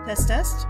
Test, test.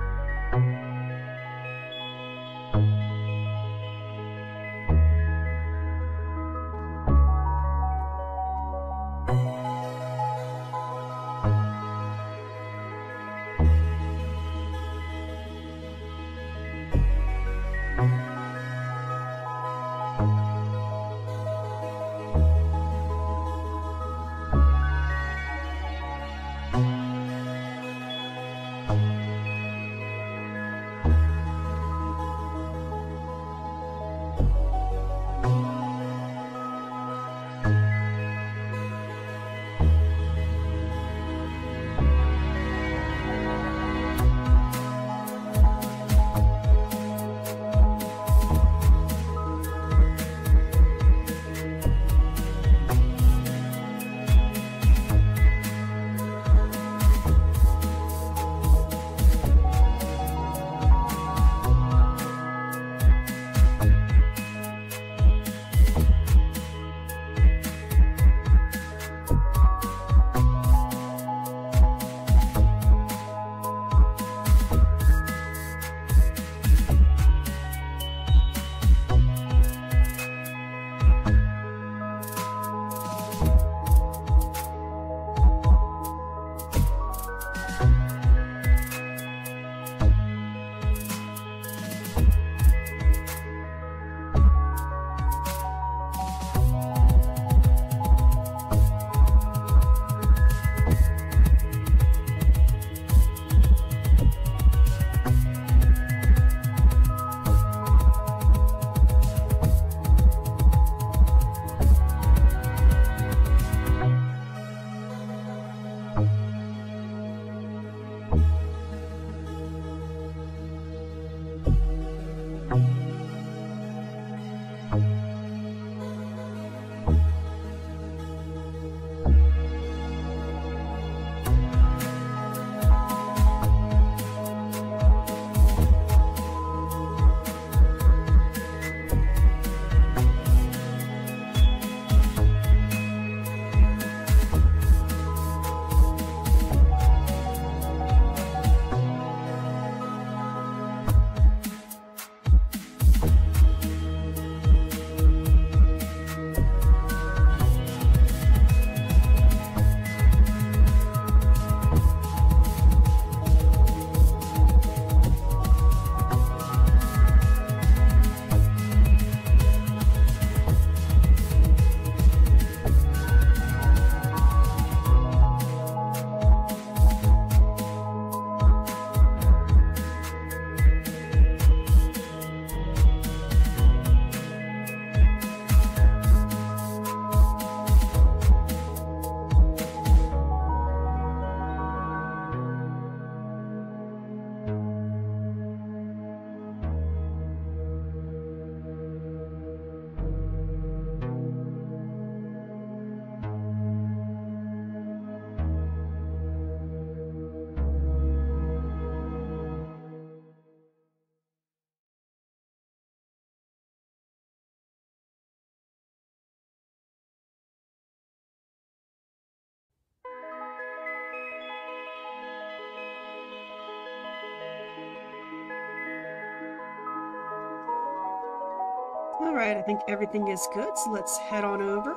Alright, I think everything is good, so let's head on over.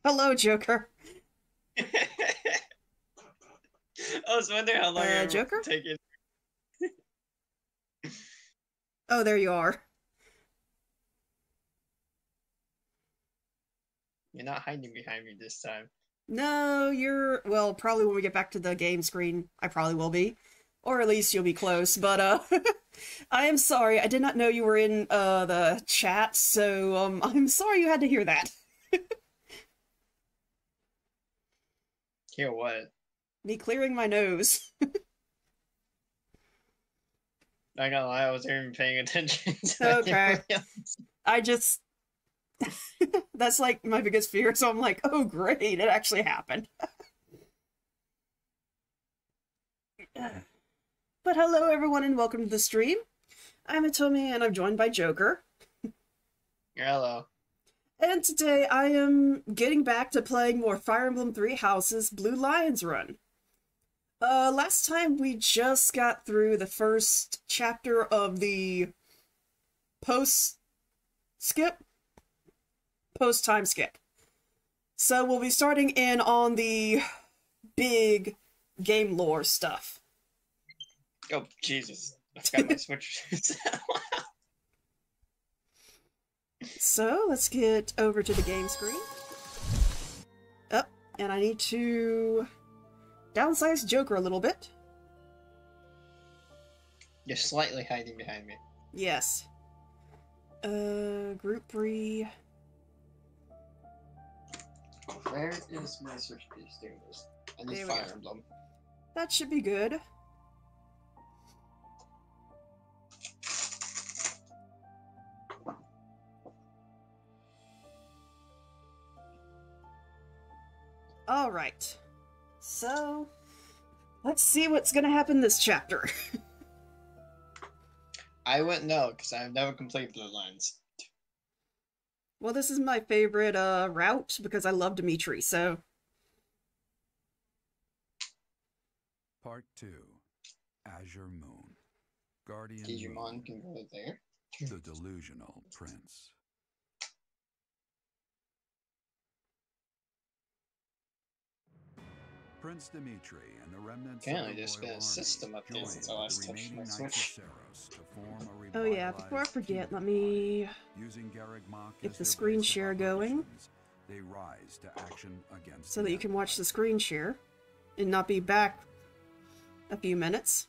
Hello, Joker. I was wondering how long it Joker? would take it. Oh, there you are. You're not hiding behind me this time. No, you're... Well, probably when we get back to the game screen, I probably will be. Or at least you'll be close, but, I am sorry, I did not know you were in, the chat, so, I'm sorry you had to hear that. Hear what? Me clearing my nose. Not gonna lie, I wasn't even paying attention to Okay. I just... That's, like, my biggest fear, so I'm like, oh, great, it actually happened. But hello everyone and welcome to the stream. I'm Atomi and I'm joined by Joker. Hello. And today I am getting back to playing more Fire Emblem Three Houses Blue Lions Run. Last time we just got through the first chapter of the post-time skip. So we'll be starting in on the big game lore stuff. Oh, Jesus. I forgot my Switch. So, let's get over to the game screen. Oh, and I need to downsize Joker a little bit. You're slightly hiding behind me. Yes. Group Bree. Where is my Switch piece? There it is. I need There we Fire go. Emblem. That should be good. Alright. So, let's see what's gonna happen this chapter. I wouldn't know, because I've never completed Blue Lines. Well, this is my favorite route because I love Dimitri, so... Part 2. Azure Moon. Guardian Digimon Moon. can go there. The Delusional Prince. Prince Dimitri and the remnants Apparently of the there's Royal been a Army system update joined since I last the touched remaining my Knights Switch. of Seiros to form a Oh yeah, before I revitalized forget, let kingdom. me Using Garreg Mach get as the their screen base of share going operations, they rise to action against so the that you can watch Empire. the screen share and not be back a few minutes.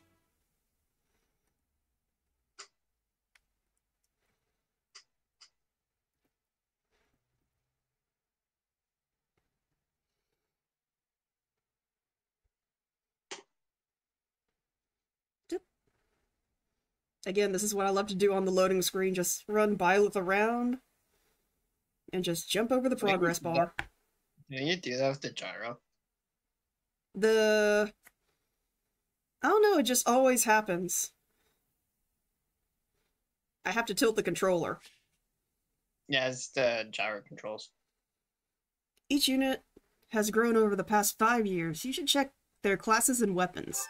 Again, this is what I love to do on the loading screen, just run Byleth around and just jump over the progress bar. Can you do that with the gyro? I don't know, it just always happens. I have to tilt the controller. Yeah, it's the gyro controls. Each unit has grown over the past 5 years. You should check their classes and weapons.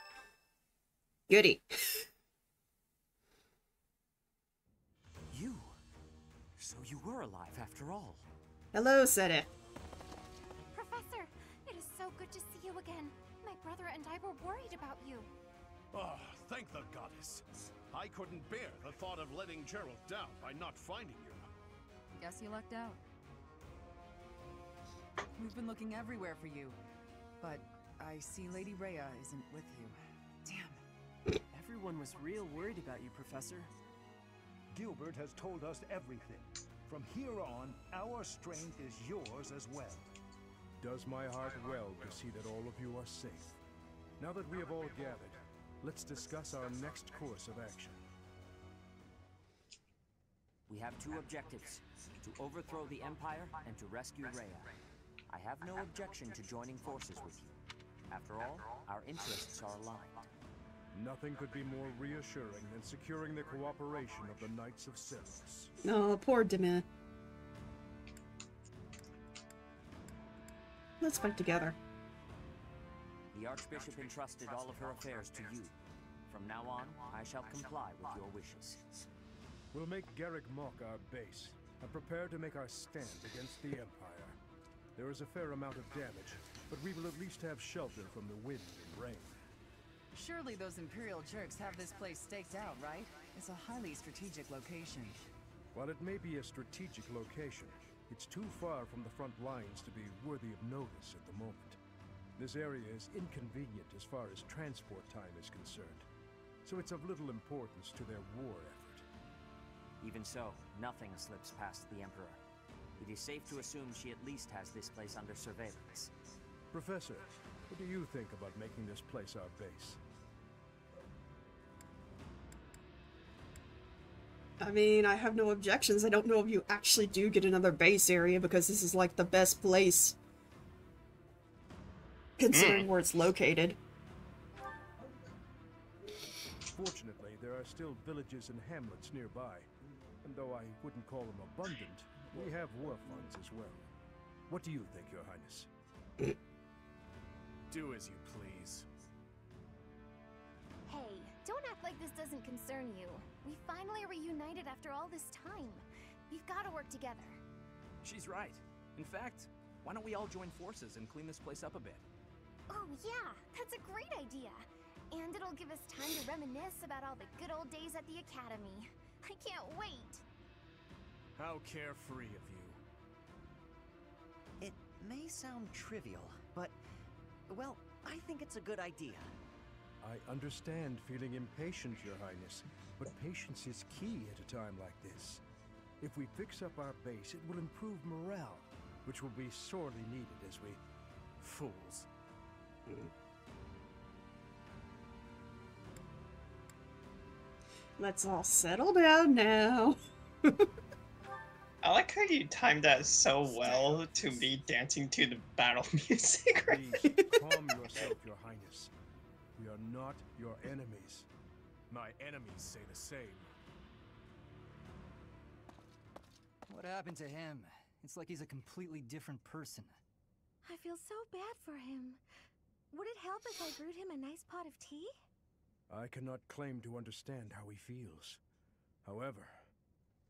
Goody. You? So you were alive after all. Hello, Sede. Professor, it is so good to see you again. My brother and I were worried about you. Ah, thank the goddess. I couldn't bear the thought of letting Gerald down by not finding you. Guess you lucked out. We've been looking everywhere for you, but I see Lady Rhea isn't with you. Damn. Everyone was real worried about you, Professor. Gilbert has told us everything. From here on, our strength is yours as well. Does my heart well to see that all of you are safe. Now that we have all gathered, let's discuss our next course of action. We have two objectives: to overthrow the Empire and to rescue Rhea. I have no objection to joining forces with you. After all, our interests are aligned. Nothing could be more reassuring than securing the cooperation of the Knights of Seiros. Oh, poor Demir. Let's fight together. The Archbishop entrusted all of her affairs to you. From now on, I shall comply with your wishes. We'll make Garreg Mach our base, and prepare to make our stand against the Empire. There is a fair amount of damage, but we will at least have shelter from the wind and rain. Surely those Imperial jerks have this place staked out, right? It's a highly strategic location. While it may be a strategic location, it's too far from the front lines to be worthy of notice at the moment. This area is inconvenient as far as transport time is concerned, so it's of little importance to their war effort. Even so, nothing slips past the Emperor. It is safe to assume she at least has this place under surveillance. Professor, what do you think about making this place our base? I mean, I have no objections. I don't know if you actually do get another base area because this is like the best place considering where it's located. Fortunately, there are still villages and hamlets nearby. And though I wouldn't call them abundant, we have war funds as well. What do you think, Your Highness? Do as you please. Hey, don't act like this doesn't concern you. We finally reunited after all this time. We've got to work together. She's right. In fact, why don't we all join forces and clean this place up a bit? Oh yeah, that's a great idea. And it'll give us time to reminisce about all the good old days at the academy. I can't wait. How carefree of you. It may sound trivial, but, well, I think it's a good idea. I understand feeling impatient, Your Highness, but patience is key at a time like this. If we fix up our base, it will improve morale, which will be sorely needed as we... Fools. Let's all settle down now. I like how you timed that so well to me dancing to the battle music right Please, calm yourself, Your Highness. We are not your enemies. My enemies say the same. What happened to him? It's like he's a completely different person. I feel so bad for him. Would it help if I brewed him a nice pot of tea? I cannot claim to understand how he feels. However,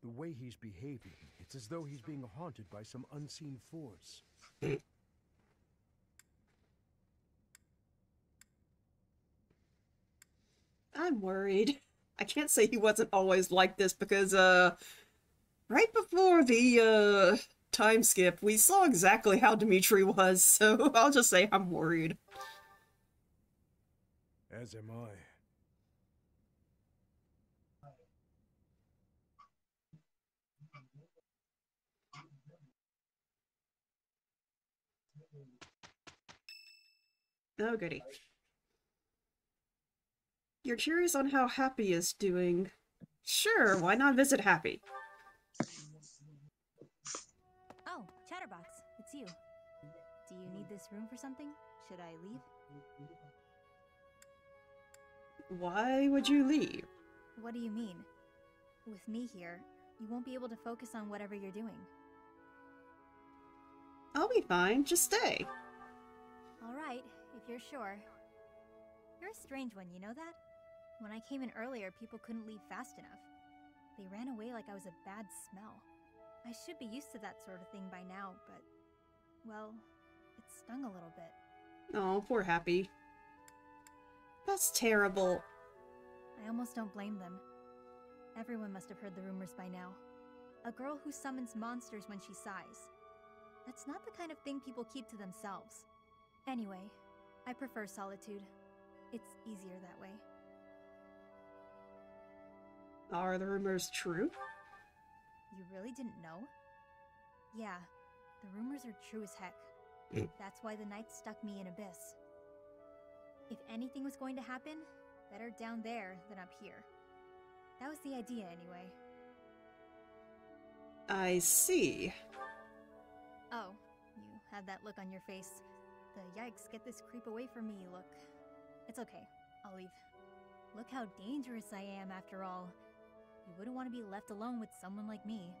the way he's behaving, it's as though he's being haunted by some unseen force. I'm worried. I can't say he wasn't always like this because, right before the, time skip, we saw exactly how Dimitri was, so I'll just say I'm worried. As am I. Oh, goody. You're curious on how Happy is doing. Sure, why not visit Happy? Oh, Chatterbox, it's you. Do you need this room for something? Should I leave? Why would you leave? What do you mean? With me here, you won't be able to focus on whatever you're doing. I'll be fine, just stay. Alright, if you're sure. You're a strange one, you know that? When I came in earlier, people couldn't leave fast enough. They ran away like I was a bad smell. I should be used to that sort of thing by now, but... well, it stung a little bit. Oh, poor Happy. That's terrible. I almost don't blame them. Everyone must have heard the rumors by now. A girl who summons monsters when she sighs. That's not the kind of thing people keep to themselves. Anyway, I prefer solitude. It's easier that way. Are the rumors true? You really didn't know? Yeah, the rumors are true as heck. That's why the Knights stuck me in Abyss. If anything was going to happen, better down there than up here. That was the idea, anyway. I see. Oh, you had that look on your face. The yikes, get this creep away from me look. It's okay, I'll leave. Look how dangerous I am, after all. You wouldn't want to be left alone with someone like me.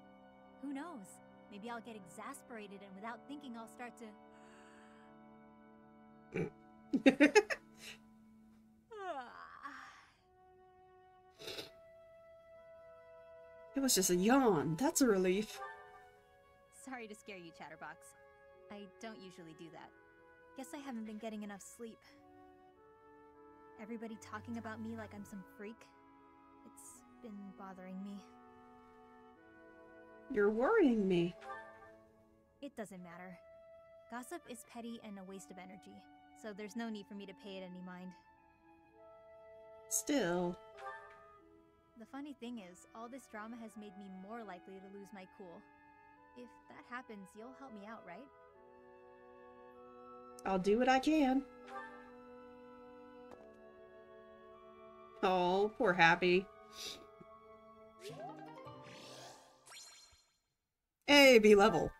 Who knows? Maybe I'll get exasperated and without thinking I'll start to... It was just a yawn. That's a relief. Sorry to scare you, Chatterbox. I don't usually do that. Guess I haven't been getting enough sleep. Everybody talking about me like I'm some freak. It's been bothering me. You're worrying me. It doesn't matter. Gossip is petty and a waste of energy, so there's no need for me to pay it any mind. Still. The funny thing is, all this drama has made me more likely to lose my cool. If that happens, you'll help me out, right? I'll do what I can. Oh, poor Happy. Hey, be level.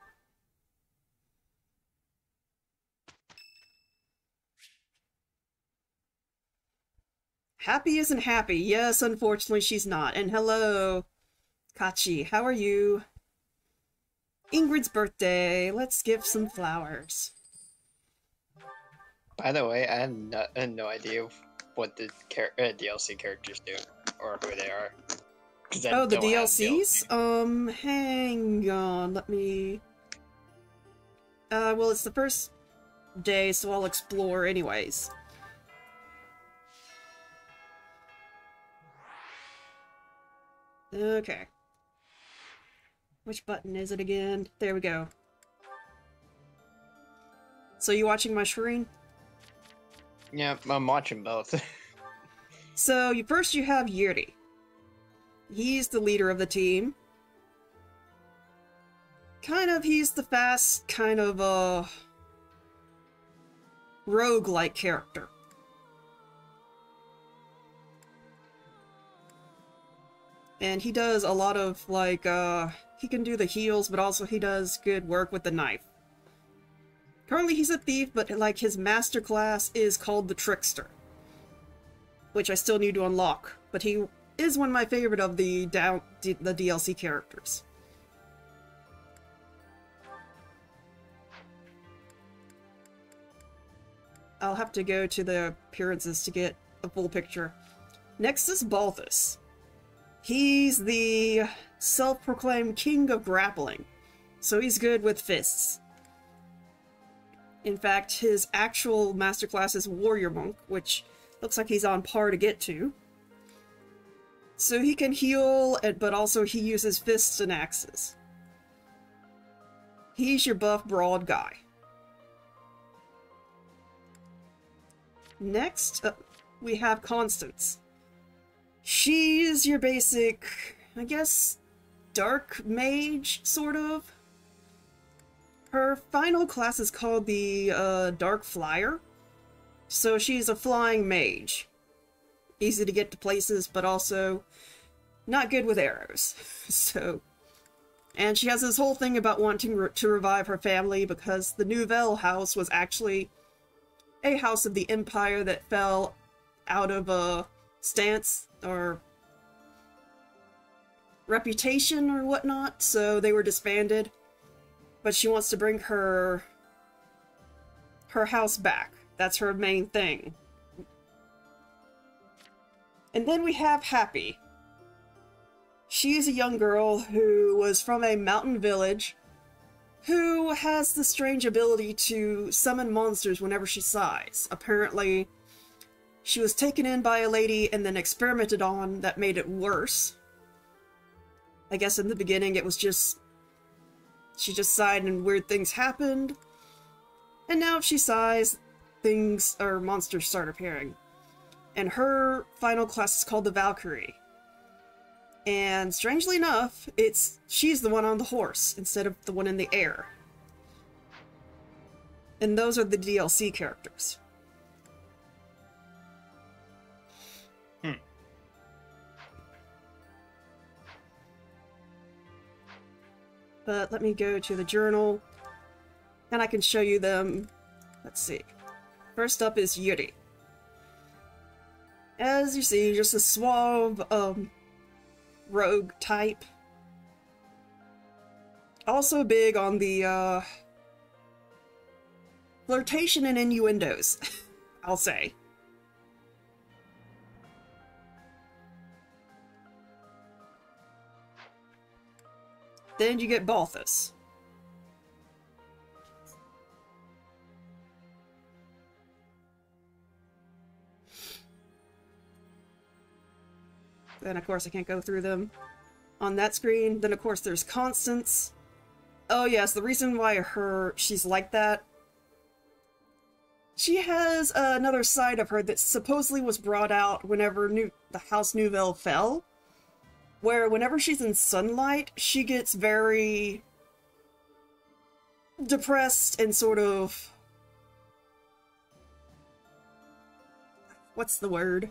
Happy isn't happy. Yes, unfortunately she's not. And hello, Kachi, how are you? Ingrid's birthday. Let's give some flowers. By the way, I had no idea what the DLC characters do or who they are. Oh, the DLCs? Hang on, let me... well, it's the first day, so I'll explore anyways. Okay. Which button is it again? There we go. So you watching my screen? Yeah, I'm watching both. So, first you have Yuri. He's the leader of the team. He's the fast, rogue-like character. And he does a lot of, he can do the heals, but also he does good work with the knife. Currently he's a thief, but, his master class is called the Trickster. Which I still need to unlock, but he is one of my favorite of the DLC characters. I'll have to go to the appearances to get a full picture. Next is Balthus. He's the self-proclaimed king of grappling, so he's good with fists. In fact, his actual masterclass is Warrior Monk, which looks like he's on par to get to. So he can heal, but also he uses fists and axes. He's your buff, broad guy. Next, we have Constance. She's your basic, I guess, dark mage, sort of. Her final class is called the Dark Flyer. So she's a flying mage. Easy to get to places, but also not good with arrows. And she has this whole thing about wanting to revive her family because the Nouvelle house was actually a house of the Empire that fell out of a stance or reputation or whatnot, so they were disbanded. But she wants to bring her house back. That's her main thing. And then we have Happy. She's a young girl who was from a mountain village who has the strange ability to summon monsters whenever she sighs. Apparently, she was taken in by a lady and then experimented on that made it worse. I guess in the beginning it was just... she just sighed and weird things happened. And now if she sighs, monsters start appearing. And her final class is called the Valkyrie. And strangely enough, she's the one on the horse instead of the one in the air. And those are the DLC characters. But let me go to the journal, and I can show you them. Let's see. First up is Yuri. As you see, just a suave, rogue type. Also big on the, flirtation and innuendos, I'll say. Then you get Balthus. Then, of course, I can't go through them on that screen. Then, of course, there's Constance. Oh, yes, the reason why she's like that. She has another side of her that supposedly was brought out whenever the House Nouvelle fell. Where whenever she's in sunlight, she gets very depressed and sort of... what's the word?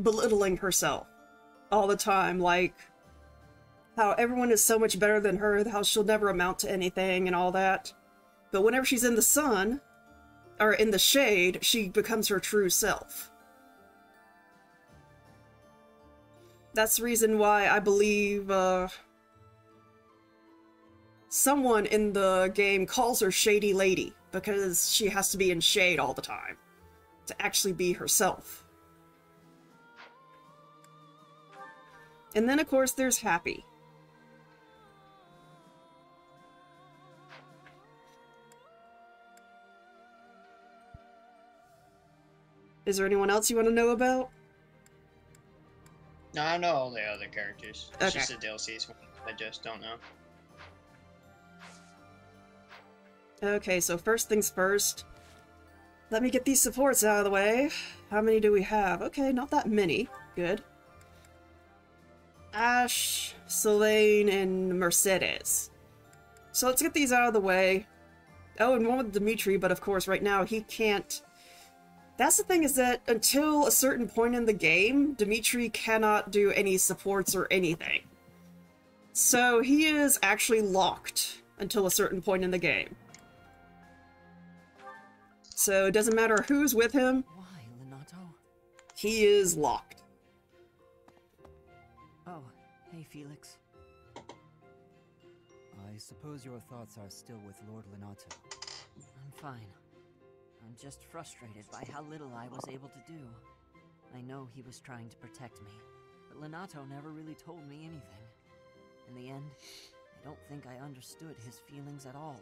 Belittling herself all the time, like how everyone is so much better than her, how she'll never amount to anything and all that. But whenever she's in the sun, or in the shade, she becomes her true self. That's the reason why I believe, someone in the game calls her Shady Lady, because she has to be in shade all the time to actually be herself. And then, of course, there's Happy. Is there anyone else you want to know about? No, I know all the other characters. It's Okay. just the DLCs I just don't know. Okay, so first things first. Let me get these supports out of the way. How many do we have? Okay, not that many. Good. Ash, Sylvain, and Mercedes. So let's get these out of the way. Oh, and one with Dimitri, but of course right now he can't... That's the thing, is that until a certain point in the game, Dimitri cannot do any supports or anything. So he is actually locked until a certain point in the game. So it doesn't matter who's with him. Why, Lenato? He is locked. Oh, hey, Felix. I suppose your thoughts are still with Lord Lenato. I'm fine. I'm just frustrated by how little I was able to do. I know he was trying to protect me, but Lenato never really told me anything. In the end, I don't think I understood his feelings at all.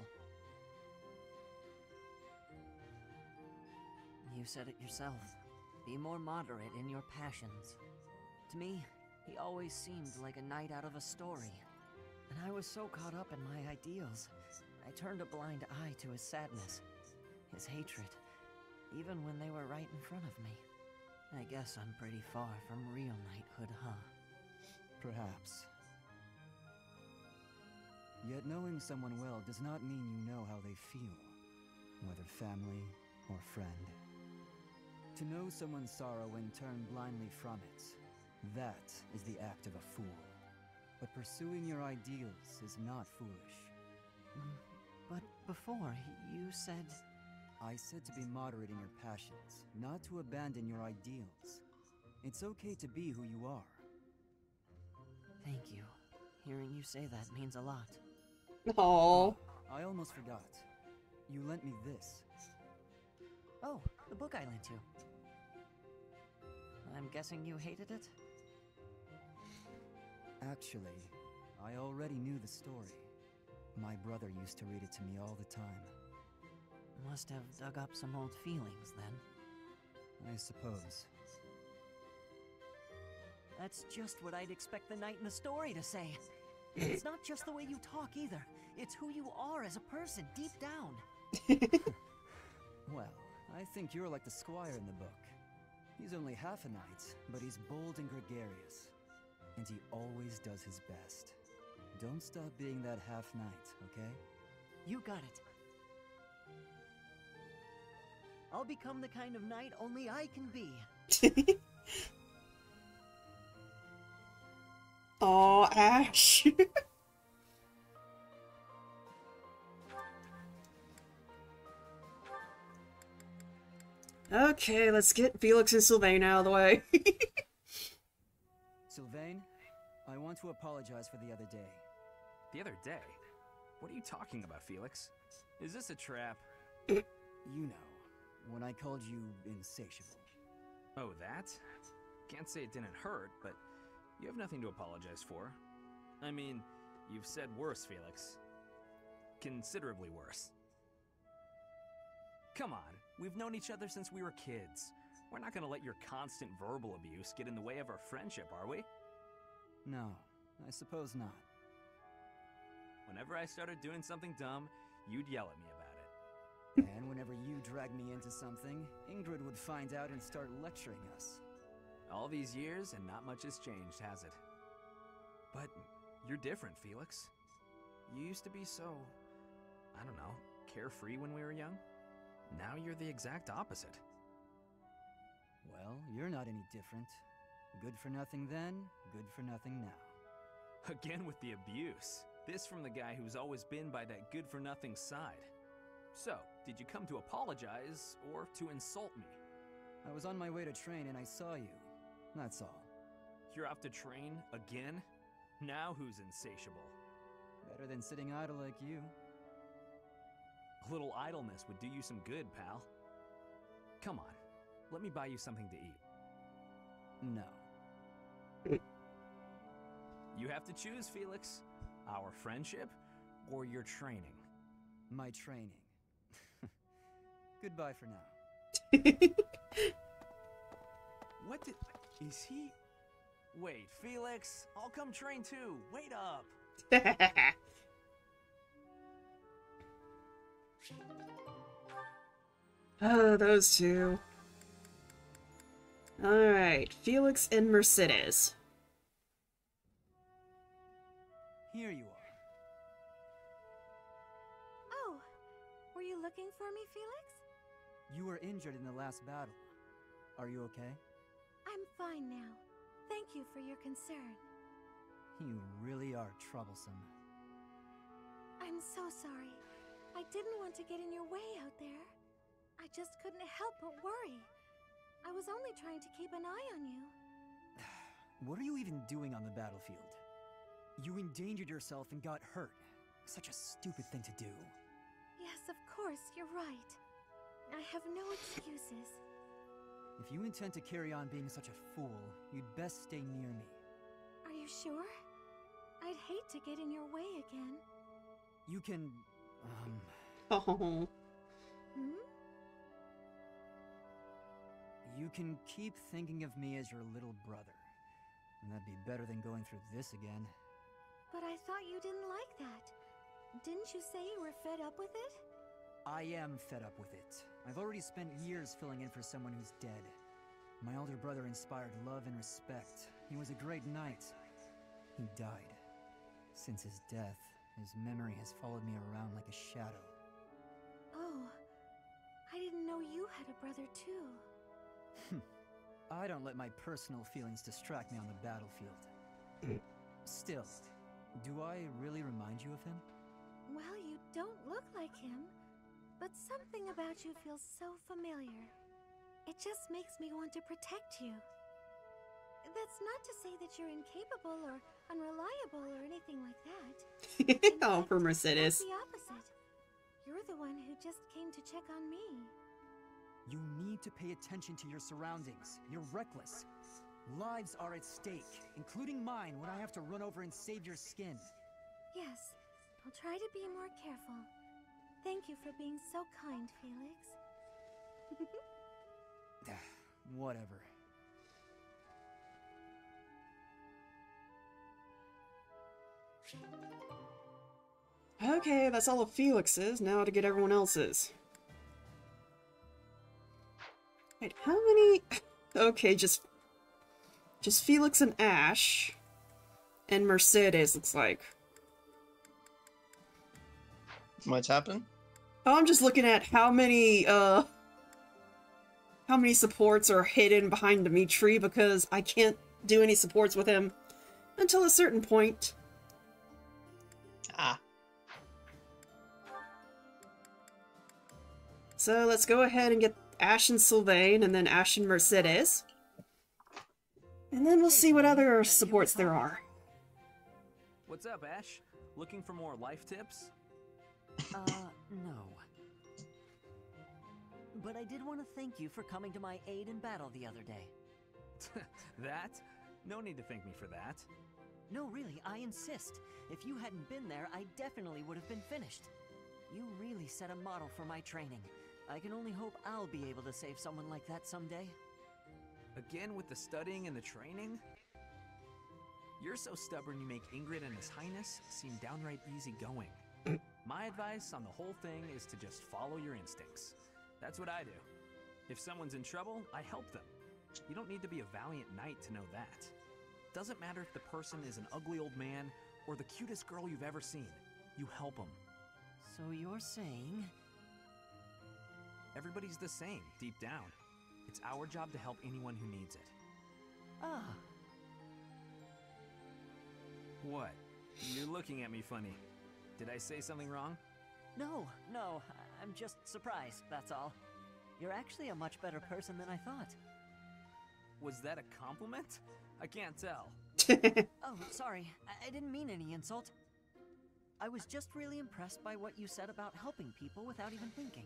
You said it yourself. Be more moderate in your passions. To me, he always seemed like a knight out of a story. And I was so caught up in my ideals, I turned a blind eye to his sadness, his hatred, even when they were right in front of me. I guess I'm pretty far from real knighthood, huh? Perhaps. Yet knowing someone well does not mean you know how they feel, whether family or friend. To know someone's sorrow and turn blindly from it, that is the act of a fool. But pursuing your ideals is not foolish. But before, you said... I said to be moderate in your passions, not to abandon your ideals. It's okay to be who you are. Thank you. Hearing you say that means a lot. Aww. I almost forgot. You lent me this. Oh, the book I lent you. I'm guessing you hated it? Actually, I already knew the story. My brother used to read it to me all the time. Must have dug up some old feelings, then. I suppose. That's just what I'd expect the knight in the story to say. It's not just the way you talk either. It's who you are as a person, deep down. Well, I think you're like the squire in the book. He's only half a knight, but he's bold and gregarious. And he always does his best. Don't stop being that half-knight, okay? You got it. I'll become the kind of knight only I can be. Aw, Ash. Okay, let's get Felix and Sylvain out of the way. Sylvain, I want to apologize for the other day. The other day? What are you talking about, Felix? Is this a trap? You know, when I called you insatiable. Oh, that? Can't say it didn't hurt, but you have nothing to apologize for. I mean, you've said worse, Felix. Considerably worse. Come on, we've known each other since we were kids. We're not gonna let your constant verbal abuse get in the way of our friendship, are we? No, I suppose not. Whenever I started doing something dumb, you'd yell at me about it. And whenever you dragged me into something, Ingrid would find out and start lecturing us. All these years, and not much has changed, has it? But you're different, Felix. You used to be so, I don't know, carefree when we were young. Now you're the exact opposite. Well, you're not any different. Good for nothing then, good for nothing now. Again with the abuse. This from the guy who's always been by that good-for-nothing side. So, did you come to apologize or to insult me? I was on my way to train and I saw you. That's all. You're off to train again? Now who's insatiable? Better than sitting idle like you. A little idleness would do you some good, pal. Come on, let me buy you something to eat. No. You have to choose, Felix. Our friendship or your training? My training. Goodbye for now. What did... Is he... Wait, Felix, I'll come train too. Wait up. Oh, those two. Alright, Felix and Mercedes. Here you are. Oh, were you looking for me, Felix? You were injured in the last battle. Are you okay? I'm fine now. Thank you for your concern. You really are troublesome. I'm so sorry. I didn't want to get in your way out there. I just couldn't help but worry. I was only trying to keep an eye on you. What are you even doing on the battlefield? You endangered yourself and got hurt. Such a stupid thing to do. Yes, of course, you're right. I have no excuses. If you intend to carry on being such a fool, you'd best stay near me. Are you sure? I'd hate to get in your way again. You can... Oh. Hmm? You can keep thinking of me as your little brother. And that'd be better than going through this again. But I thought you didn't like that. Didn't you say you were fed up with it? I am fed up with it. I've already spent years filling in for someone who's dead. My older brother inspired love and respect. He was a great knight. He died. Since his death, his memory has followed me around like a shadow. Oh, I didn't know you had a brother too. I don't let my personal feelings distract me on the battlefield. Still, do I really remind you of him? Well, you don't look like him, but something about you feels so familiar. It just makes me want to protect you. That's not to say that you're incapable or unreliable or anything like that. Oh, for Mercedes. Quite the opposite. You're the one who just came to check on me. You need to pay attention to your surroundings. You're reckless. Lives are at stake, including mine when I have to run over and save your skin. Yes, I'll try to be more careful. Thank you for being so kind, Felix. Whatever. Okay, that's all of Felix's. Now to get everyone else's. Wait, how many... Okay, just Felix and Ash. And Mercedes, looks like. What's happened? Oh, I'm just looking at how many supports are hidden behind Dimitri, because I can't do any supports with him until a certain point. Ah. So let's go ahead and get Ash and Sylvain, and then Ash and Mercedes. And then we'll see what other supports there are. What's up, Ash? Looking for more life tips? No. But I did want to thank you for coming to my aid in battle the other day. That? No need to thank me for that. No, really, I insist. If you hadn't been there, I definitely would have been finished. You really set a model for my training. I can only hope I'll be able to save someone like that someday. Again with the studying and the training? You're so stubborn you make Ingrid and His Highness seem downright easygoing. My advice on the whole thing is to just follow your instincts. That's what I do. If someone's in trouble, I help them. You don't need to be a valiant knight to know that. Doesn't matter if the person is an ugly old man or the cutest girl you've ever seen. You help them. So you're saying... Everybody's the same, deep down. It's our job to help anyone who needs it. Ah. What? You're looking at me funny. Did I say something wrong? No, I'm just surprised, that's all. You're actually a much better person than I thought. Was that a compliment? I can't tell. Oh, sorry. I didn't mean any insult. I was just really impressed by what you said about helping people without even thinking.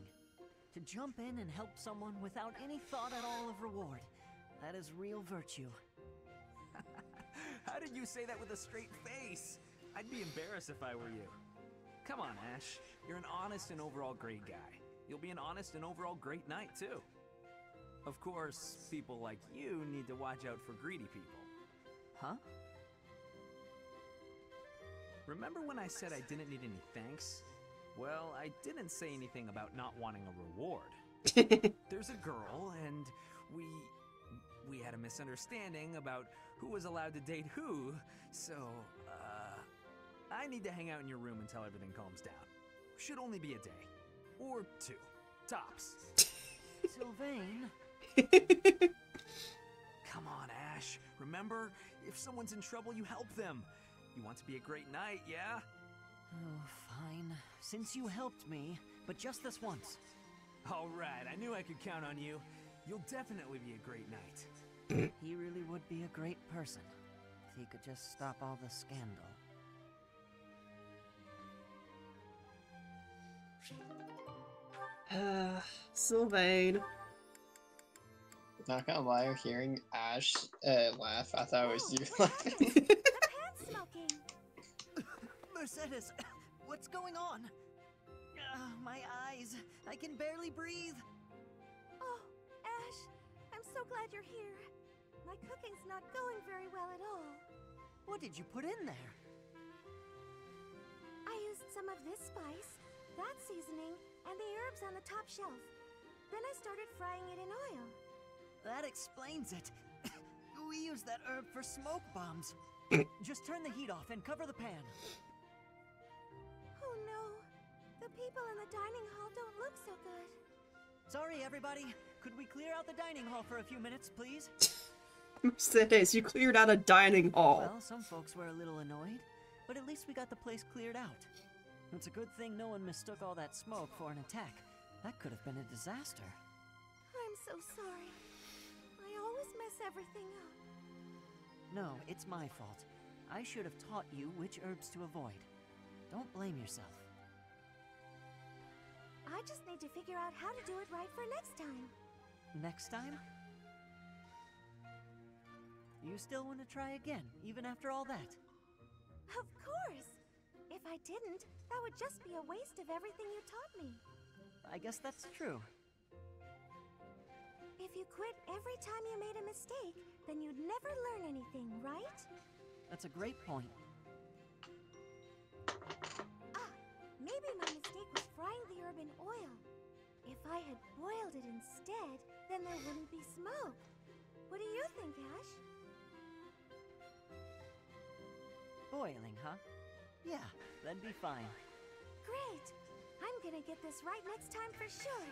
To jump in and help someone without any thought at all of reward. That is real virtue. How did you say that with a straight face? I'd be embarrassed if I were you. Come on, Ash. You're an honest and overall great guy. You'll be an honest and overall great knight, too. Of course, people like you need to watch out for greedy people. Huh? Remember when I said I didn't need any thanks? Well, I didn't say anything about not wanting a reward. There's a girl, and we had a misunderstanding about who was allowed to date who, so, I need to hang out in your room until everything calms down. Should only be a day. Or 2. Tops. Sylvain? Come on, Ash. Remember, if someone's in trouble, you help them. You want to be a great knight, yeah? Oh, fine. Since you helped me, but just this once. All right, I knew I could count on you. You'll definitely be a great knight. He really would be a great person if he could just stop all the scandal. Sylvain. Not gonna lie, hearing Ash laugh, I thought it was you laughing. Smoking. Mercedes, what's going on? My eyes. I can barely breathe. Oh, Ash, I'm so glad you're here. My cooking's not going very well at all. What did you put in there? I used some of this spice, that seasoning, and the herbs on the top shelf. Then I started frying it in oil. That explains it. We use that herb for smoke bombs. Just turn the heat off and cover the pan. Oh no, the people in the dining hall don't look so good. Sorry, everybody. Could we clear out the dining hall for a few minutes, please? Mercedes, you cleared out a dining hall. Well, some folks were a little annoyed, but at least we got the place cleared out. It's a good thing no one mistook all that smoke for an attack. That could have been a disaster. I'm so sorry. I always mess everything up. No, it's my fault. I should have taught you which herbs to avoid. Don't blame yourself. I just need to figure out how to do it right for next time. Next time? You still want to try again, even after all that? Of course! If I didn't, that would just be a waste of everything you taught me. I guess that's true. If you quit every time you made a mistake, then you'd never learn anything, right? That's a great point. Maybe my mistake was frying the herb in oil. If I had boiled it instead, then there wouldn't be smoke. What do you think, Ash? Boiling, huh? Yeah, that'd be fine. Great! I'm gonna get this right next time for sure.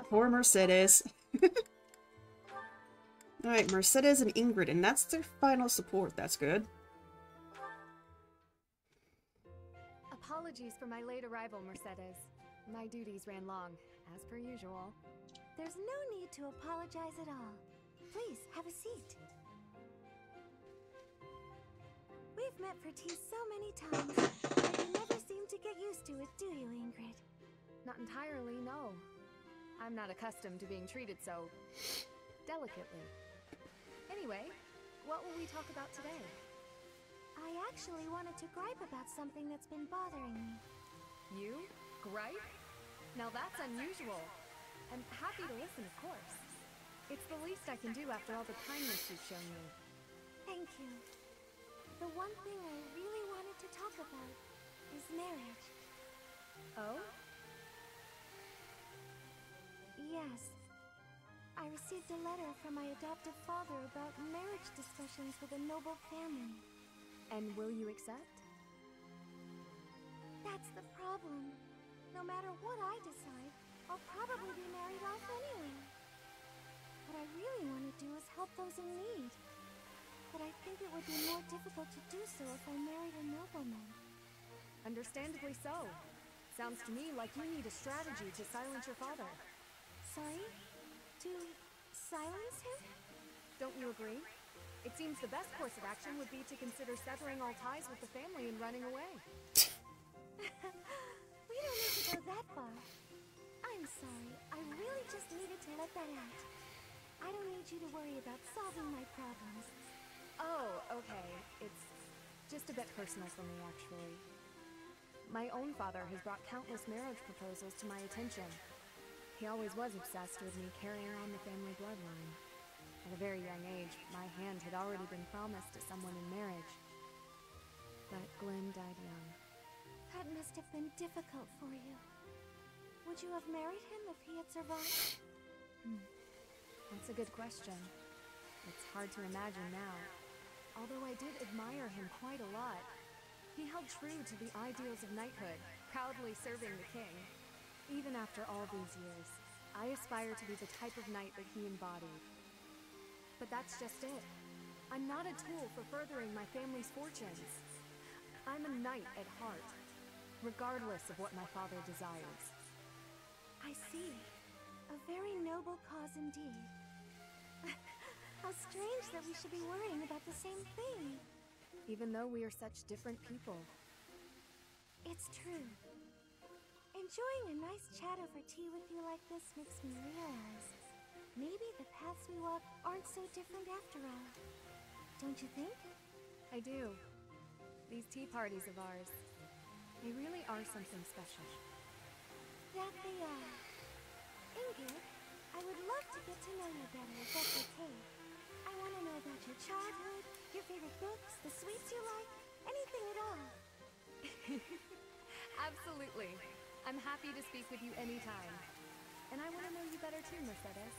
Poor Mercedes. Alright, Mercedes and Ingrid, and that's their final support. That's good. Apologies for my late arrival, Mercedes. My duties ran long, as per usual. There's no need to apologize at all. Please, have a seat. We've met for tea so many times, but you never seem to get used to it, do you, Ingrid? Not entirely, no. I'm not accustomed to being treated so delicately. Anyway, what will we talk about today? I actually wanted to gripe about something that's been bothering me. You? Gripe? Now that's unusual. I'm happy to listen, of course. It's the least I can do after all the kindness you've shown me. Thank you. The one thing I really wanted to talk about is marriage. Oh? Yes. I received a letter from my adoptive father about marriage discussions with a noble family. And will you accept? That's the problem. No matter what I decide, I'll probably be married off anyway. What I really want to do is help those in need. but I think it would be more difficult to do so if I married a nobleman. Understandably so. Sounds to me like you need a strategy to silence your father. Sorry? To silence him? Don't you agree? It seems the best course of action would be to consider severing all ties with the family and running away. We don't need to go that far. I'm sorry. I really just needed to let that out. I don't need you to worry about solving my problems. Oh, okay. It's just a bit personal for me, actually. My own father has brought countless marriage proposals to my attention. He always was obsessed with me carrying on the family bloodline. At a very young age, my hand had already been promised to someone in marriage. But Glenn died young. That must have been difficult for you. Would you have married him if he had survived? That's a good question. It's hard to imagine now. Although I did admire him quite a lot. He held true to the ideals of knighthood, proudly serving the king. Even after all these years, I aspire to be the type of knight that he embodied. But that's just it. I'm not a tool for furthering my family's fortunes. I'm a knight at heart, regardless of what my father desires. I see. A very noble cause indeed. How strange that we should be worrying about the same thing. Even though we are such different people. It's true. Enjoying a nice chat over tea with you like this makes me realize maybe the paths we walk aren't so different after all. Don't you think? I do. These tea parties of ours, they really are something special. That they are. Ingrid, I would love to get to know you better if that's okay. I want to know about your childhood, your favorite books, the sweets you like, anything at all. Absolutely. I'm happy to speak with you anytime. And I want to know you better too, Mercedes.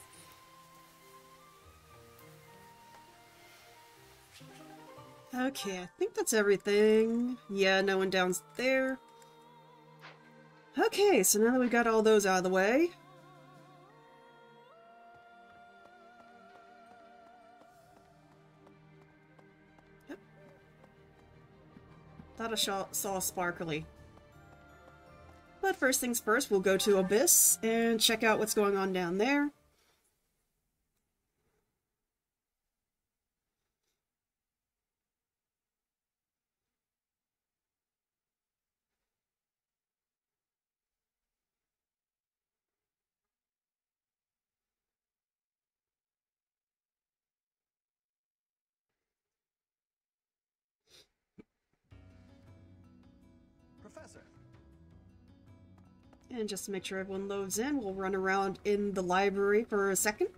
Okay, I think that's everything. Yeah, no one down there. Okay, so now that we've got all those out of the way. Yep. Thought I saw sparkly. But first things first, we'll go to Abyss and check out what's going on down there. Professor. And just to make sure everyone loads in, we'll run around in the library for a second.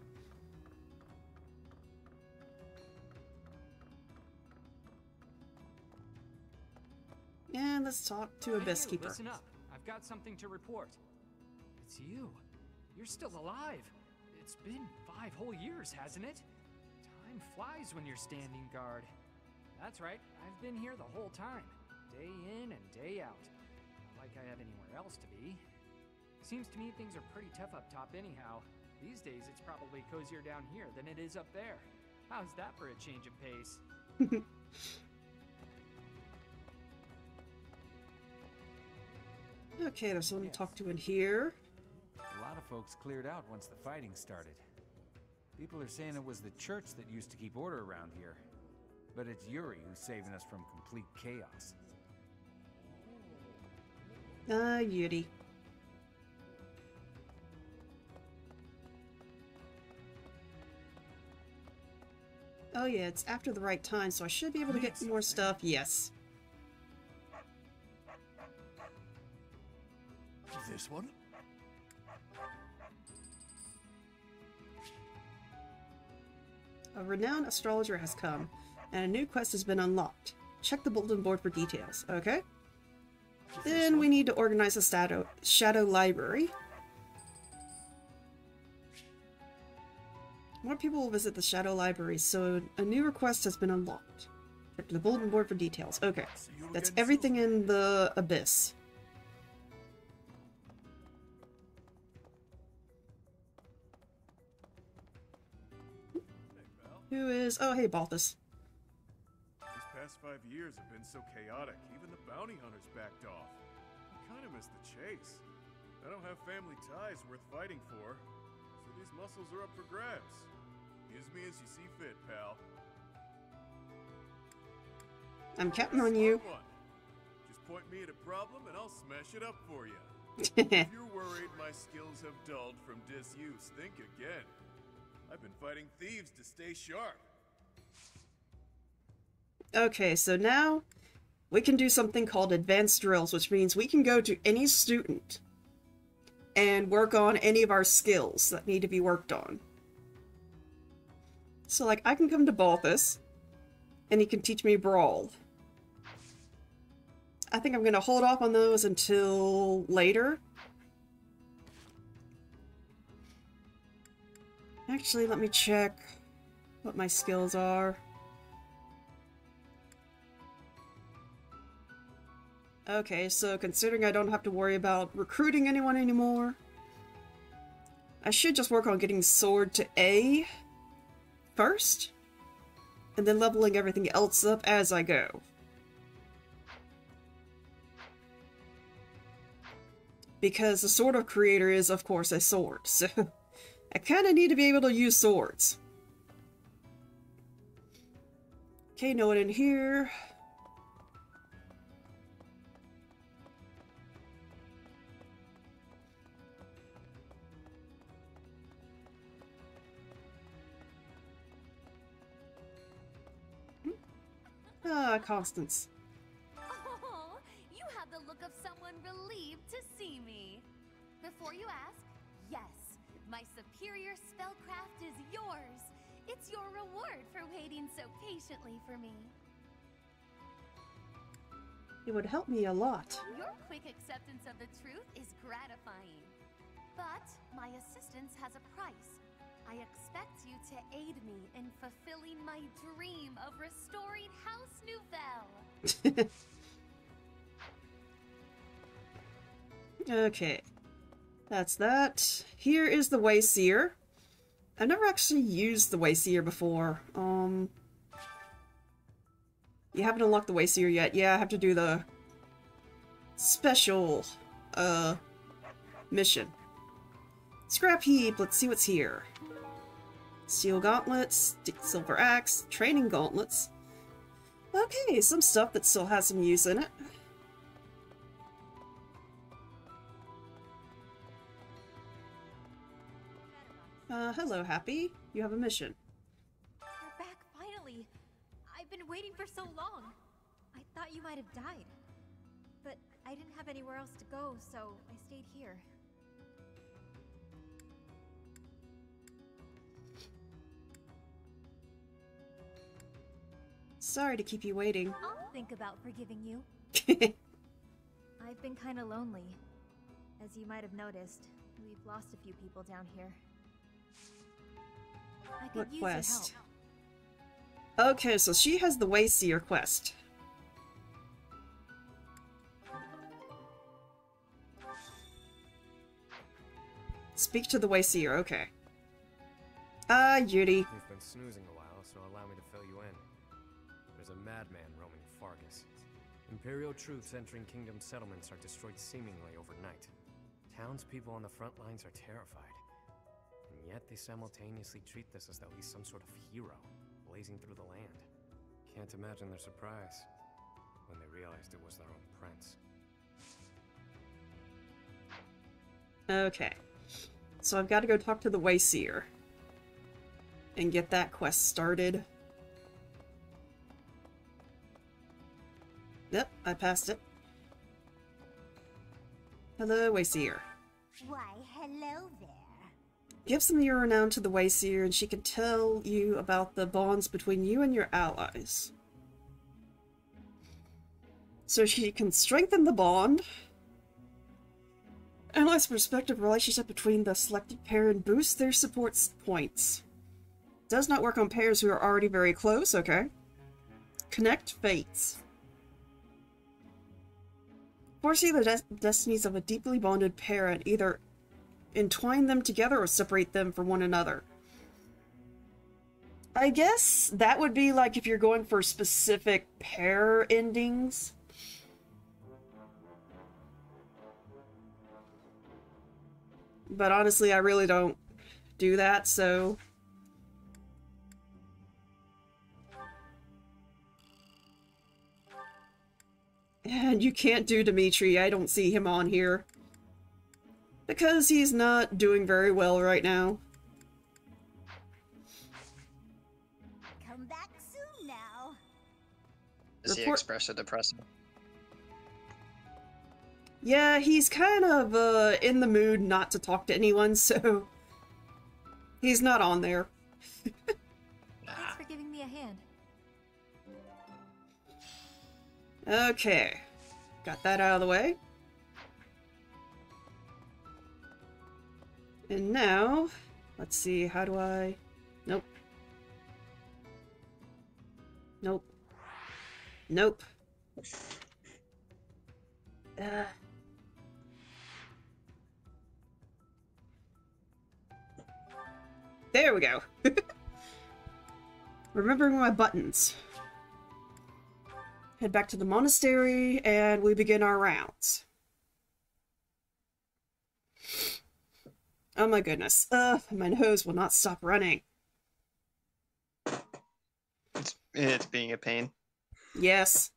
And let's talk to Abyss Keeper. Listen up. I've got something to report. It's you. You're still alive. It's been 5 whole years, hasn't it? Time flies when you're standing guard. That's right. I've been here the whole time. Day in and day out. Not like I have anywhere else to be. Seems to me things are pretty tough up top anyhow. These days it's probably cozier down here than it is up there. How's that for a change of pace? Okay, there's someone to talk to in here. A lot of folks cleared out once the fighting started. People are saying it was the church that used to keep order around here. But it's Yuri who's saving us from complete chaos. Yuri. Oh yeah, it's after the right time, so I should be able to get more stuff. Yes. This one? A renowned astrologer has come, and a new quest has been unlocked. Check the bulletin board for details, okay? Then we need to organize a shadow library. More people will visit the shadow library, so a new request has been unlocked. Check the bulletin board for details. Okay, that's everything in the Abyss. Who is... Oh, hey, Balthus. past 5 years have been so chaotic, even the bounty hunters backed off. I kind of miss the chase. I don't have family ties worth fighting for, so these muscles are up for grabs. Use me as you see fit, pal. I'm counting on you. Just point me at a problem and I'll smash it up for you. If you're worried my skills have dulled from disuse, think again. I've been fighting thieves to stay sharp. Okay, so now we can do something called advanced drills, which means we can go to any student and work on any of our skills that need to be worked on. So, like, I can come to Balthus, and he can teach me Brawl. I think I'm going to hold off on those until later. Actually, let me check what my skills are. Okay, so considering I don't have to worry about recruiting anyone anymore, I should just work on getting Sword to A first, and then leveling everything else up as I go. Because the Sword of Creator is, of course, a sword, so I kind of need to be able to use swords. Okay, no one in here. Ah, Constance. Oh, you have the look of someone relieved to see me. Before you ask, yes, my superior spellcraft is yours. It's your reward for waiting so patiently for me. It would help me a lot. Your quick acceptance of the truth is gratifying. But my assistance has a price. I expect you to aid me in fulfilling my dream of restoring House Nouvelle. Okay. That's that. Here is the Wayseer. I've never actually used the Wayseer before. You haven't unlocked the Wayseer yet. Yeah, I have to do the special, mission. Scrap heap, let's see what's here. Steel gauntlets, silver axe, training gauntlets. Okay, some stuff that still has some use in it. Hello, Happy. You have a mission. You're back finally. I've been waiting for so long. I thought you might have died. But I didn't have anywhere else to go, so I stayed here. Sorry to keep you waiting. I'll think about forgiving you. I've been kind of lonely. As you might have noticed, we've lost a few people down here. I could What use quest? your help. Okay, so she has the Wayseer quest. Speak to the Wayseer, okay. Judy. You've been snoozing a while, so allow me to fill you in. There's a madman roaming Fargus. Imperial troops entering Kingdom settlements are destroyed seemingly overnight. Townspeople on the front lines are terrified. And yet they simultaneously treat this as though he's some sort of hero, blazing through the land. Can't imagine their surprise when they realized it was their own prince. Okay. So I've got to go talk to the Wayseer. And get that quest started. Yep, I passed it. Hello, Wayseer. Why, hello there. Give some of your renown to the Wayseer, and she can tell you about the bonds between you and your allies. So she can strengthen the bond, analyze the respective relationship between the selected pair, and boost their support points. Does not work on pairs who are already very close, okay. Connect fates. Foresee the destinies of a deeply bonded pair and either entwine them together or separate them from one another. I guess that would be like if you're going for specific pair endings. But honestly, I really don't do that, so... And you can't do Dimitri. I don't see him on here. Because he's not doing very well right now. Come back soon now. Is he expressive depressive? Yeah, he's kind of in the mood not to talk to anyone, so he's not on there. Thanks for giving me a hand. Okay, got that out of the way. And now, let's see, how do I... Nope. Nope. Nope. There we go. Remembering my buttons. Head back to the monastery, and we begin our rounds. Oh my goodness. My nose will not stop running. It's being a pain. Yes.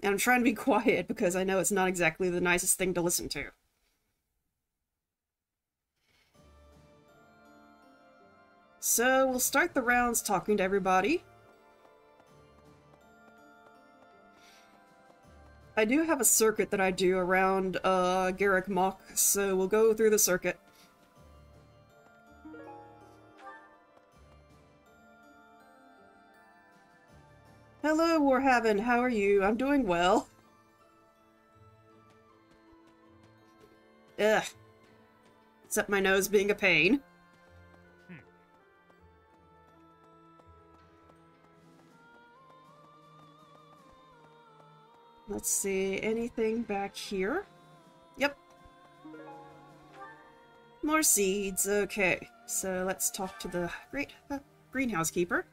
And I'm trying to be quiet because I know it's not exactly the nicest thing to listen to. So, we'll start the rounds talking to everybody. I do have a circuit that I do around Garreg Mach, so we'll go through the circuit. Hello, Warhaven, how are you? I'm doing well. Ugh. Except my nose being a pain. Let's see, anything back here? Yep. More seeds, okay. So let's talk to the greenhouse keeper.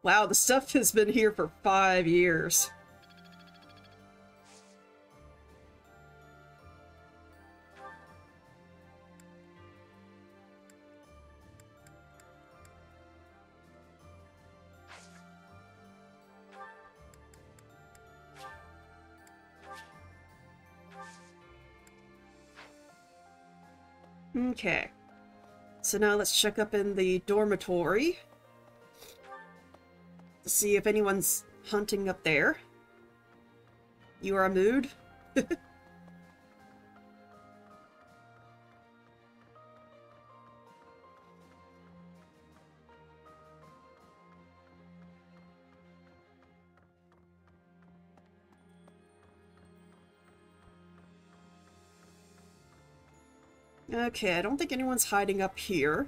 Wow, the stuff has been here for 5 years. Okay. So now let's check up in the dormitory. To see if anyone's hunting up there. You are a mood? Okay, I don't think anyone's hiding up here.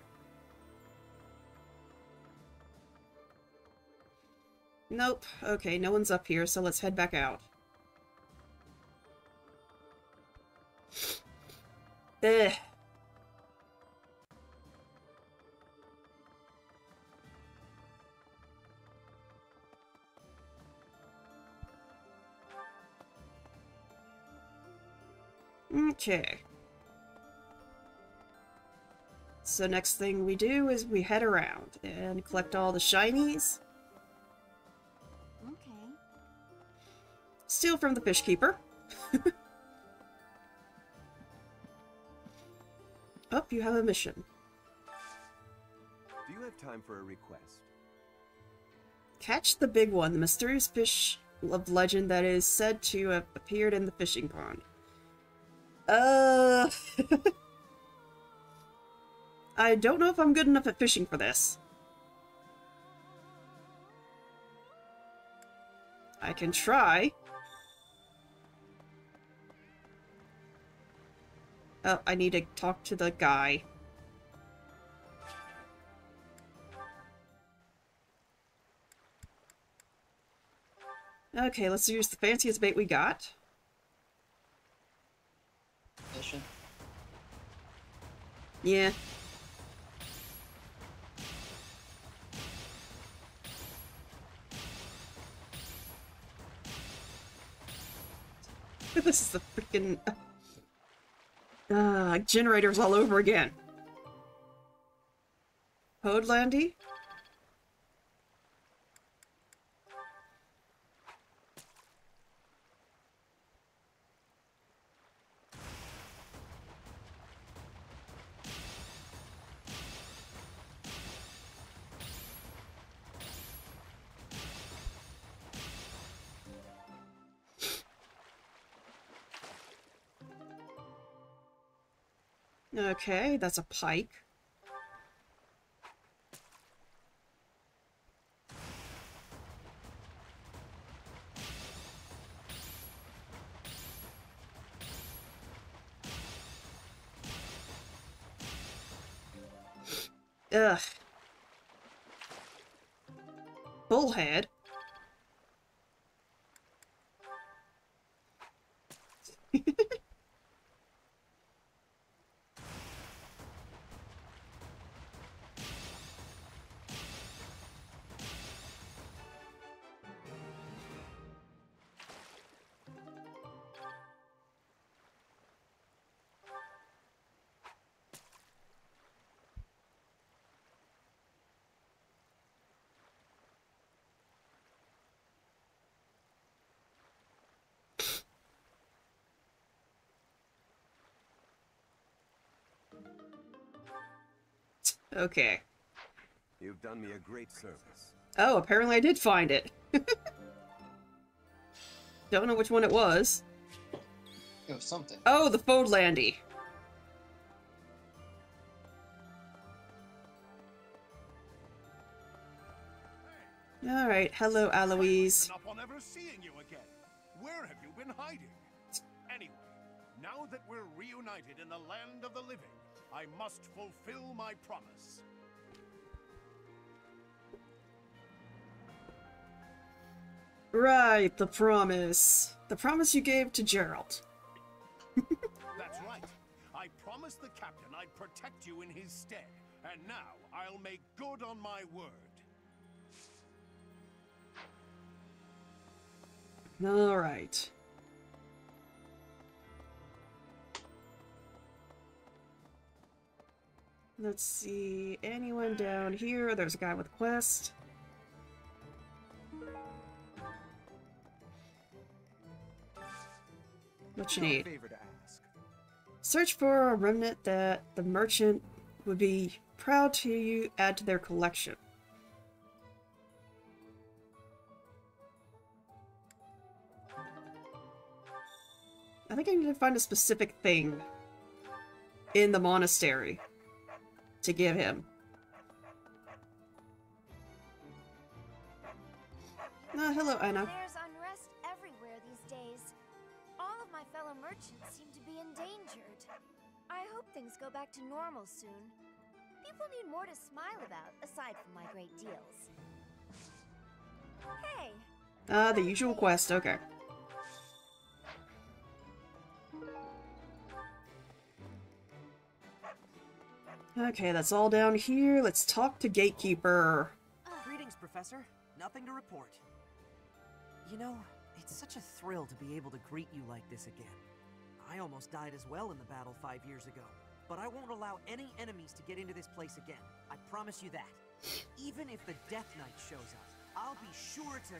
Nope. Okay, no one's up here, so let's head back out. Ugh. Okay. So next thing we do is we head around and collect all the shinies. Okay. Steal from the fish keeper. Oh, you have a mission. Do you have time for a request? Catch the big one, the mysterious fish of legend that is said to have appeared in the fishing pond. I don't know if I'm good enough at fishing for this. I can try. Oh, I need to talk to the guy. Okay, let's use the fanciest bait we got. Mission. Yeah. This is the freaking generators all over again. Podlandy? Okay, that's a pike. Ugh. Bullhead. Okay. You've done me a great service. Oh, apparently I did find it. Don't know which one it was. It was something. Oh, the Fodlandy. Alright, hello, Aloise. Up on ever seeing you again. Where have you been hiding? Anyway, now that we're reunited in the land of the living, I must fulfill my promise. Right, the promise. The promise you gave to Gerald. That's right. I promised the captain I'd protect you in his stead, and now I'll make good on my word. Alright. Let's see, anyone down here? There's a guy with a quest. What you need? Search for a remnant that the merchant would be proud to add to their collection. I think I need to find a specific thing in the monastery to give him. Hello, Anna. There's unrest everywhere these days. All of my fellow merchants seem to be endangered. I hope things go back to normal soon. People need more to smile about, aside from my great deals. Hey! The usual quest, okay. Okay, that's all down here. Let's talk to Gatekeeper. Greetings, Professor. Nothing to report. You know, it's such a thrill to be able to greet you like this again. I almost died as well in the battle 5 years ago, but I won't allow any enemies to get into this place again. I promise you that. Even if the Death Knight shows up, I'll be sure to...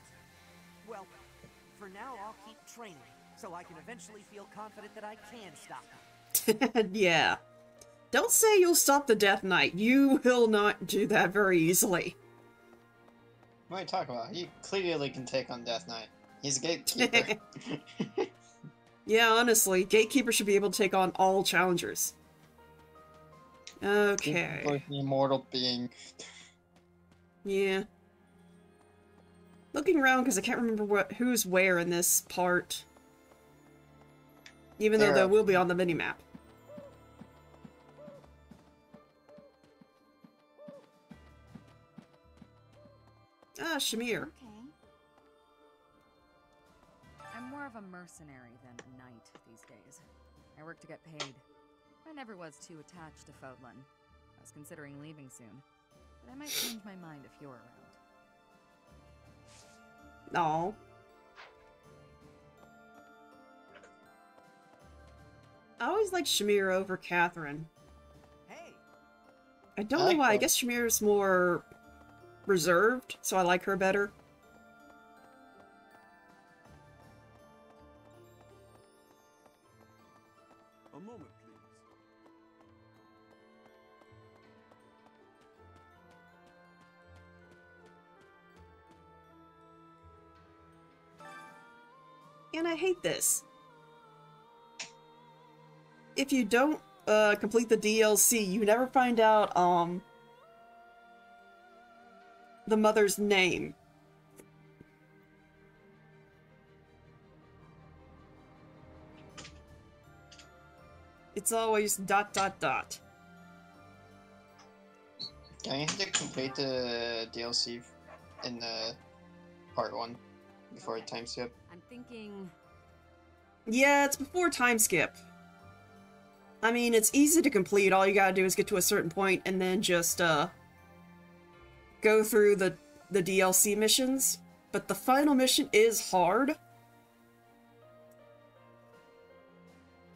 Well, for now I'll keep training, so I can eventually feel confident that I can stop him. Yeah. Don't say you'll stop the Death Knight. You will not do that very easily. What are you talking about? He clearly can take on Death Knight. He's a gatekeeper. Yeah, honestly, Gatekeeper should be able to take on all challengers. Okay. Like the immortal being. Yeah. Looking around because I can't remember who's where in this part. Even though they will be on the minimap. Ah, Shamir. Okay. I'm more of a mercenary than a knight these days. I work to get paid. I never was too attached to Fodlan. I was considering leaving soon, but I might change my mind if you're around. No. I always liked Shamir over Catherine. Hey. I don't know why. I guess Shamir's more reserved, so I like her better. A moment, please. And I hate this. If you don't complete the DLC, you never find out the mother's name. It's always ... Don't you have to complete the DLC in the part 1 before the time skip? I'm thinking... Yeah, it's before time skip. I mean, it's easy to complete. All you gotta do is get to a certain point and then just, go through the DLC missions. But the final mission is hard.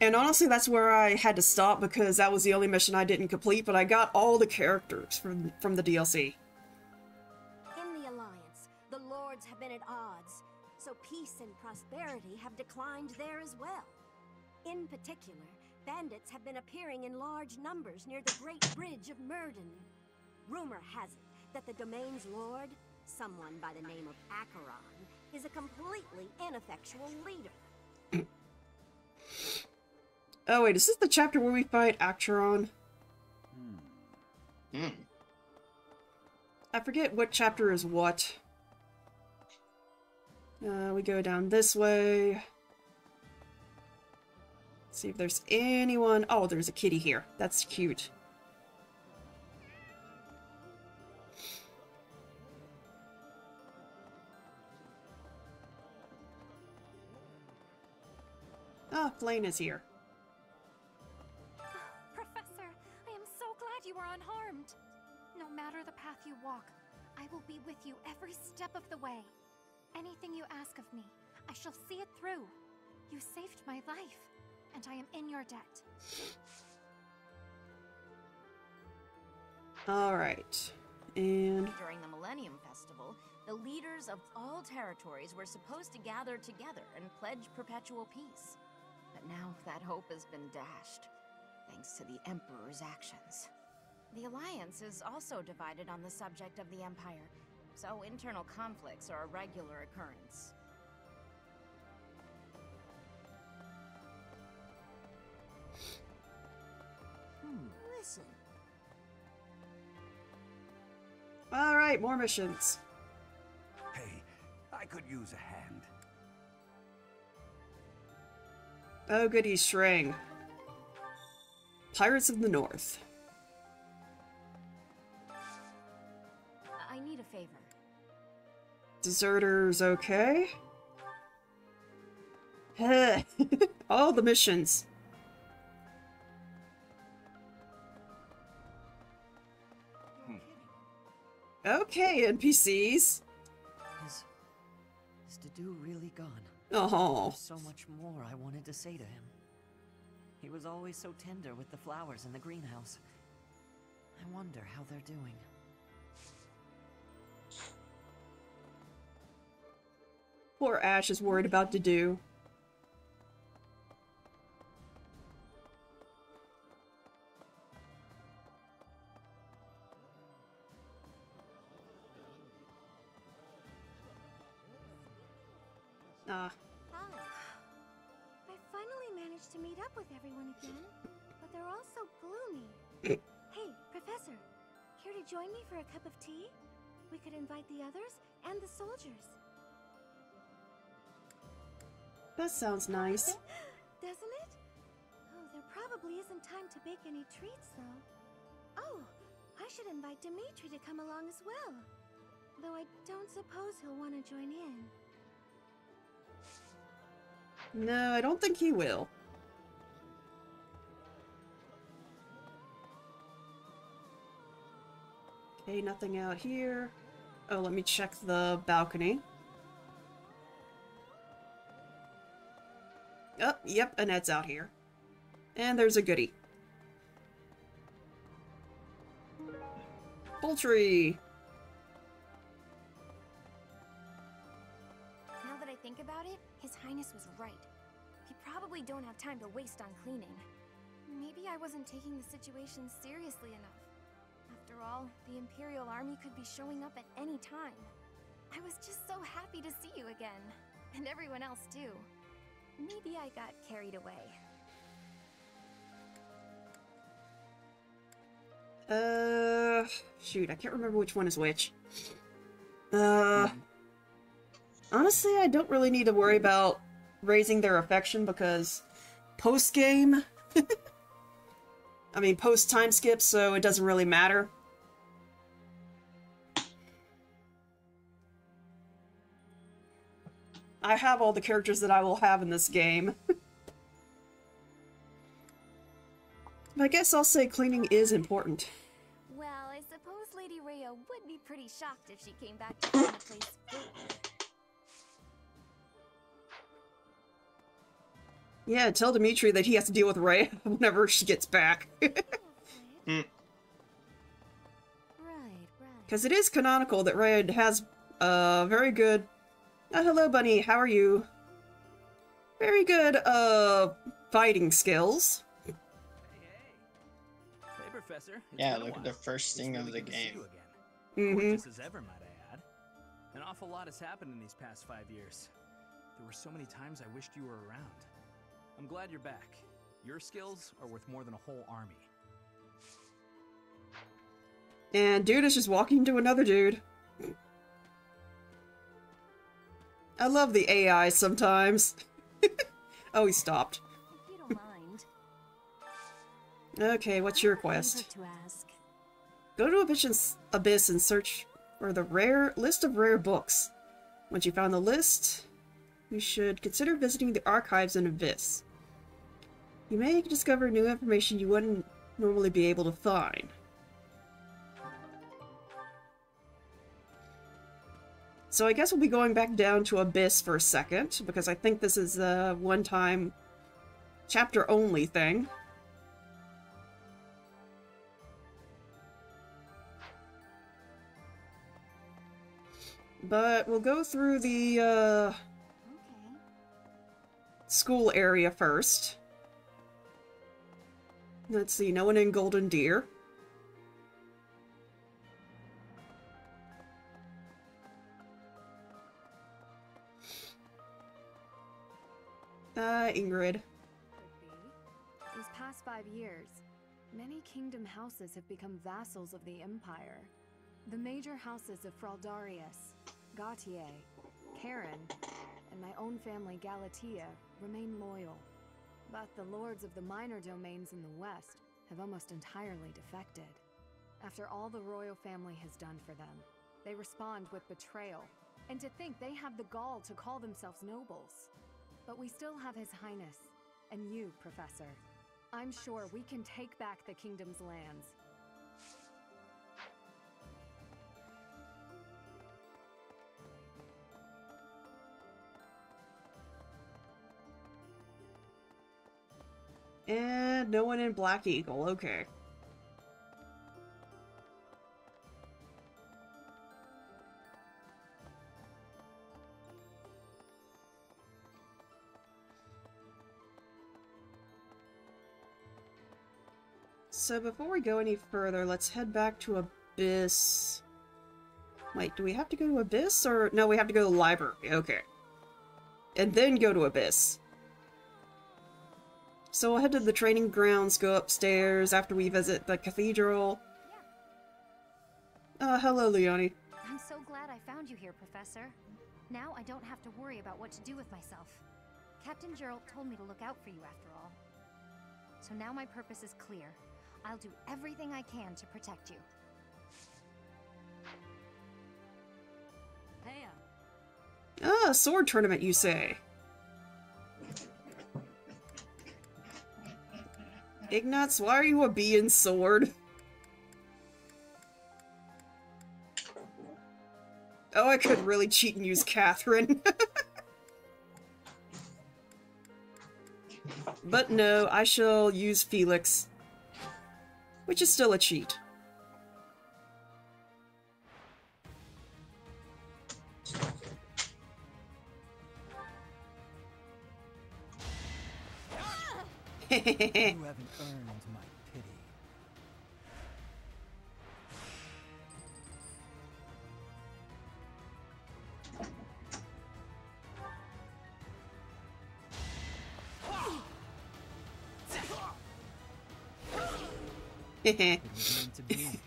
And honestly, that's where I had to stop because that was the only mission I didn't complete, but I got all the characters from the DLC. In the Alliance, the Lords have been at odds, so peace and prosperity have declined there as well. In particular, bandits have been appearing in large numbers near the Great Bridge of Myrden. Rumor has it that the domain's lord, someone by the name of Acheron, is a completely ineffectual leader. Oh wait, is this the chapter where we fight Acheron? I forget what chapter is what. We go down this way. See if there's anyone. Oh, there's a kitty here. That's cute. Ah, Flame is here. Professor, I am so glad you are unharmed. No matter the path you walk, I will be with you every step of the way. Anything you ask of me, I shall see it through. You saved my life, and I am in your debt. Alright. And... During the Millennium Festival, the leaders of all territories were supposed to gather together and pledge perpetual peace. But now that hope has been dashed, thanks to the Emperor's actions. The Alliance is also divided on the subject of the Empire, so internal conflicts are a regular occurrence. Listen. Alright, more missions. Hey, I could use a hand. Oh goody, Shrang. Pirates of the North. I need a favor. Deserters, okay. All the missions. Okay, NPCs. Is Dedue really gone? Oh. There's so much more I wanted to say to him. He was always so tender with the flowers in the greenhouse. I wonder how they're doing. Poor Ash is worried about Dedue. Hi. I finally managed to meet up with everyone again, but they're all so gloomy. Hey, Professor, care to join me for a cup of tea? We could invite the others and the soldiers. That sounds nice. Doesn't it? Oh, there probably isn't time to bake any treats, though. Oh, I should invite Dimitri to come along as well. Though I don't suppose he'll want to join in. No, I don't think he will. Okay, nothing out here. Oh, let me check the balcony. Oh, yep, Annette's out here. And there's a goodie. Poultry! Now that I think about it, His Highness was right. We probably don't have time to waste on cleaning. Maybe I wasn't taking the situation seriously enough. After all, the Imperial Army could be showing up at any time. I was just so happy to see you again. And everyone else too. Maybe I got carried away. Shoot, I can't remember which one is which. Honestly, I don't really need to worry about raising their affection because post-game, I mean post-time skip, so it doesn't really matter. I have all the characters that I will have in this game. I guess I'll say cleaning is important. Well, I suppose Lady Rhea would be pretty shocked if she came back to find the place full. Yeah, tell Dimitri that he has to deal with Rhea whenever she gets back. Because it is canonical that Rhea has very good... hello, Bunny, how are you? Very good, fighting skills. Hey, Professor. Yeah, look at the first thing of the game. Gorgeous as ever, might I add. An awful lot has happened in these past 5 years. There were so many times I wished you were around. I'm glad you're back. Your skills are worth more than a whole army. And dude is just walking to another dude. I love the AI sometimes. Oh, he stopped. If you don't mind. Okay, what's your quest? To ask. Go to Abyss and search for the list of rare books. Once you found the list, you should consider visiting the archives in Abyss. You may discover new information you wouldn't normally be able to find. So I guess we'll be going back down to Abyss for a second, because I think this is a one-time chapter-only thing. But we'll go through the, school area first. Let's see, no one in Golden Deer. Ingrid. These past 5 years, many kingdom houses have become vassals of the Empire. The major houses of Fraldarius, Gautier, Karen, and my own family Galatea remain loyal. But the lords of the minor domains in the west have almost entirely defected. After all the royal family has done for them, they respond with betrayal, and to think they have the gall to call themselves nobles. But we still have His Highness, and you, Professor. I'm sure we can take back the kingdom's lands. And no one in Black Eagle, okay. So before we go any further, let's head back to Abyss. Wait, do we have to go to Abyss? Or no, we have to go to the library. Okay. And then go to Abyss. So we'll head to the training grounds, go upstairs after we visit the cathedral. Hello, Leonie. I'm so glad I found you here, Professor. Now I don't have to worry about what to do with myself. Captain Geralt told me to look out for you after all. So now my purpose is clear. I'll do everything I can to protect you. Ah, sword tournament, you say? Ignatz, why are you a bee in sword? I could really cheat and use Catherine. But no, I shall use Felix. Which is still a cheat. You haven't earned my pity. It was meant to be.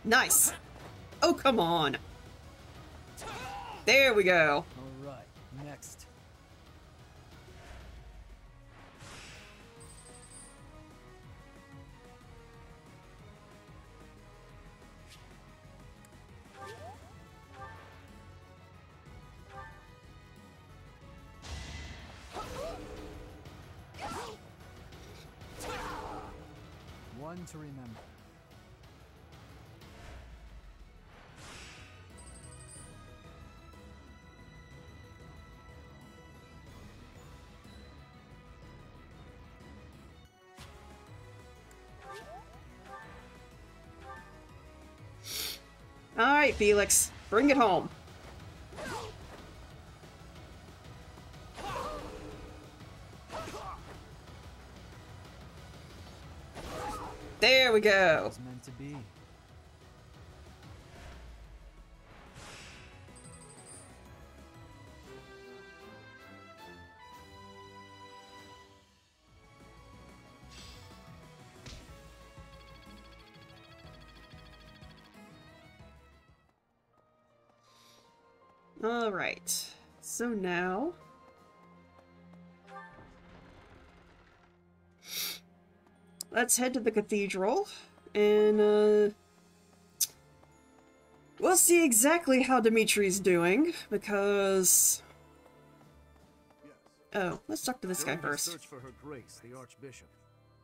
Nice! Oh, come on! There we go! Alright, next. One to remember. Alright, Felix. Bring it home. There we go. It was meant to be. Alright. So now... let's head to the cathedral, and, we'll see exactly how Dimitri's doing, because... Oh, let's talk to this guy During his first. Search for her grace, the Archbishop.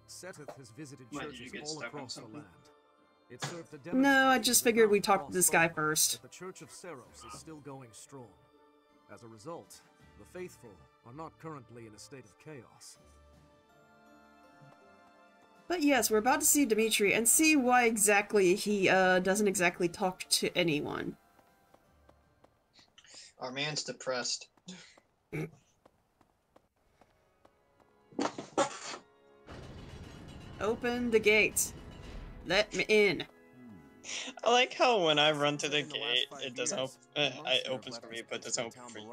Seteth has visited Why, did you churches get all stuck on across the something? land. It served to No, I demonstrate just that figured we'd without talk to this guy false first. that the Church of Seros is still going strong. As a result, the faithful are not currently in a state of chaos. But yes, we're about to see Dimitri and see why exactly he, doesn't exactly talk to anyone. Our man's depressed. Open the gates. Let me in. I like how when I run to the gate, it doesn't open. It opens for me, but it doesn't open for you.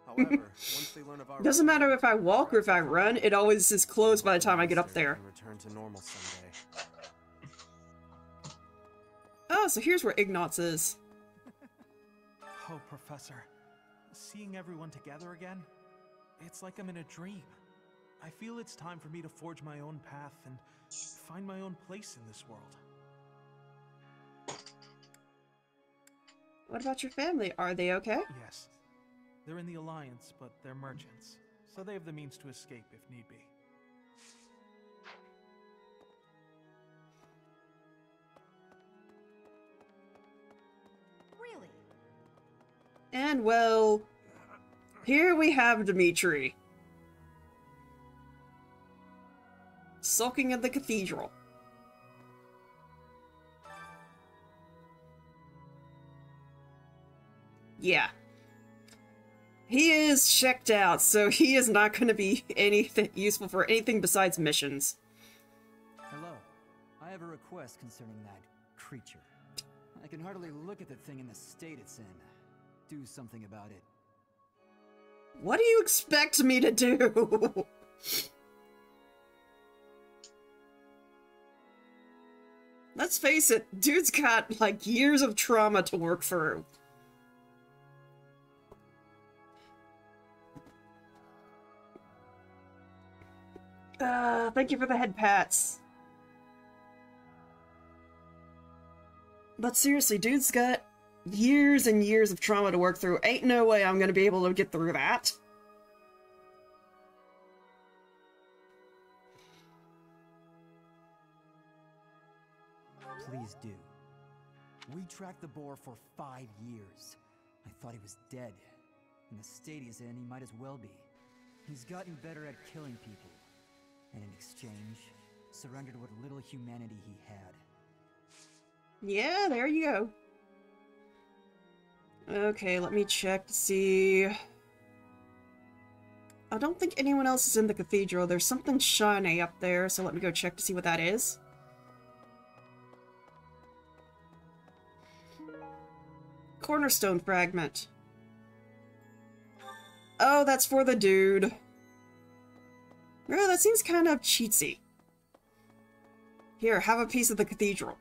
However, once they learn of our Doesn't matter if I walk or if I run, it always is closed by the time I get up there. return to normal someday. Oh, so here's where Ignatz is. Oh, Professor. Seeing everyone together again? It's like I'm in a dream. I feel it's time for me to forge my own path and find my own place in this world. What about your family? Are they okay? Yes. They're in the Alliance, but they're merchants, so they have the means to escape if need be. Really? And well, here we have Dimitri. Sulking at the cathedral. Yeah. He is checked out, so he is not going to be anything useful for anything besides missions. Hello. I have a request concerning that creature. I can hardly look at the thing in the state it's in. Do something about it. What do you expect me to do? Let's face it, dude's got, like, years of trauma to work through. Thank you for the head pats. But seriously, dude's got years and years of trauma to work through. Ain't no way I'm gonna be able to get through that. Please do. We tracked the boar for 5 years. I thought he was dead. In the state he's in, he might as well be. He's gotten better at killing people. And in exchange, surrendered what little humanity he had. Yeah, there you go. Okay, let me check to see... I don't think anyone else is in the cathedral. There's something shiny up there, so let me go check to see what that is. Cornerstone fragment. Oh, that's for the dude. Oh, that seems kind of cheatsy. Here, have a piece of the cathedral.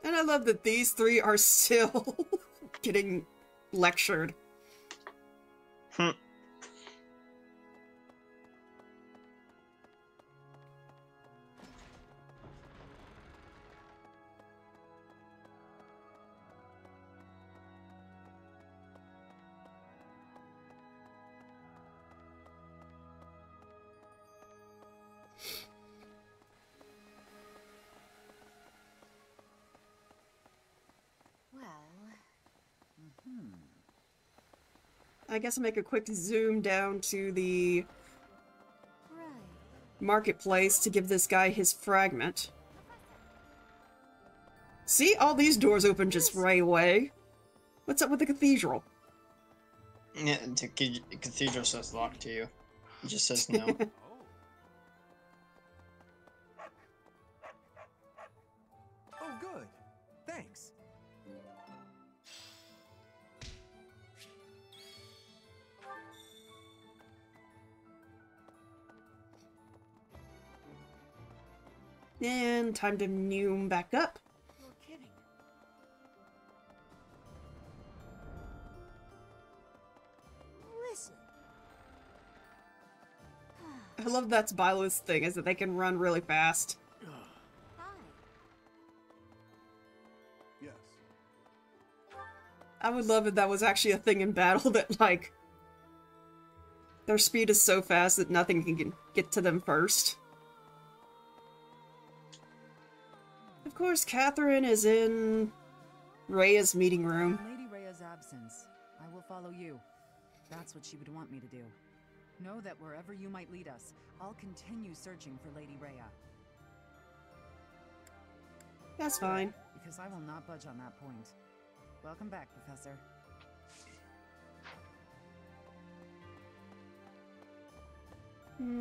And I love that these three are still getting lectured. I guess I'll make a quick zoom down to the marketplace to give this guy his fragment. See? All these doors open just right away. What's up with the cathedral? Yeah, the cathedral says locked to you. It just says no. Oh, good. Thanks. And time to new back up. You're kidding. Listen. I love that's Bilo's thing, is that they can run really fast. Yes. I would love if that was actually a thing in battle, that, like, their speed is so fast that nothing can get to them first. Of course, Catherine is in Rhea's meeting room. In Lady Rhea's absence, I will follow you. That's what she would want me to do. Know that wherever you might lead us, I'll continue searching for Lady Rhea. That's fine. Because I will not budge on that point. Welcome back, Professor.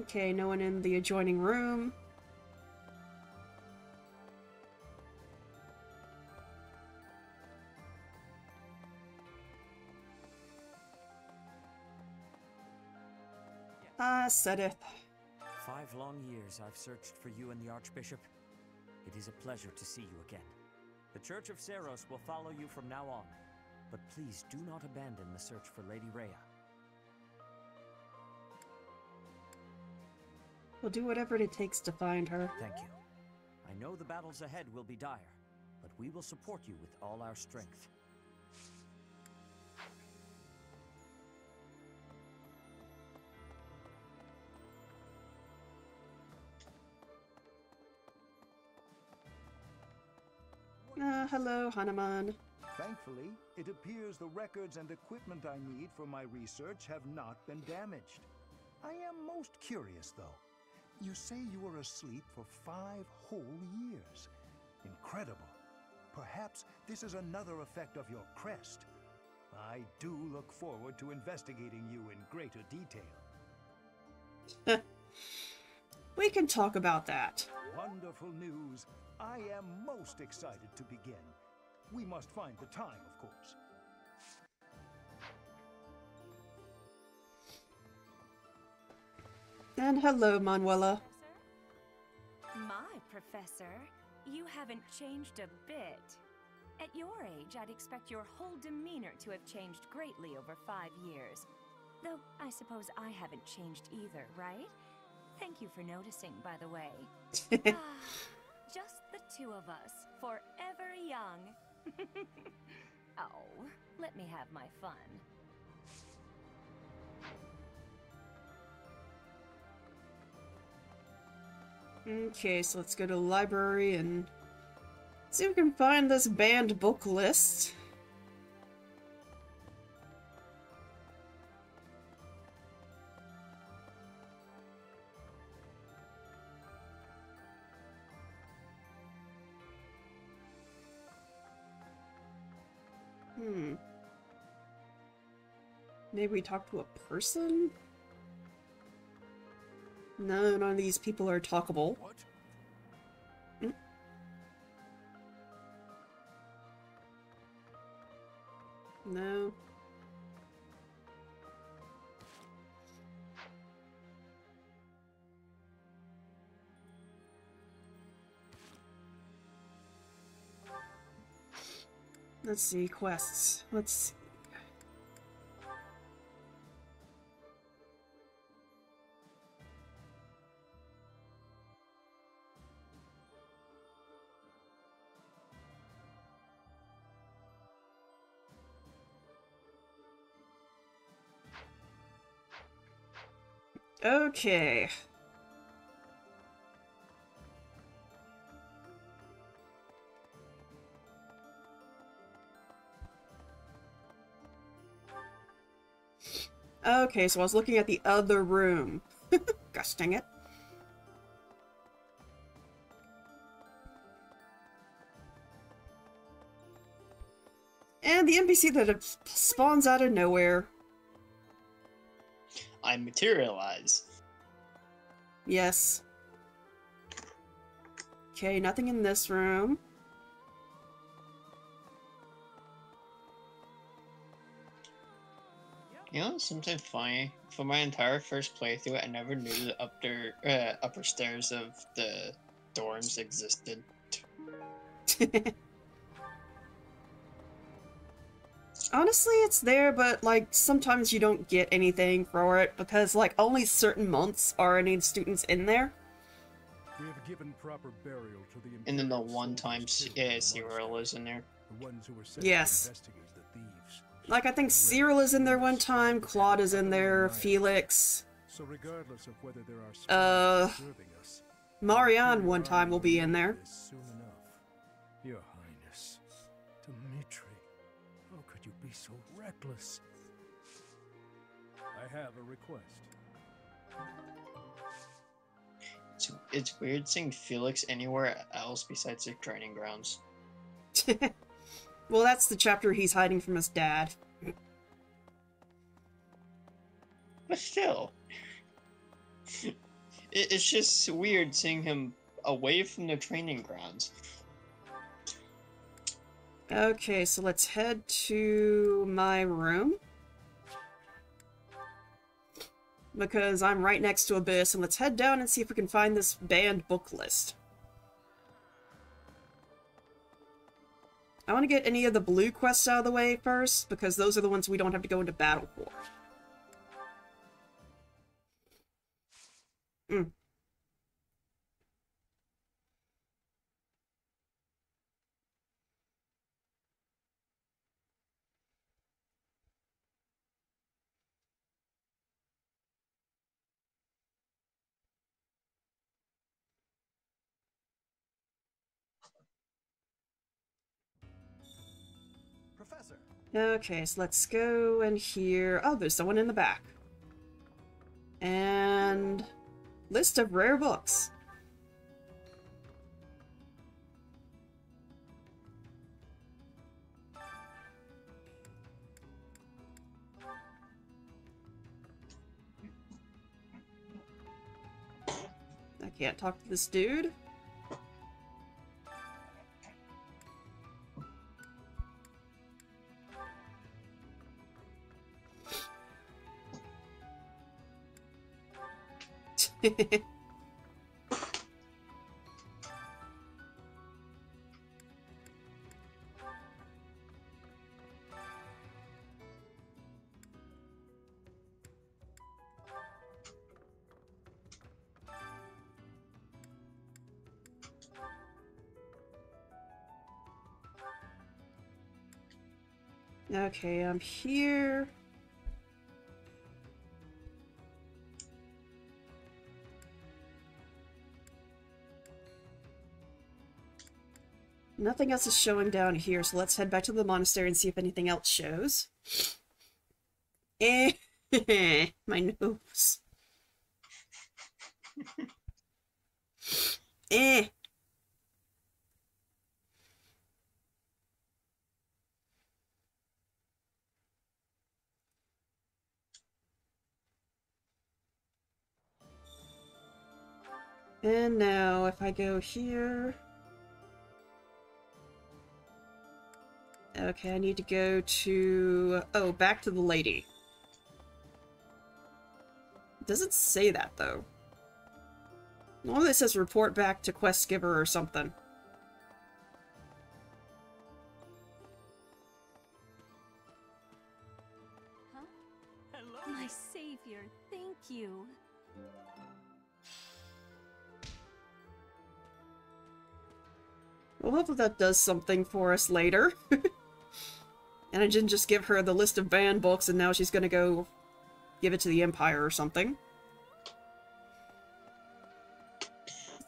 Okay, no one in the adjoining room. Sedith. 5 long years I've searched for you and the Archbishop. It is a pleasure to see you again. The Church of Seiros will follow you from now on, but please do not abandon the search for Lady Rhea. We'll do whatever it takes to find her. Thank you. I know the battles ahead will be dire, but we will support you with all our strength. Hello, Hanuman. Thankfully, it appears the records and equipment I need for my research have not been damaged. I am most curious, though. You say you were asleep for 5 whole years. Incredible. Perhaps this is another effect of your crest. I do look forward to investigating you in greater detail. We can talk about that. Wonderful news. I am most excited to begin. We must find the time, of course. And hello, Manuela. My Professor, you haven't changed a bit. At your age, I'd expect your whole demeanor to have changed greatly over 5 years. Though, I suppose I haven't changed either, right? Thank you for noticing, by the way. Just the two of us, forever young. Oh, let me have my fun. Okay, so let's go to the library and see if we can find this banned book list. Maybe we talk to a person? No, none of these people are talkable. Hmm? No. Let's see, quests. Let's see. Okay. Okay, so I was looking at the other room. Gosh dang it. And the NPC that spawns out of nowhere. I materialize. Yes. Okay, nothing in this room. You know, something funny. For my entire first playthrough, I never knew the upper stairs of the dorms existed. Honestly, it's there, but, like, sometimes you don't get anything for it, because, like, only certain months are any students in there. We have given proper burial to the And then the one time Cyril is in there. the ones who were sent Yes. to investigate the thieves. Like, I think Cyril is in there one time, Claude is in there, Felix. So regardless of whether there are spirits observing us, Marianne one time will be in there. soon enough. Your Highness, Dimitri, how could you be so reckless? I have a request. It's weird seeing Felix anywhere else besides their training grounds. Well, that's the chapter he's hiding from his dad. But still. It's just weird seeing him away from the training grounds. Okay, so let's head to my room. Because I'm right next to Abyss, and let's head down and see if we can find this banned book list. I want to get any of the blue quests out of the way first, because those are the ones we don't have to go into battle for. Professor. Okay, so let's go in here. Oh, there's someone in the back. And list of rare books. I can't talk to this dude. Okay, I'm here. Nothing else is showing down here, so let's head back to the monastery and see if anything else shows. My nose. And now, if I go here... Okay, I need to go to... Oh, back to the lady. It doesn't say that, though. Normally it says report back to quest giver or something. Huh? Hello? My savior, thank you. Well, hopefully that does something for us later. And I didn't just give her the list of banned books and now she's gonna go give it to the Empire or something.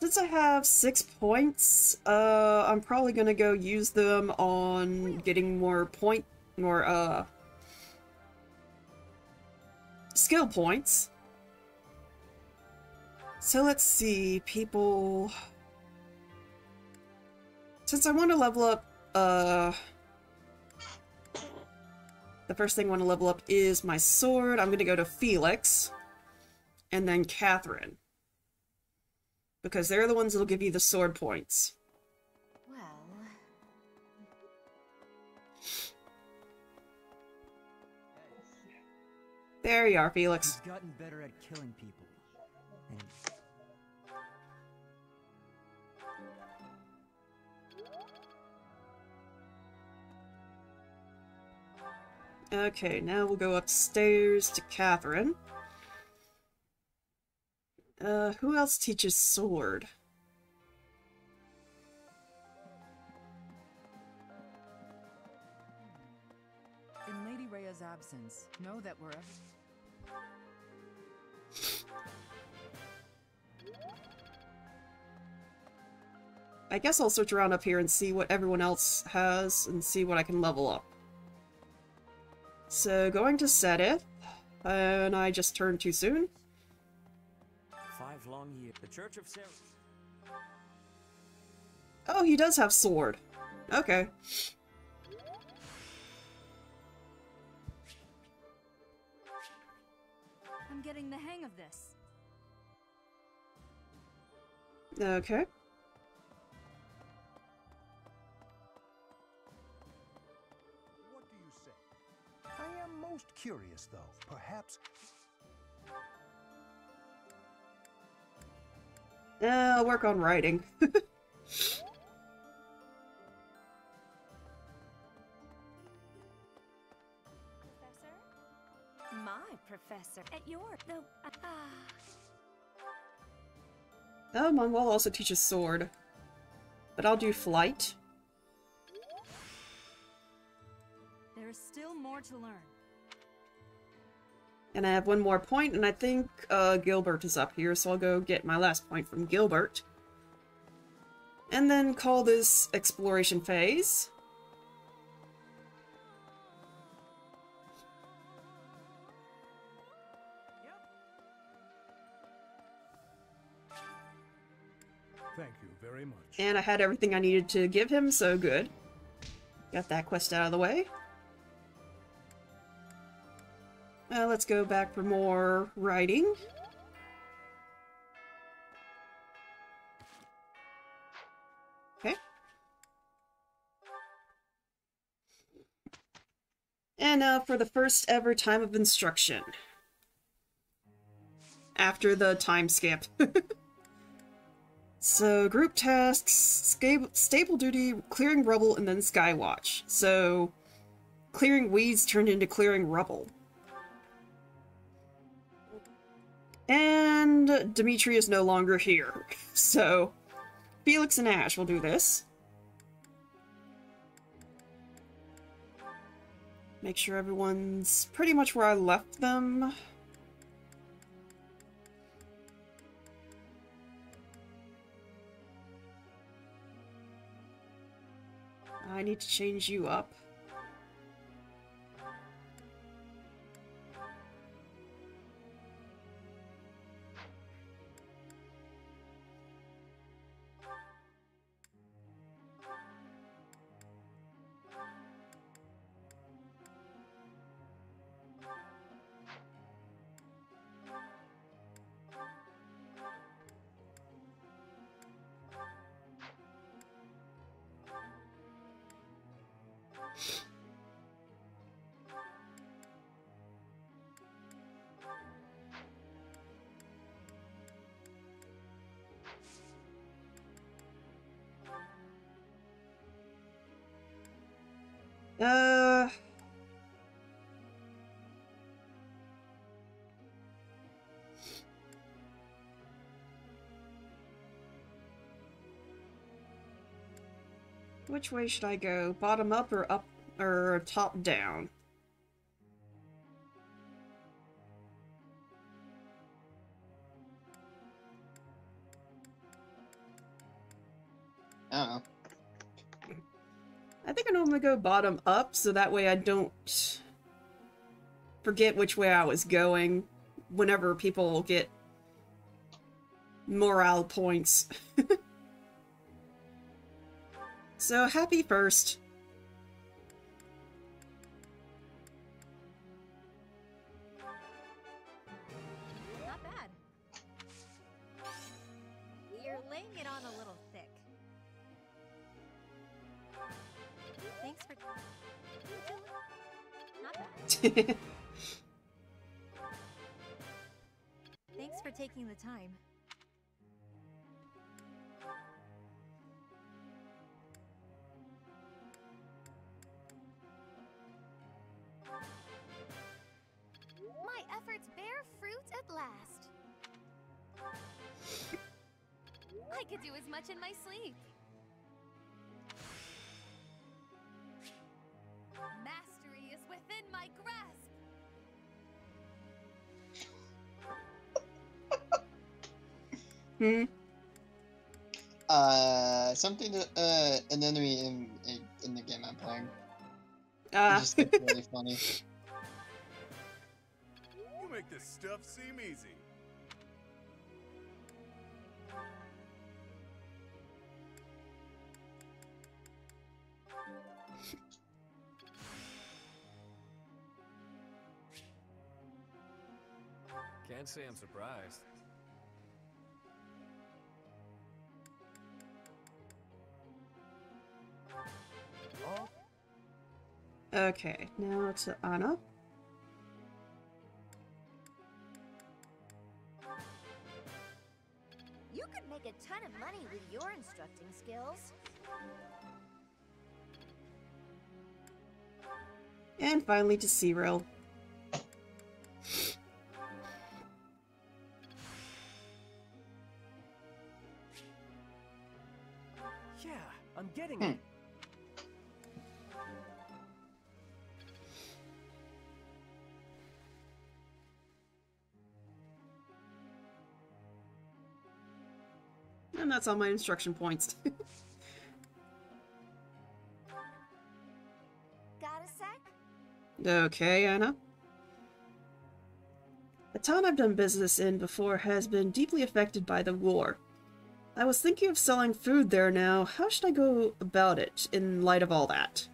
Since I have 6 points, I'm probably gonna go use them on getting more skill points. So let's see, people... Since I want to level up, the first thing I want to level up is my sword. I'm going to go to Felix, and then Catherine. Because they're the ones that'll give you the sword points. Well... There you are, Felix. He's gotten better at killing people. And okay, now we'll go upstairs to Catherine. Who else teaches sword? In Lady Rhea's absence, know that wherever... I guess I'll search around up here and see what everyone else has and see what I can level up. So, going to Sedith, and I just turned too soon. 5 long years. The Church of Sarah. Oh, he does have sword. Okay. I'm getting the hang of this. Okay. What do you say? I am most curious, though. Perhaps... I'll work on writing. My professor at your Oh, Mongol also teaches sword. But I'll do flight. There's still more to learn. And I have one more point, and I think Gilbert is up here, so I'll go get my last point from Gilbert. And then call this exploration phase. Thank you very much. And I had everything I needed to give him, so good. Got that quest out of the way. Let's go back for more writing. Okay. And now for the first ever time of instruction. After the time skip. So, group tasks, staple duty, clearing rubble, and then skywatch. So, clearing weeds turned into clearing rubble. And Dimitri is no longer here. So, Felix and Ash will do this. Make sure everyone's pretty much where I left them. I need to change you up. Which way should I go? Bottom up or top down? I don't know. I think I normally go bottom up, so that way I don't forget which way I was going whenever people get morale points. So, happy first. Not bad. You're laying it on a little thick. Thanks for... Not bad. Thanks for taking the time. My efforts bear fruit at last. I could do as much in my sleep. Mastery is within my grasp. Something to, an enemy in the game I'm playing. Ah. Just looks really funny. You make this stuff seem easy. Can't say I'm surprised. Okay, now to Anna. You could make a ton of money with your instructing skills. And finally to Cyril. Yeah, I'm getting it. And that's all my instruction points. Got a sec? Okay, Anna. The town I've done business in before has been deeply affected by the war. I was thinking of selling food there now. How should I go about it in light of all that?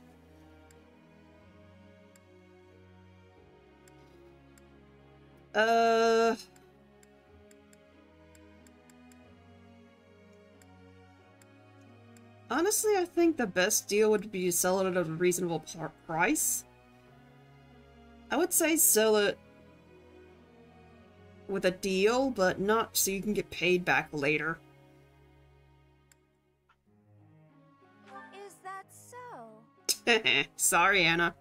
Honestly, I think the best deal would be to sell it at a reasonable price. I would say sell it with a deal, but not so you can get paid back later. Is that so? Sorry, Anna.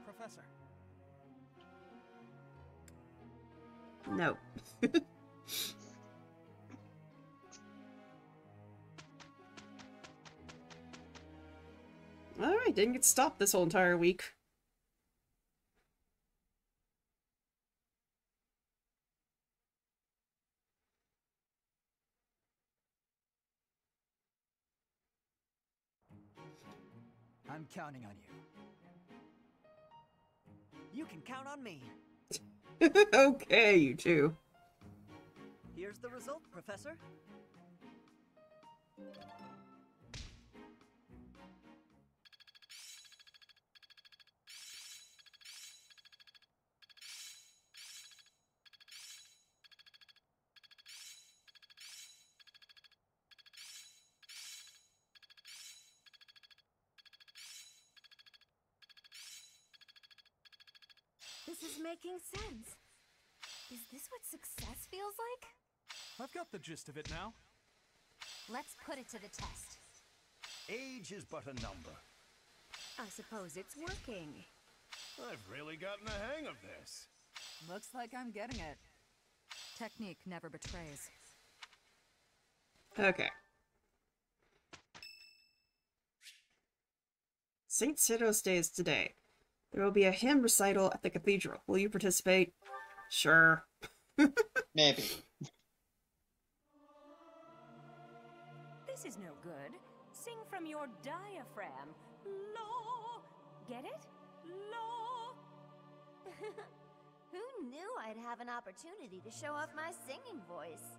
Professor. No. I didn't get stopped this whole entire week. I'm counting on you. You can count on me. Okay, you two. Here's the result, Professor. This is making sense. Is this what success feels like? I've got the gist of it now. Let's put it to the test. Age is but a number. I suppose it's working. I've really gotten the hang of this. Looks like I'm getting it. Technique never betrays. Okay. St. Cyrill's Day is today. There will be a hymn recital at the cathedral. Will you participate? Sure. Maybe. This is no good. Sing from your diaphragm. Law. Get it? Law. Who knew I'd have an opportunity to show off my singing voice?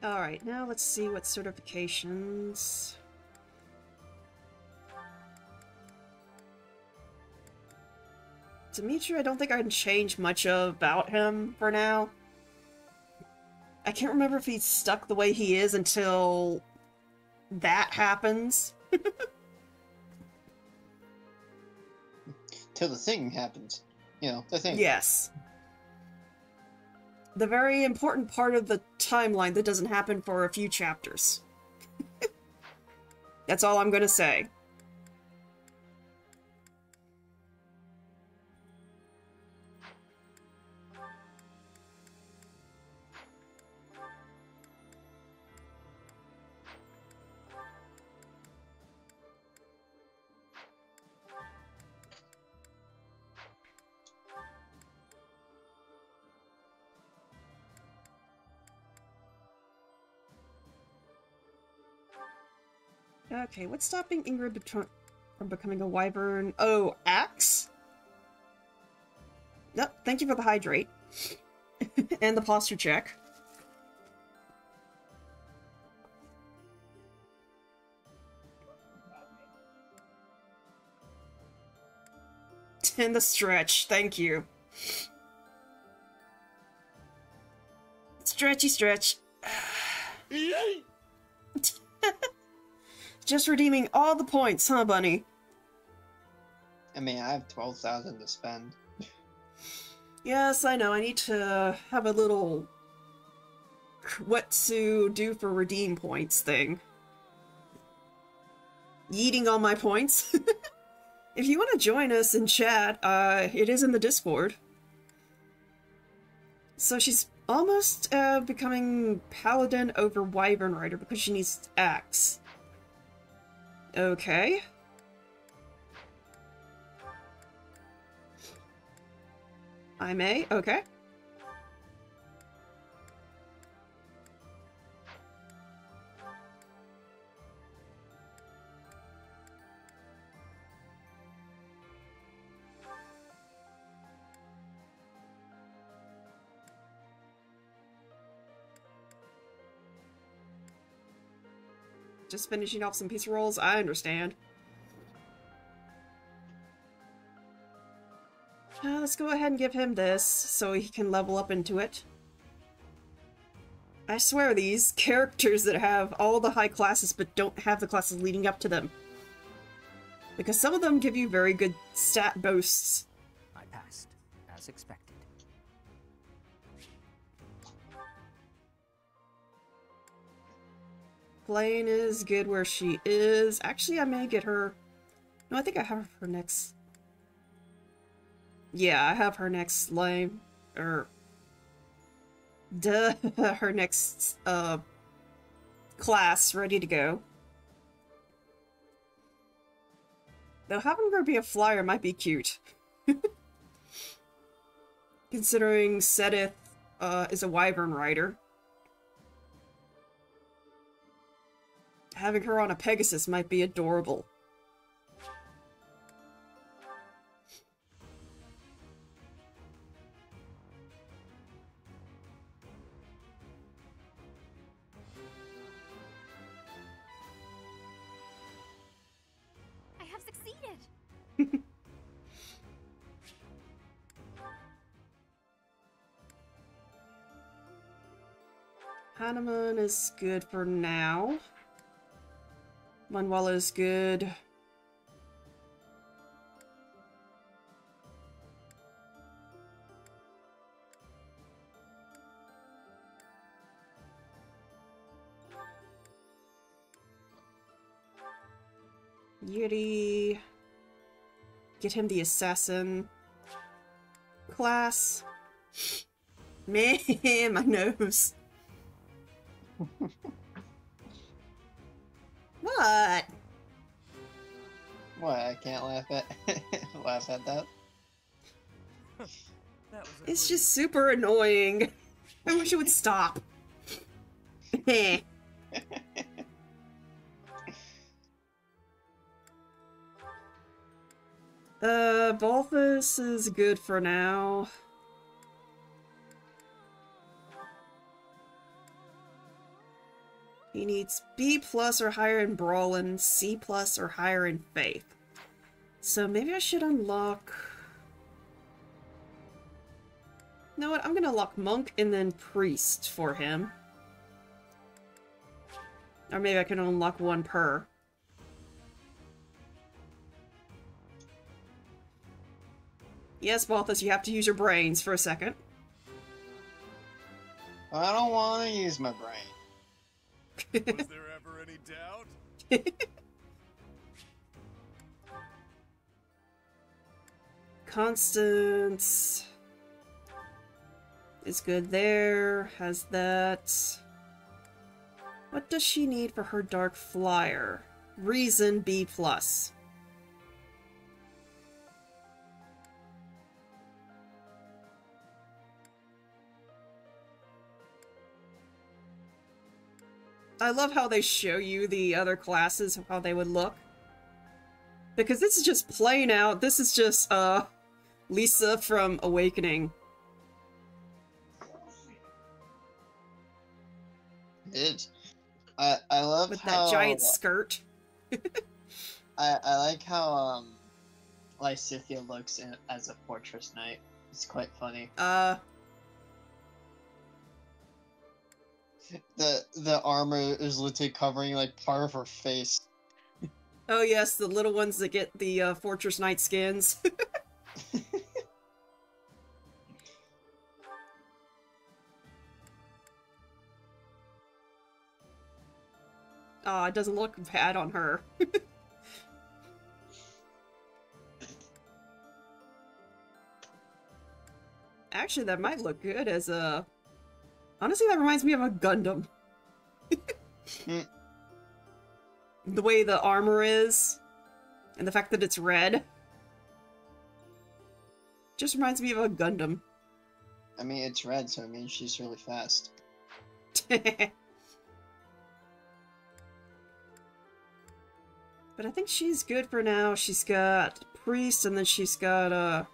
Alright, now let's see what certifications... Dimitri, I don't think I can change much about him for now. I can't remember if he's stuck the way he is until that happens. Till the thing happens. You know, the thing. Yes. The very important part of the timeline that doesn't happen for a few chapters. That's all I'm gonna say. Okay, what's stopping Ingrid from becoming a wyvern? Oh, axe? Yep, thank you for the hydrate. And the posture check. And the stretch, thank you. Stretchy stretch. Just redeeming all the points, huh, Bunny? I mean, I have 12,000 to spend. Yes, I know. I need to have a little what to do for redeem points thing. Yeeting all my points. If you want to join us in chat, it is in the Discord. So she's almost becoming Paladin over Wyvern Rider because she needs axe. Okay. I may? Okay. Just finishing off some pizza rolls? I understand. Let's go ahead and give him this, so he can level up into it. I swear, these characters that have all the high classes but don't have the classes leading up to them. Because some of them give you very good stat boosts. I passed, as expected. Blaine is good where she is. Actually, I may get her... No, I think I have her next. Yeah, I have her next slime, or her next class ready to go. Though having her be a flyer might be cute. Considering Sedith is a wyvern rider. Having her on a Pegasus might be adorable. I have succeeded! Hanuman is good for now. Manuela is good. Yuri. Get him the assassin class. Man, my nose. What? What? I can't laugh at laugh at that. It's just super annoying. I wish it would stop. Balthus is good for now. He needs B+ or higher in Brawl and C+ or higher in Faith. So maybe I should unlock... You know what? I'm gonna unlock Monk and then Priest for him. Or maybe I can unlock one per. Yes, Balthus, you have to use your brains for a second. I don't want to use my brain. Was there ever any doubt? Constance is good there, has that. What does she need for her Dark Flyer? Reason B+. I love how they show you the other classes, how they would look. Because this is just plain out, this is just, Lisa from Awakening. It is. I love with how, that giant skirt. I like how, Lysithea looks as a Fortress Knight. It's quite funny. The armor is literally covering like part of her face. Oh yes, the little ones that get the Fortress Knight skins. Aw, it doesn't look bad on her. Actually, that might look good as a... Honestly, that reminds me of a Gundam. The way the armor is, and the fact that it's red. Just reminds me of a Gundam. I mean, it's red, so it means she's really fast. But I think she's good for now. She's got Priest, and then she's got,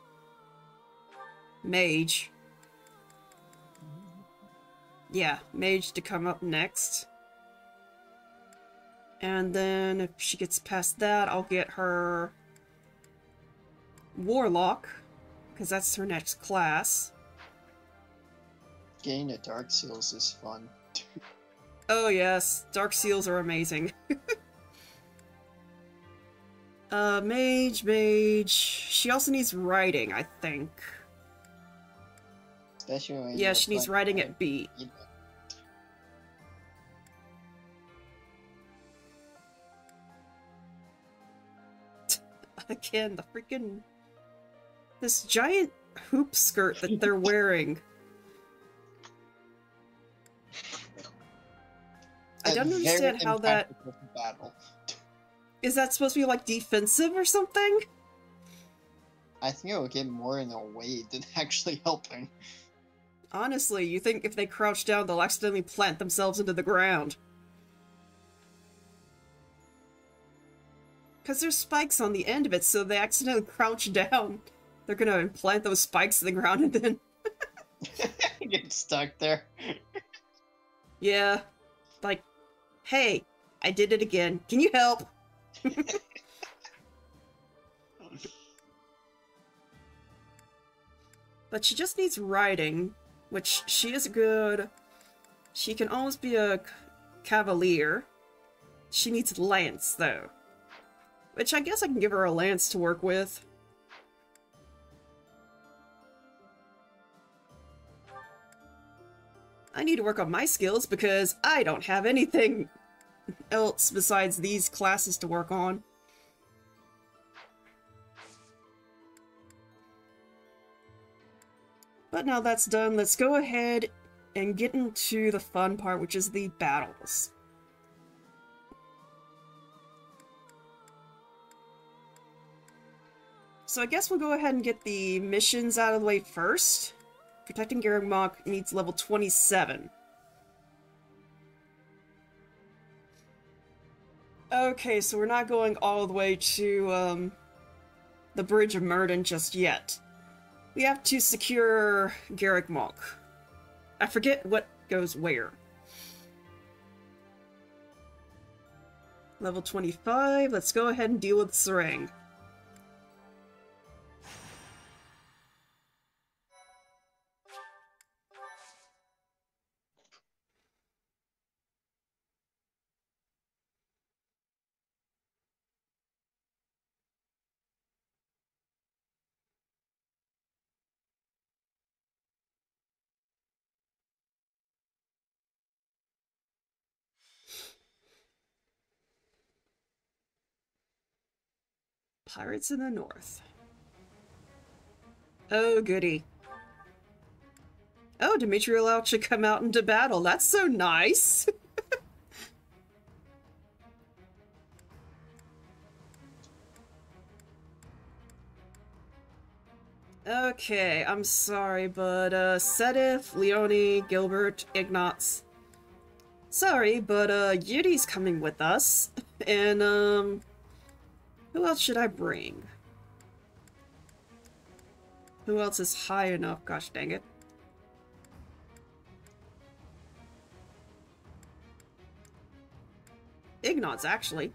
Mage. Yeah, Mage to come up next. And then if she gets past that, I'll get her Warlock, because that's her next class. Getting the Dark Seals is fun. Oh yes, Dark Seals are amazing. Mage. She also needs writing, I think. Especially when yeah, she needs writing at B. Again, the This giant hoop skirt that they're wearing. I don't understand how that... Battle. Is that supposed to be, like, defensive or something? I think it will get more in the way than actually helping. Honestly, you think if they crouch down, they'll accidentally plant themselves into the ground. Because there's spikes on the end of it, so they accidentally crouch down. They're gonna plant those spikes in the ground and then... get stuck there. Yeah. Like, hey, I did it again. Can you help? But she just needs riding, which she is good. She can always be a cavalier. She needs lance, though. Which I guess I can give her a lance to work with. I need to work on my skills because I don't have anything else besides these classes to work on. But now that's done, let's go ahead and get into the fun part, which is the battles. So I guess we'll go ahead and get the missions out of the way first. Protecting Garreg Mach needs level 27. Okay, so we're not going all the way to, the Bridge of Myrddin just yet. We have to secure Garreg Mach. I forget what goes where. Level 25, let's go ahead and deal with Sarang. Pirates in the North. Oh, goody. Oh, Dimitri allowed to come out into battle. That's so nice. Okay, I'm sorry, but, Sedith, Leone, Gilbert, Ignatz. Sorry, but, Yudi's coming with us. And, who else should I bring? Who else is high enough? Gosh dang it. Ignatz, actually.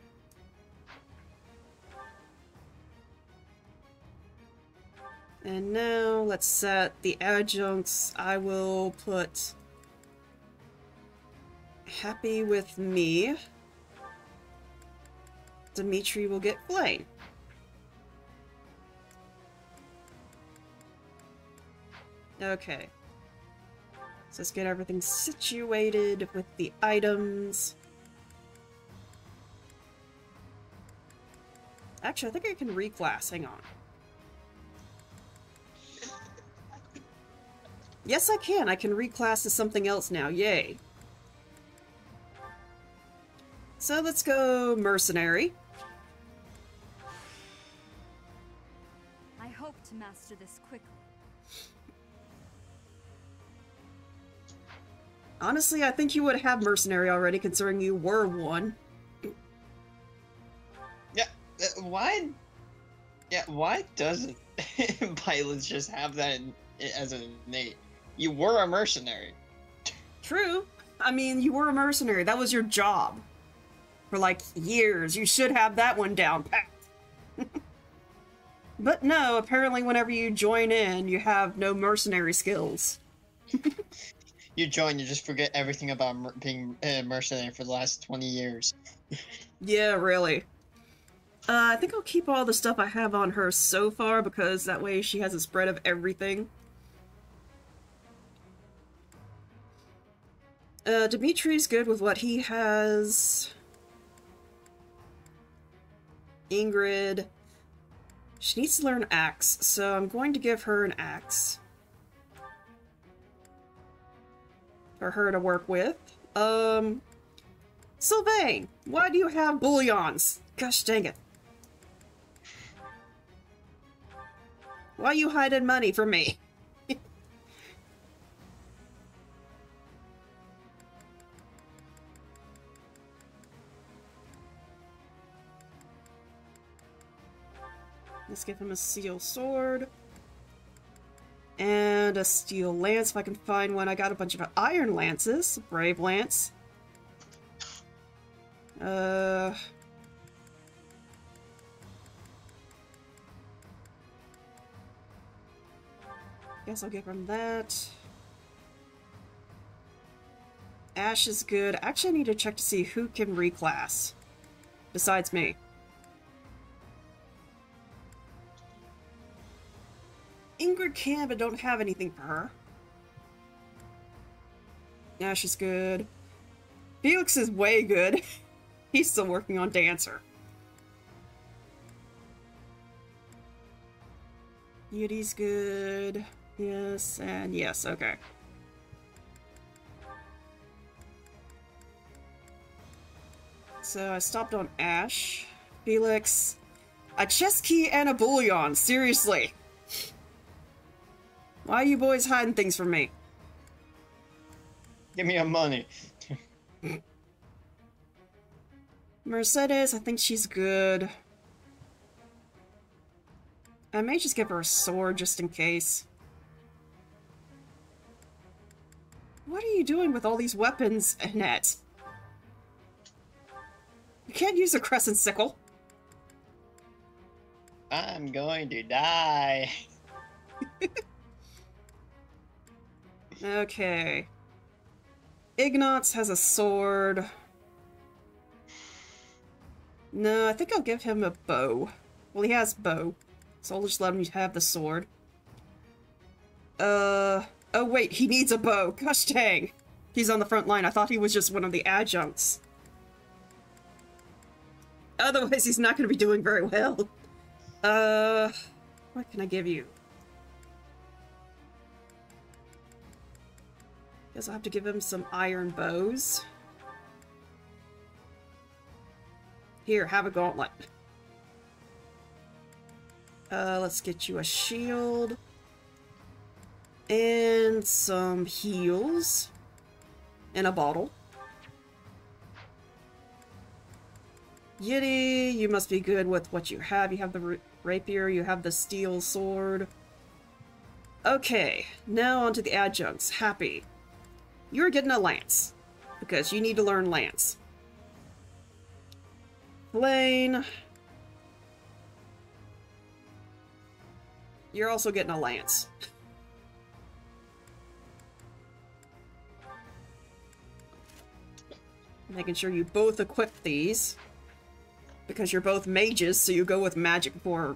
And now, let's set the adjuncts. I will put... Happy with me. Dimitri will get Flame. Okay. So let's get everything situated with the items. Actually, I think I can reclass. Hang on. Yes, I can. I can reclass to something else now. Yay. So let's go Mercenary. I hope to master this quickly. Honestly, I think you would have Mercenary already, considering you were one. Yeah, why? Yeah, why doesn't pilots just have that as an innate? You were a mercenary. True. I mean, you were a mercenary. That was your job. For like years. You should have that one down pat. But no, apparently whenever you join in, you have no mercenary skills. You join, you just forget everything about being a mercenary for the last 20 years. Yeah, really. I think I'll keep all the stuff I have on her so far, because that way she has a spread of everything. Dimitri's good with what he has. Ingrid. She needs to learn axe, so I'm going to give her an axe. For her to work with. Sylvain, why do you have bullions? Gosh dang it. Why you hiding money from me? Let's give him a steel sword. And a steel lance if I can find one. I got a bunch of iron lances. Brave lance. Guess I'll give him that. Ash is good. Actually, I need to check to see who can reclass. Besides me. Ingrid can, but don't have anything for her. Ash is good. Felix is way good. He's still working on Dancer. Yeti's good. Yes, and yes, okay. So I stopped on Ash. Felix. A chess key and a bullion, seriously. Why are you boys hiding things from me? Give me your money. Mercedes, I think she's good. I may just give her a sword just in case. What are you doing with all these weapons, Annette? You can't use a crescent sickle. I'm going to die. Okay. Ignatz has a sword. No, I think I'll give him a bow. Well, he has bow. So I'll just let him have the sword. Oh wait, he needs a bow. Gosh dang. He's on the front line. I thought he was just one of the adjuncts. Otherwise, he's not going to be doing very well. What can I give you? Guess I'll have to give him some iron bows. Here, have a gauntlet. Let's get you a shield. And some heals. And a bottle. Yeti, you must be good with what you have. You have the rapier, you have the steel sword. Okay, now onto the adjuncts. Happy. You're getting a lance. Because you need to learn lance. Blaine. You're also getting a lance. Making sure you both equip these. Because you're both mages, so you go with magic for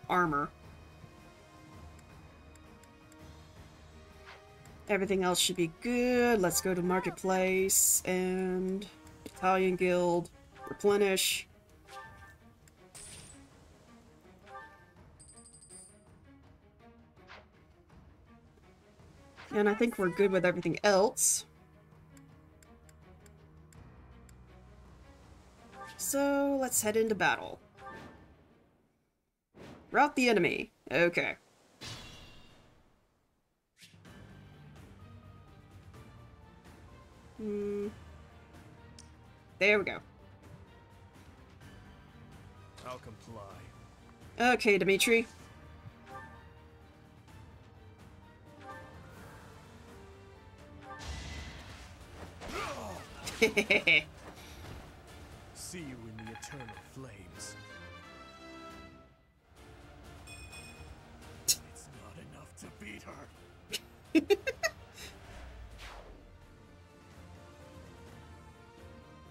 armor. Everything else should be good. Let's go to Marketplace and Battalion Guild. Replenish. And I think we're good with everything else. So, let's head into battle. Rout the enemy. Okay. There we go. I'll comply. Okay, Dimitri. See you in the eternal flames. It's not enough to beat her.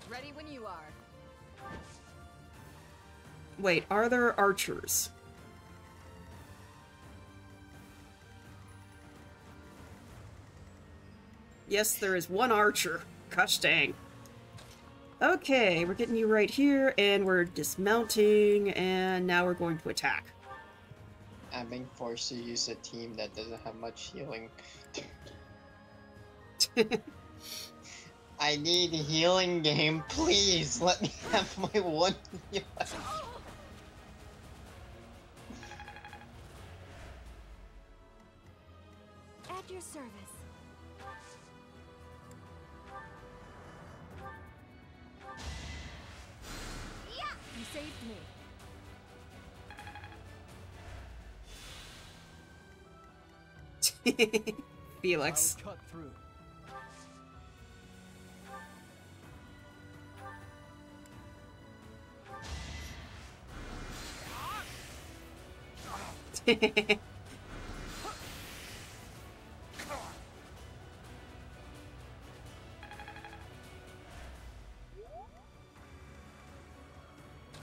Ready when you are. Wait, are there archers? Yes, there is one archer. Gosh dang. Okay, we're getting you right here, and we're dismounting, and now we're going to attack. I'm being forced to use a team that doesn't have much healing. I need a healing game, please! Let me have my one heal. At your service. You saved me. Felix. I'll cut through.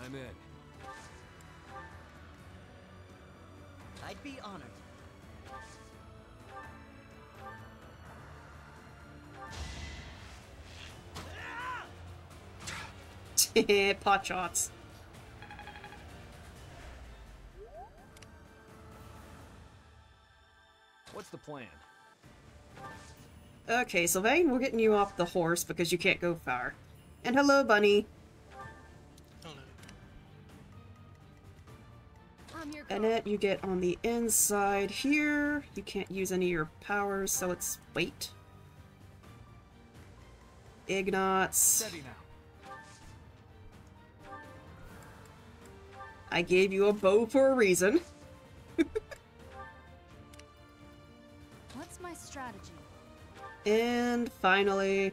I'm in. I'd be honored. Pot shots. What's the plan? Okay, Sylvain, we're getting you off the horse because you can't go far. And hello, Bunny. Annette, you get on the inside here. You can't use any of your powers, so it's wait. Ignatz. Steady now. I gave you a bow for a reason. What's my strategy? And finally...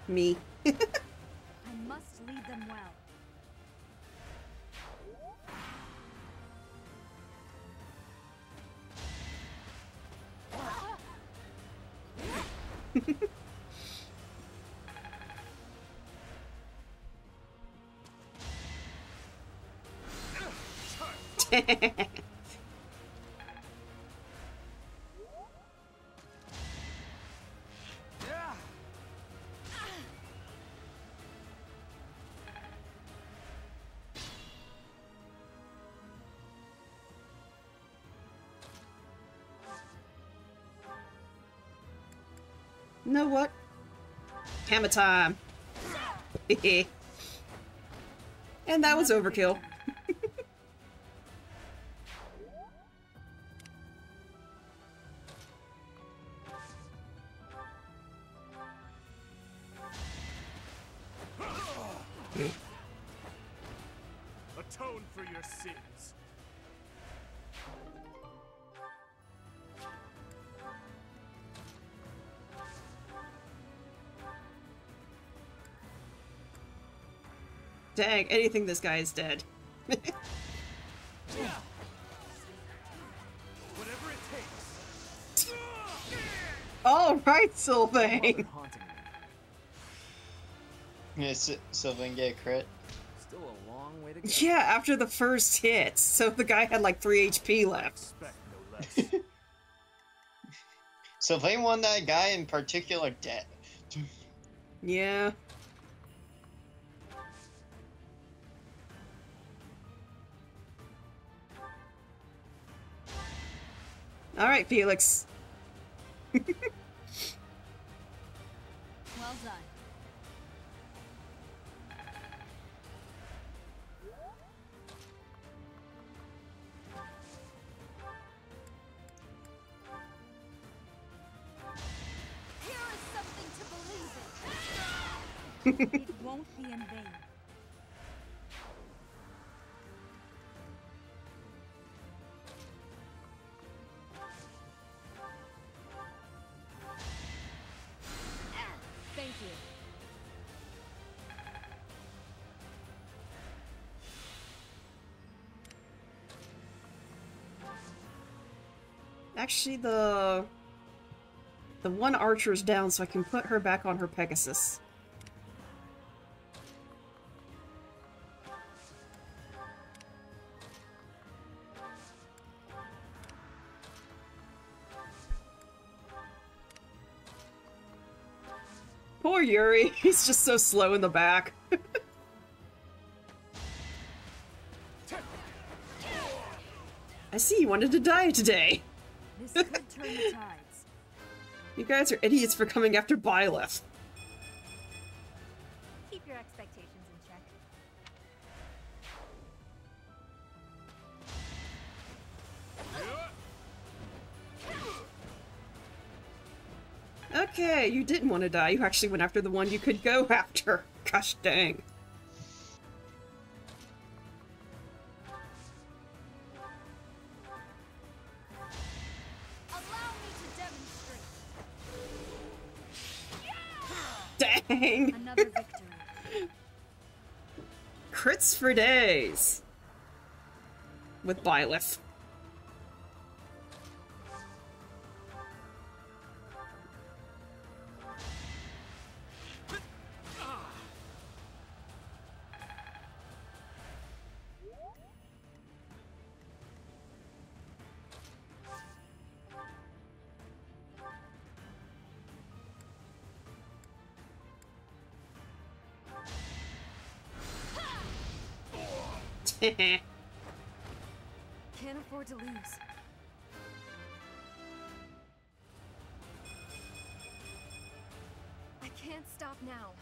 me. I must lead them well. You know what? Hammer time. And that was overkill. Atone for your sins. Dang, anything this guy is dead. Whatever it takes. Alright, Sylvain! Sylvain get a crit. Still a long way to go. Yeah, after the first hit. So the guy had like 3 HP left. Sylvain won that guy in particular dead. Yeah. Alright, Felix. Well done. Here is something to believe in. It won't be in vain. Thank you. Actually, the one archer's down, so I can put her back on her Pegasus. Poor Yuri, he's just so slow in the back. I see you wanted to die today. This could turn the tides. You guys are idiots for coming after Byleth. Keep your expectations in check. Okay, you didn't want to die. You actually went after the one you could go after. Gosh dang. Dang! Another victory. Crits for days! With Byleth. Can't afford to lose. I can't stop now.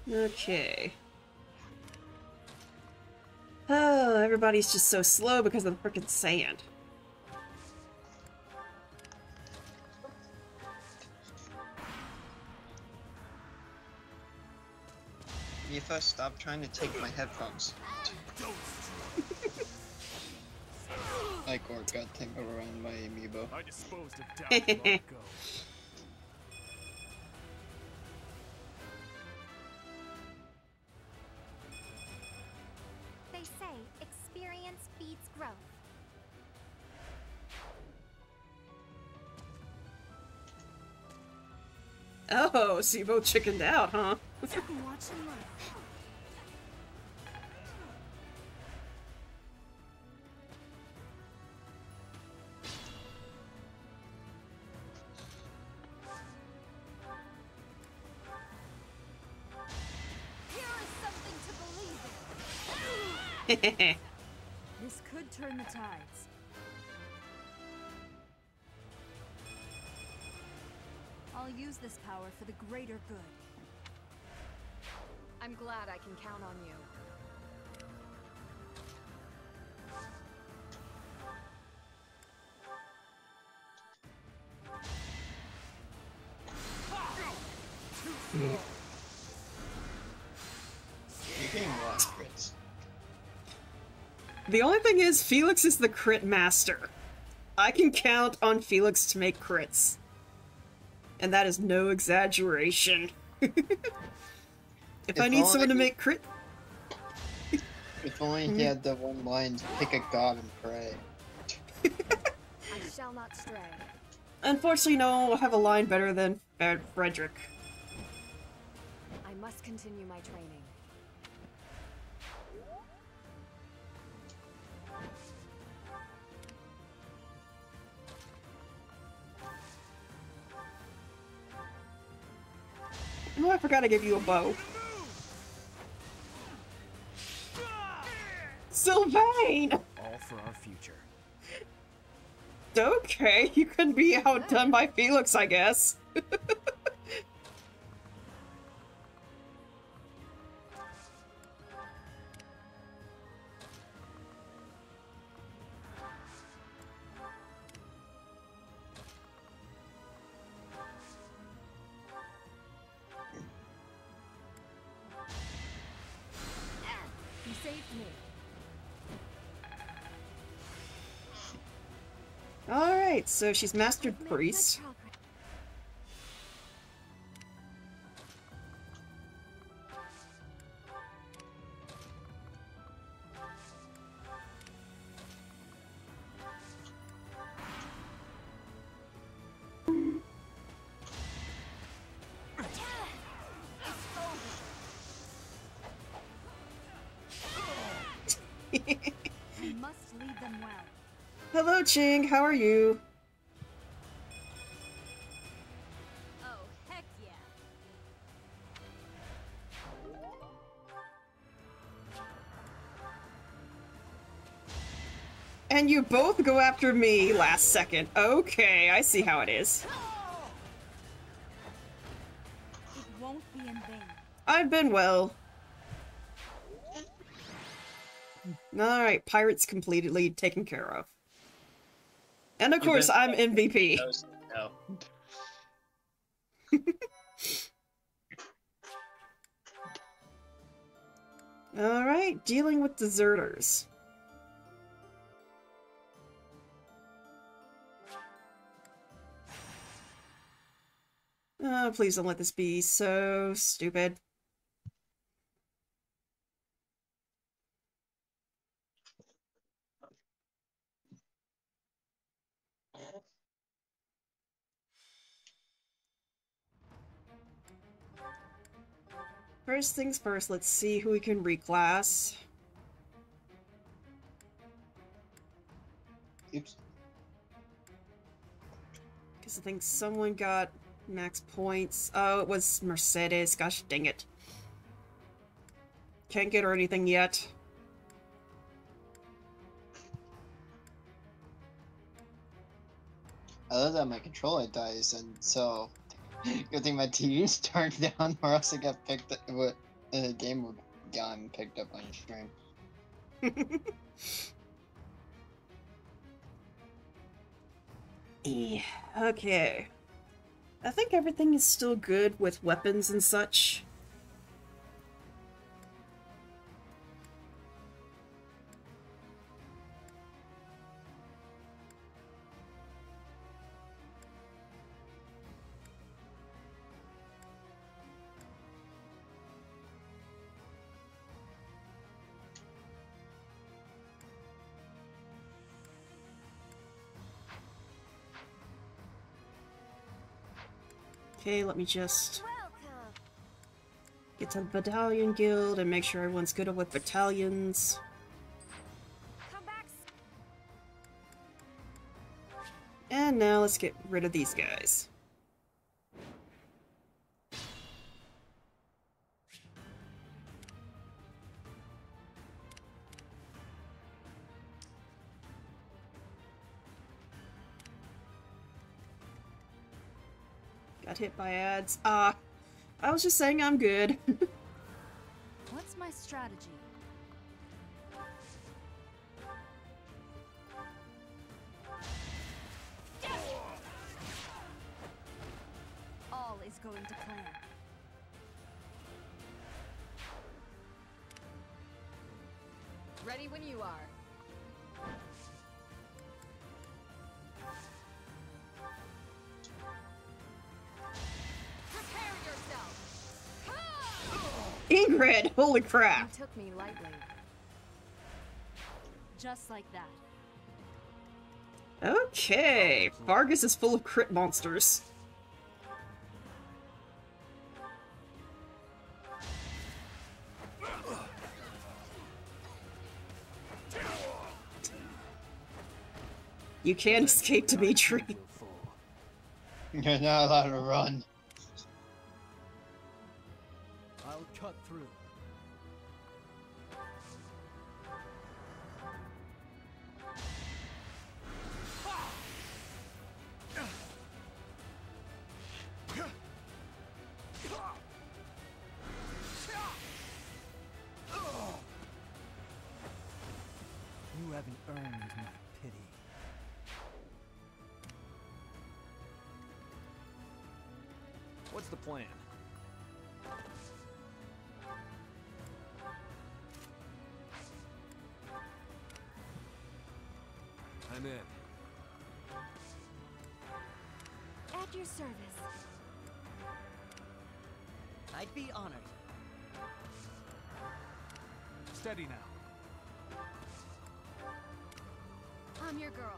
Okay. Oh, everybody's just so slow because of the frickin' sand. Aoife, stop trying to take my headphones. Like Orc got taken around by Amiibo. I disposed of doubt long ago. They say experience feeds growth. Oh, so you both chickened out, huh? Watch and learn. This could turn the tides. I'll use this power for the greater good. I'm glad I can count on you. You're getting a lot of crits. The only thing is, Felix is the crit master. I can count on Felix to make crits. And that is no exaggeration. If I need someone to make crit... If only he had the one line, pick a god and pray. I shall not stray. Unfortunately, no one will have a line better than Frederick. I must continue my training. Oh, I forgot to give you a bow. Sylvain! All for our future. Okay, you couldn't be outdone by Felix, I guess. You saved me. Alright, so she's mastered Priest. I must lead them well. Hello, Ching. How are you? Oh, heck yeah. And you both go after me last second. Okay, I see how it is. It won't be in vain. I've been well. Alright, pirates completely taken care of. And of course, I'm MVP. No. Alright, dealing with deserters. Oh, please don't let this be so stupid. First things first, let's see who we can reclass. Oops. Because I think someone got max points. Oh, it was Mercedes. Gosh dang it. Can't get her anything yet. I love that my controller dies, and so good thing my TV's turned down, or else it got picked up. The game would gotten picked up on your stream. Yeah, okay. I think everything is still good with weapons and such. Okay, let me just get to the battalion guild and make sure everyone's good with battalions. And now let's get rid of these guys. Got hit by ads. I was just saying I'm good. What's my strategy? All is going to plan. Ready when you are. Ingrid! Holy crap! You took me lightly. Just like that. Okay, Vargas is full of crit monsters. You can't escape Dimitri. You're not allowed to run. I'll cut through. You haven't earned my pity. What's the plan? I'm in. At your service. I'd be honored. Steady now. I'm your girl.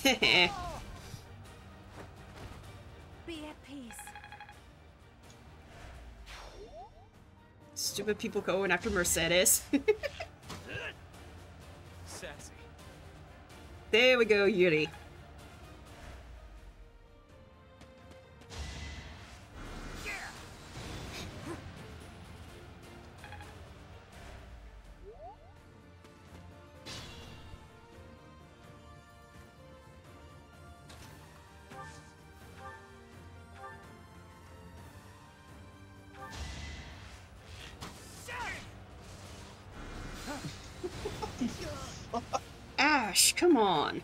Be at peace. Stupid people going after Mercedes. Sassy. There we go, Yuri. Ash, come on.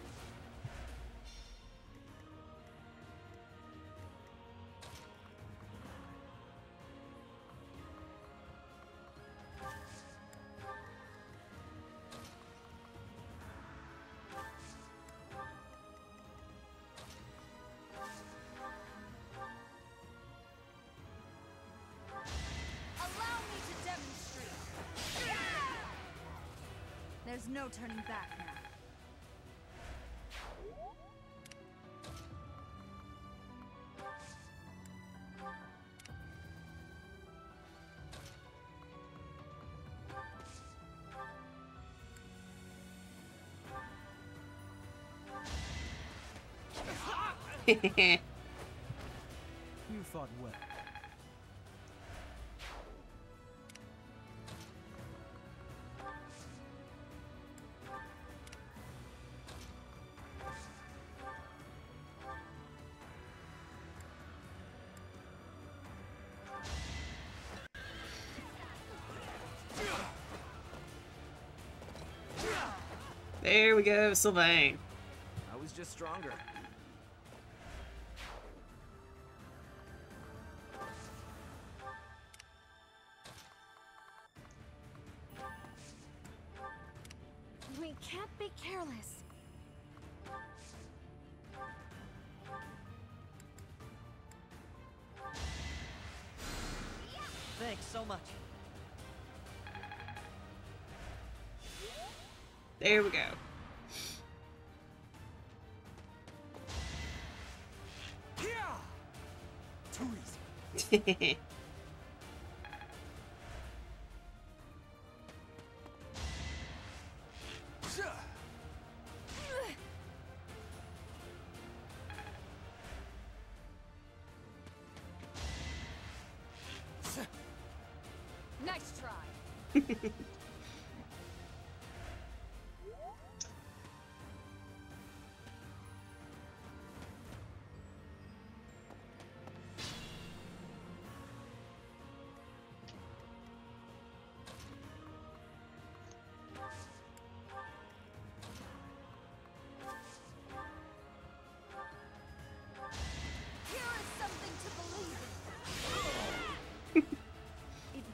There's no turning back now. You fought well. There we go, Sylvain. I was just stronger. We can't be careless. Thanks so much. There we go. Too easy. Nice try.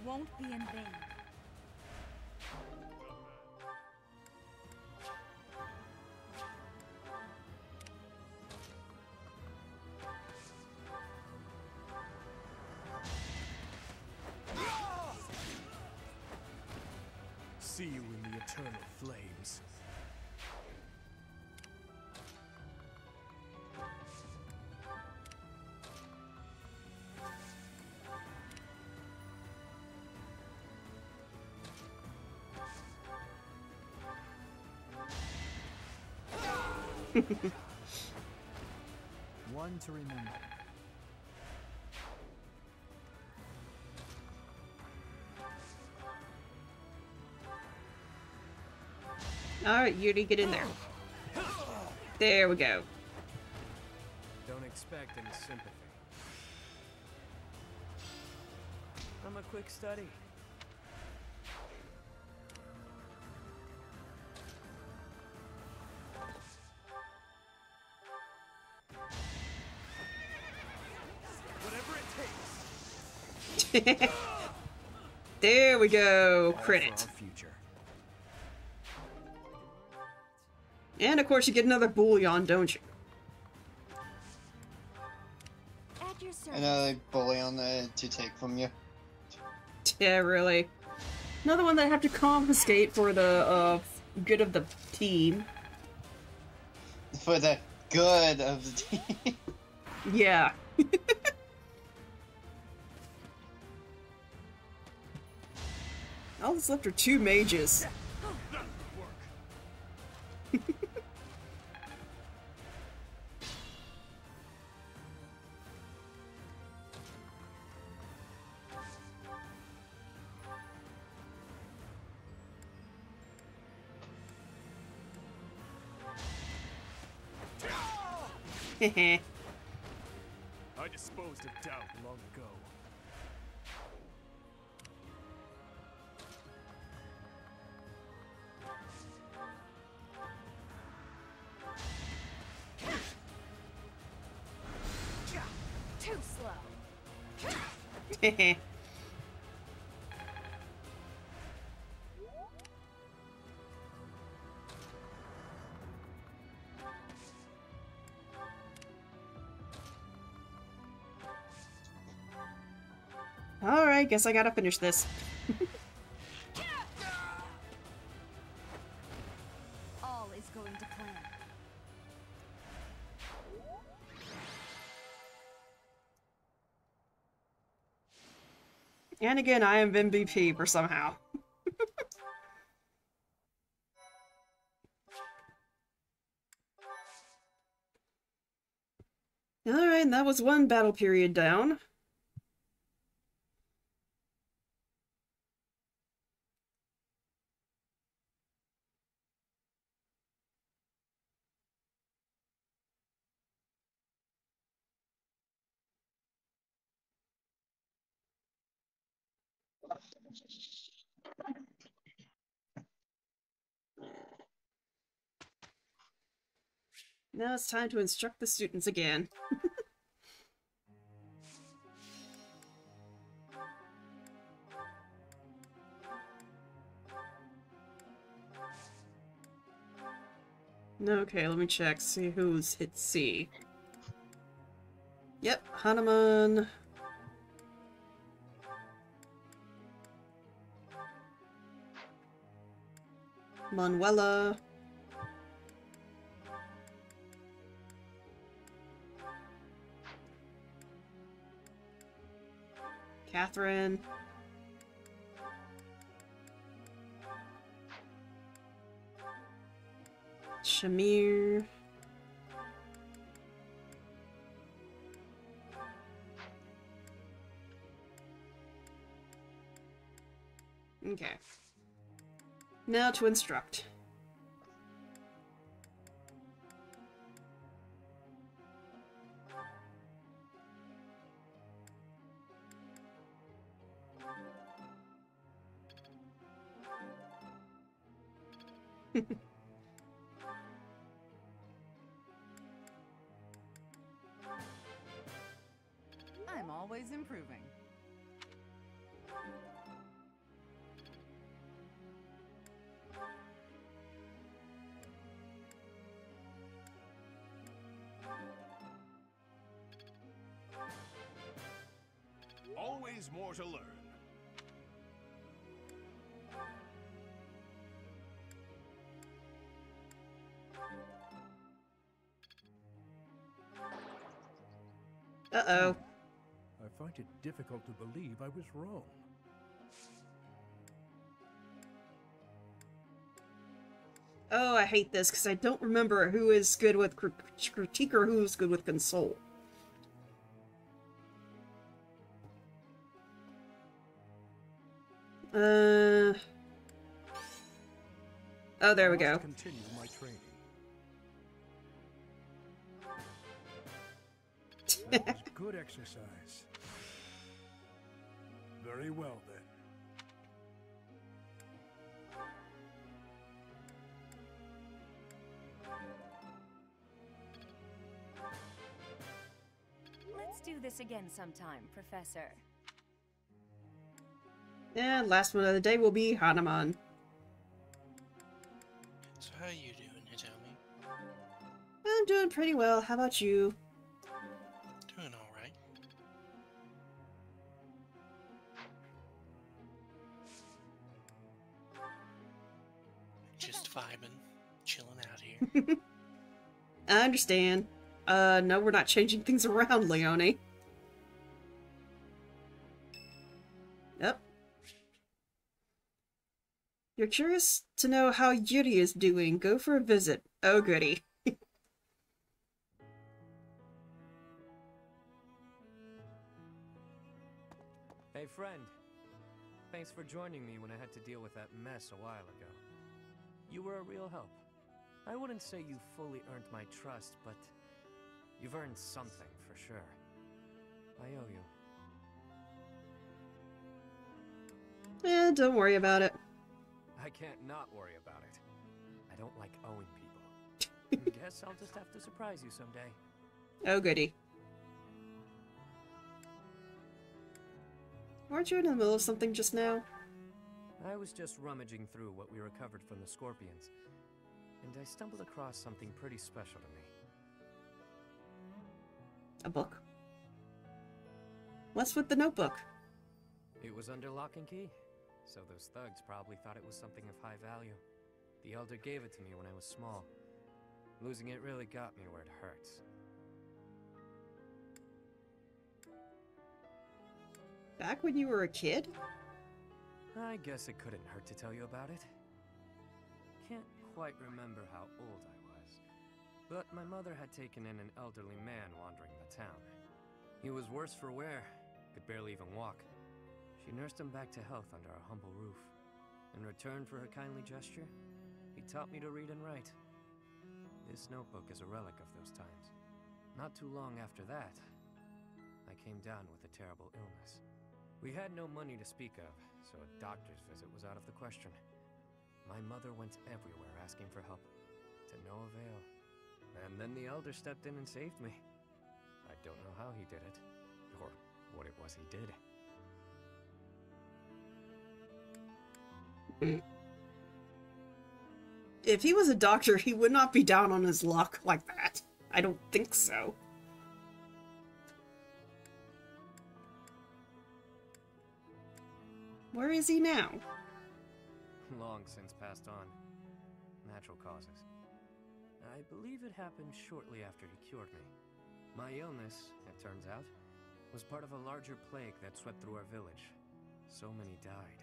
Won't be in vain. See you in the eternal flames. One to remember. Alright, Yuri, get in there. There we go. Don't expect any sympathy. I'm a quick study. There we go, credit. And of course you get another bullion, don't you? Another bullion to take from you. Yeah, really. Another one that I have to confiscate for the good of the team. for the good of the team. Yeah. All that's left are 2 mages. I disposed of doubt long ago. Too slow. Alright, guess I gotta finish this. All is going to plan. And again, I am MVP for somehow. Alright, that was one battle period down. Now it's time to instruct the students again. Okay, let me check, see who's hit C. Yep, Hanuman. Manuela. Catherine. Shamir. Okay. Now to instruct. I'm always improving. Always more to learn. Uh-oh. I find it difficult to believe I was wrong. Oh, I hate this because I don't remember who is good with critique or who's good with console. Oh, there we go. Continue my training. That was good exercise. Very well then. Let's do this again sometime, Professor. And last one of the day will be Hanuman. So how are you doing, Hitomi? I'm doing pretty well. How about you? Doing alright. Just vibing, chilling out here. I understand. No, we're not changing things around, Leone. Yep. You're curious to know how Yuri is doing. Go for a visit. Oh, goody. Hey, friend. Thanks for joining me when I had to deal with that mess a while ago. You were a real help. I wouldn't say you fully earned my trust, but you've earned something for sure. I owe you. Eh, don't worry about it. I can't not worry about it. I don't like owing people. Guess I'll just have to surprise you someday. Oh, goody. Weren't you in the middle of something just now? I was just rummaging through what we recovered from the Scorpions, and I stumbled across something pretty special to me. A book? What's with the notebook? It was under lock and key, so those thugs probably thought it was something of high value. The Elder gave it to me when I was small. Losing it really got me where it hurts. Back when you were a kid? I guess it couldn't hurt to tell you about it. Can't quite remember how old I was, but my mother had taken in an elderly man wandering the town. He was worse for wear, could barely even walk. She nursed him back to health under our humble roof. In return for her kindly gesture, he taught me to read and write. This notebook is a relic of those times. Not too long after that, I came down with a terrible illness. We had no money to speak of, so a doctor's visit was out of the question. My mother went everywhere asking for help, to no avail. And then the Elder stepped in and saved me. I don't know how he did it, or what it was he did. If he was a doctor, he would not be down on his luck like that. I don't think so. Where is he now? Long since passed on. Natural causes. I believe it happened shortly after he cured me. My illness, it turns out, was part of a larger plague that swept through our village. So many died.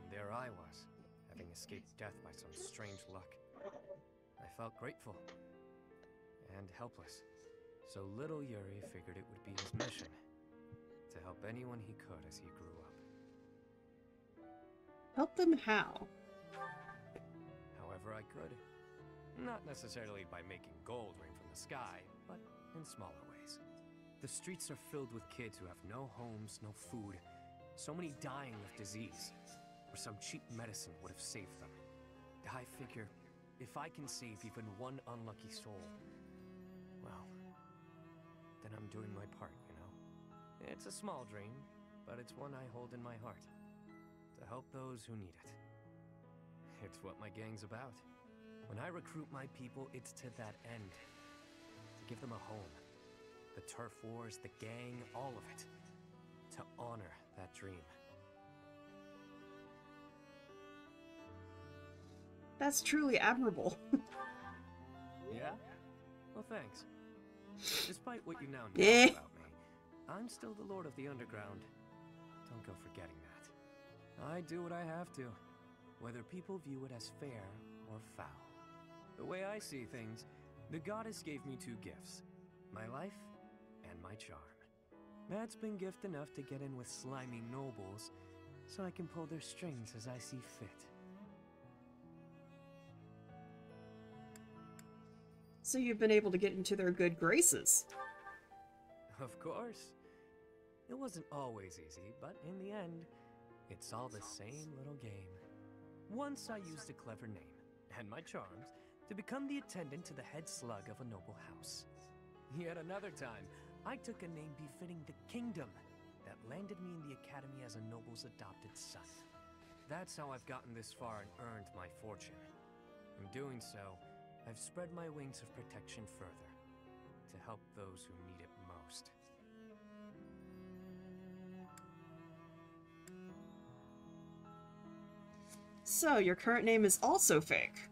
And there I was, having escaped death by some strange luck. I felt grateful. And helpless. So little Yuri figured it would be his mission to help anyone he could as he grew up. Help them how? However I could. Not necessarily by making gold rain from the sky, but in smaller ways. The streets are filled with kids who have no homes, no food, so many dying of disease, where some cheap medicine would have saved them. I figure, if I can save even one unlucky soul, well, then I'm doing my part, you know? It's a small dream, but it's one I hold in my heart. To help those who need it. It's what my gang's about. When I recruit my people, it's to that end. To give them a home. The turf wars, the gang, all of it. To honor that dream. That's truly admirable. Yeah? Well, thanks. Despite what you now know Yeah. about me, I'm still the Lord of the Underground. Don't go forgetting that. I do what I have to, whether people view it as fair or foul. The way I see things, the goddess gave me two gifts, my life and my charm. That's been gift enough to get in with slimy nobles, so I can pull their strings as I see fit. So you've been able to get into their good graces. Of course. It wasn't always easy, but in the end, it's all the same little game. Once I used a clever name, and my charms, to become the attendant to the head slug of a noble house. Yet another time, I took a name befitting the kingdom that landed me in the academy as a noble's adopted son. That's how I've gotten this far and earned my fortune. In doing so, I've spread my wings of protection further, to help those who need it most. So, your current name is also fake.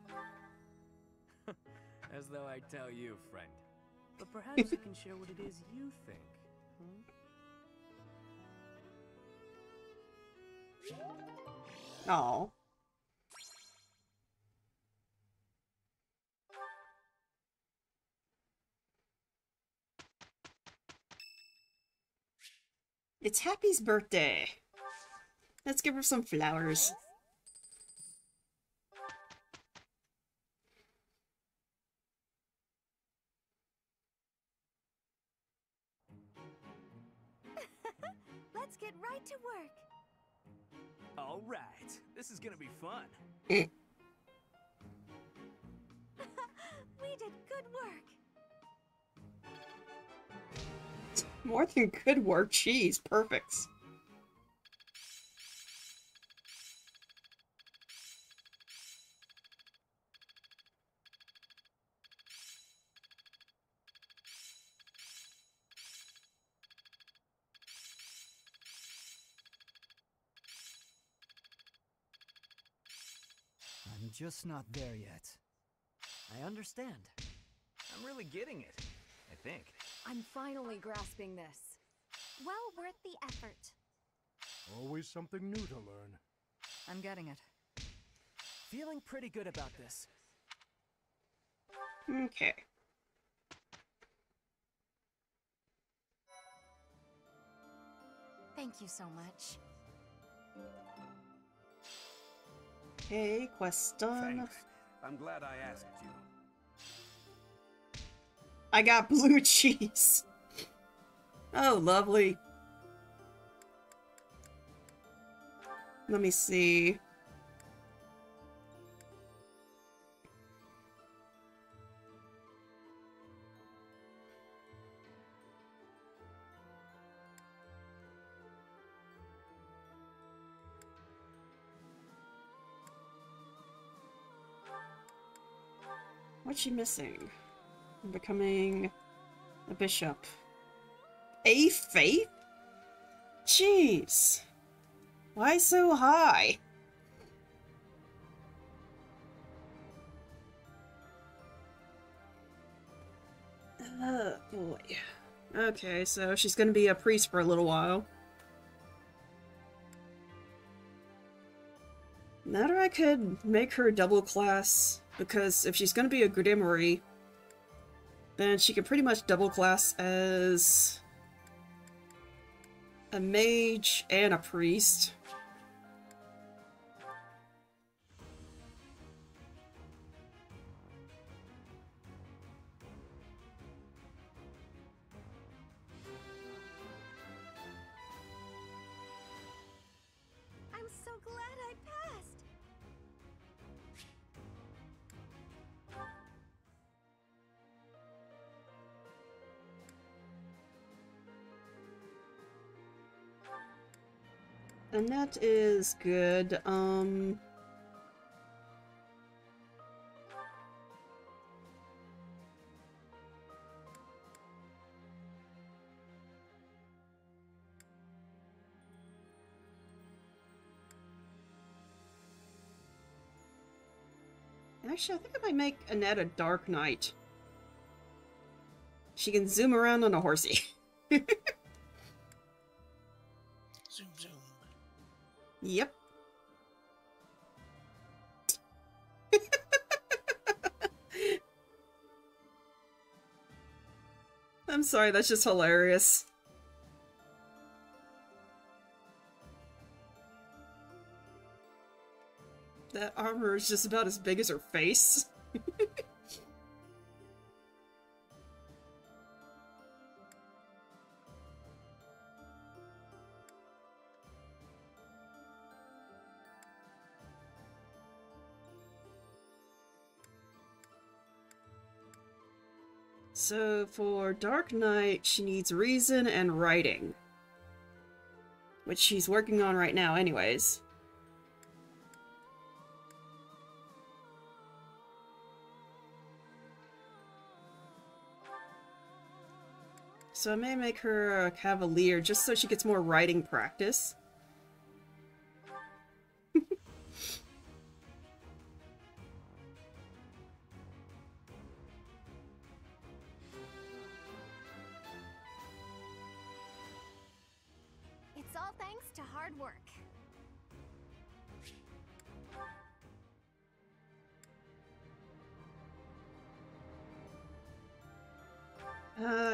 As though I'd tell you, friend. But perhaps you can share what it is you think. Oh. It's Happy's birthday. Let's give her some flowers. Let's get right to work. All right, this is gonna be fun. We did good work. More than good work, jeez, perfect. I'm just not there yet. I understand. I'm really getting it, I think. I'm finally grasping this. Well worth the effort. Always something new to learn. I'm getting it. Feeling pretty good about this. Okay. Thank you so much. Okay, quest done. Thanks. I'm glad I asked you. I got blue cheese. Oh, lovely. Let me see. What's she missing? Becoming a bishop. A faith? Jeez. Why so high? Boy. Okay, so she's gonna be a priest for a little while. Now I could make her double class, because if she's gonna be a Grimoire, then she can pretty much double class as a mage and a priest. I'm so glad I passed. Annette is good. Actually, I think I might make Annette a Dark Knight. She can zoom around on a horsey. Zoom, zoom. Yep. I'm sorry, that's just hilarious. That armor is just about as big as her face. So for Dark Knight, she needs reason and writing, which she's working on right now anyways. So I may make her a Cavalier just so she gets more writing practice. all thanks to hard work.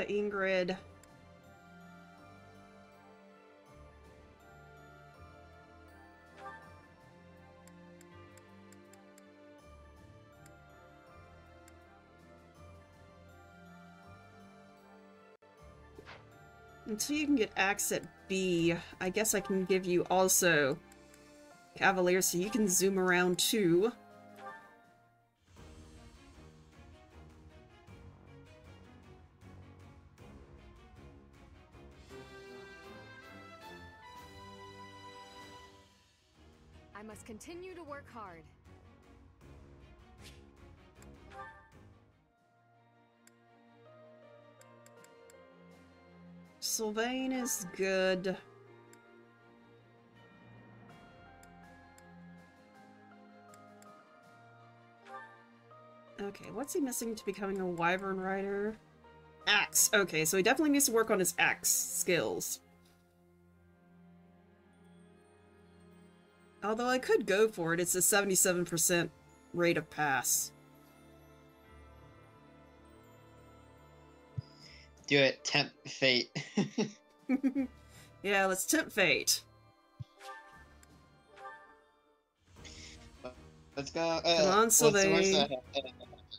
Ingrid. Until you can get Axe at B, I guess I can give you also Cavalier so you can zoom around too. I must continue to work hard. Sylvain is good. Okay, what's he missing to becoming a Wyvern Rider? Axe. Okay, so he definitely needs to work on his axe skills. Although I could go for it, it's a 77% rate of pass. Do it, tempt fate. Yeah, let's tempt fate. Let's go. Come on, Sylvain.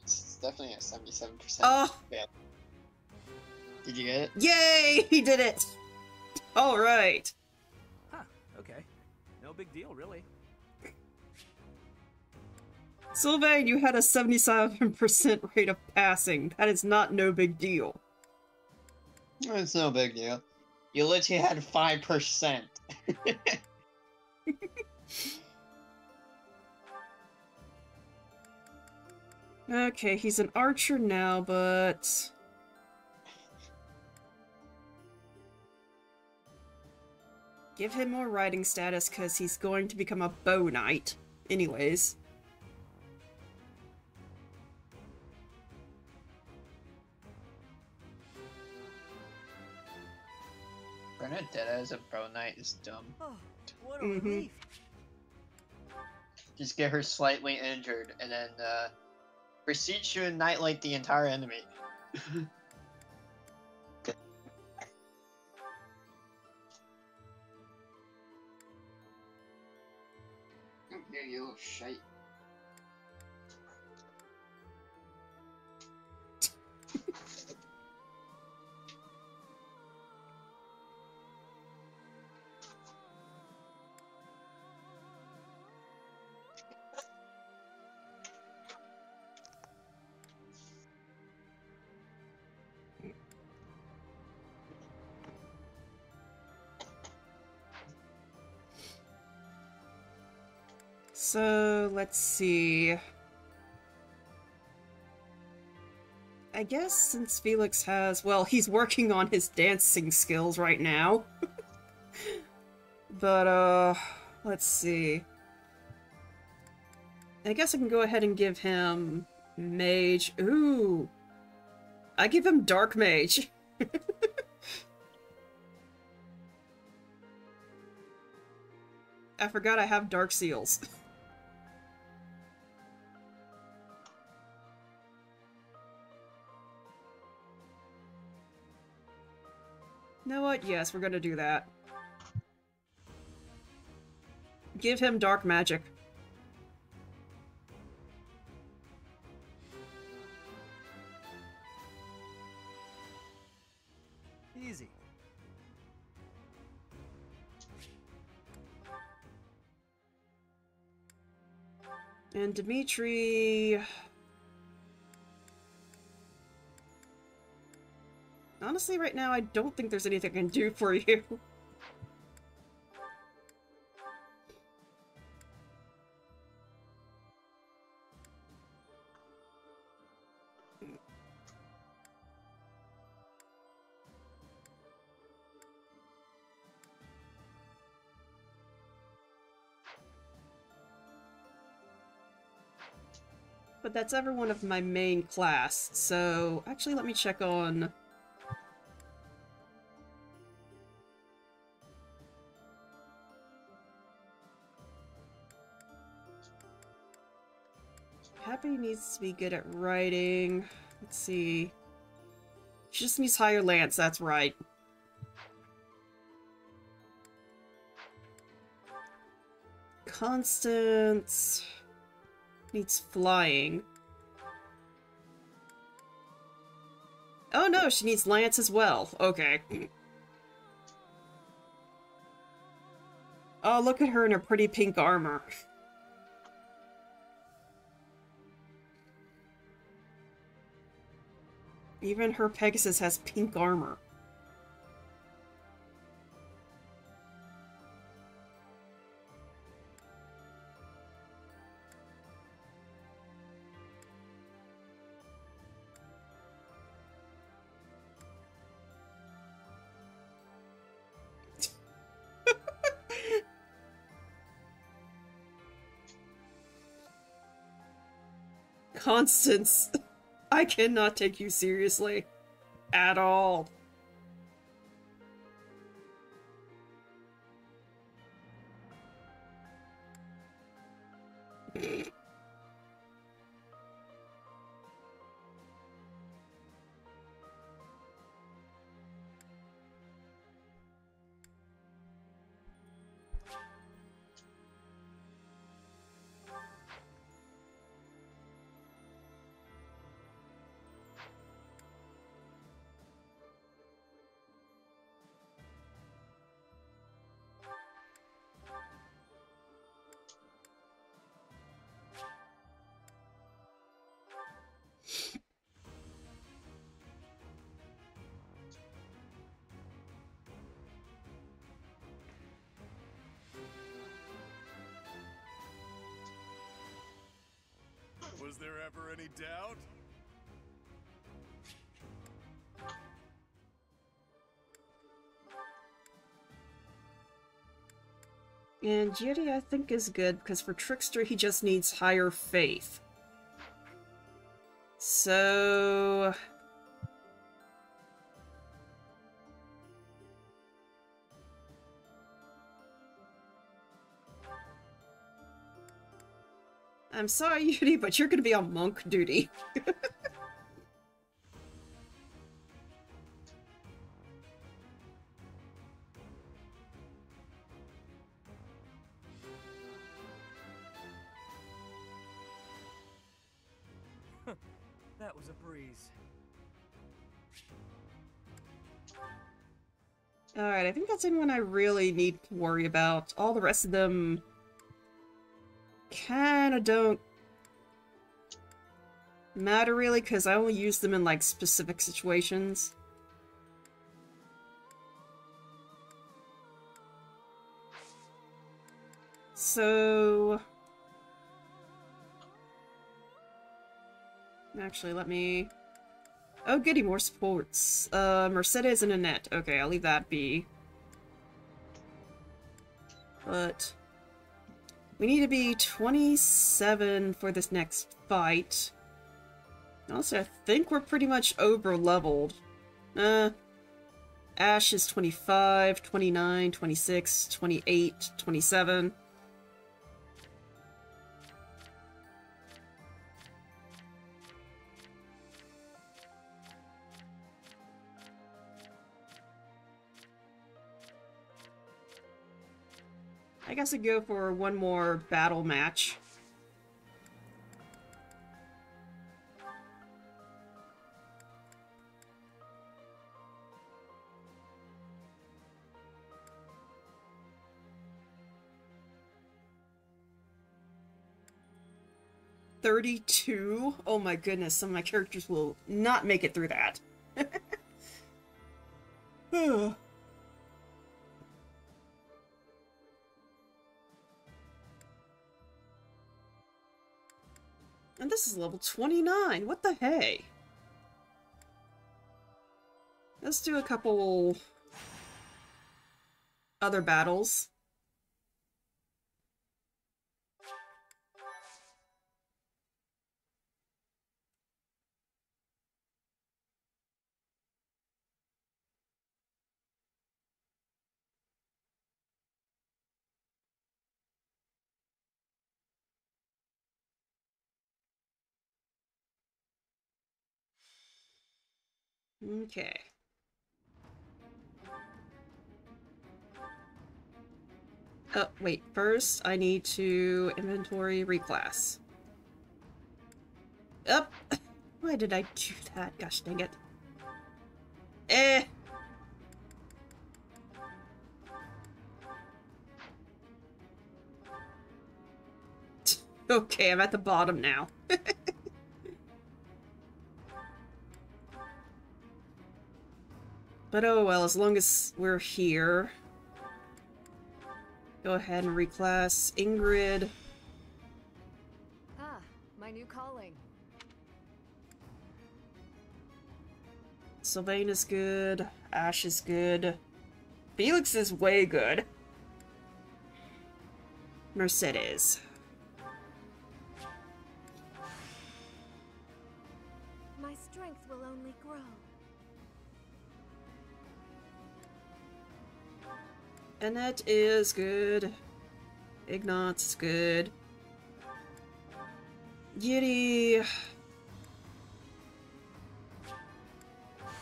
It's definitely a 77%. Oh! Fail. Did you get it? Yay! He did it! Alright. Huh, okay. No big deal, really. Sylvain, you had a 77% rate of passing. That is not no big deal. It's no big deal. You literally had 5%. Okay, he's an archer now, but... give him more riding status, because he's going to become a bow knight. Anyways. Bernadetta as a bow knight is dumb. Oh, what a relief. Just get her slightly injured, and then, proceed to nightlight the entire enemy. Here, you little shite. So, let's see. I guess since Felix has... well, he's working on his dancing skills right now. But, let's see. I guess I can go ahead and give him Mage. Ooh! I give him Dark Mage. I forgot I have Dark Seals. You know what? Yes, we're gonna do that. Give him Dark Magic. Easy. And Dimitri... honestly, right now, I don't think there's anything I can do for you. But that's everyone of my main class, so actually let me check on... Happy needs to be good at writing. Let's see. She just needs higher lance, that's right. Constance needs flying. Oh no, she needs lance as well. Okay. Oh, look at her in her pretty pink armor. Even her Pegasus has pink armor. Constance, I cannot take you seriously. At all. Was there ever any doubt? And Judy, I think, is good, because for Trickster, he just needs higher faith. So... I'm sorry, Judy, but you're gonna be on monk duty. That was a breeze. Alright, I think that's anyone I really need to worry about. All the rest of them... kinda don't matter really, because I only use them in like specific situations. So... actually, let me... oh goody, more supports. Mercedes and Annette. Okay, I'll leave that be. But... we need to be 27 for this next fight. Also, I think we're pretty much over-leveled. Ash is 25, 29, 26, 28, 27. I guess I'd go for one more battle match. $32? Oh my goodness, some of my characters will not make it through that. And this is level 29. What the hey? Let's do a couple other battles. Okay. Oh, wait. First, I need to inventory reclass. Up. Why did I do that? Gosh dang it. Eh. Okay, I'm at the bottom now. But oh well, as long as we're here. Go ahead and reclass Ingrid. Ah, my new calling. Sylvain is good. Ash is good. Felix is way good. Mercedes. My strength will only grow. Annette is good. Ignatz is good. Giddy.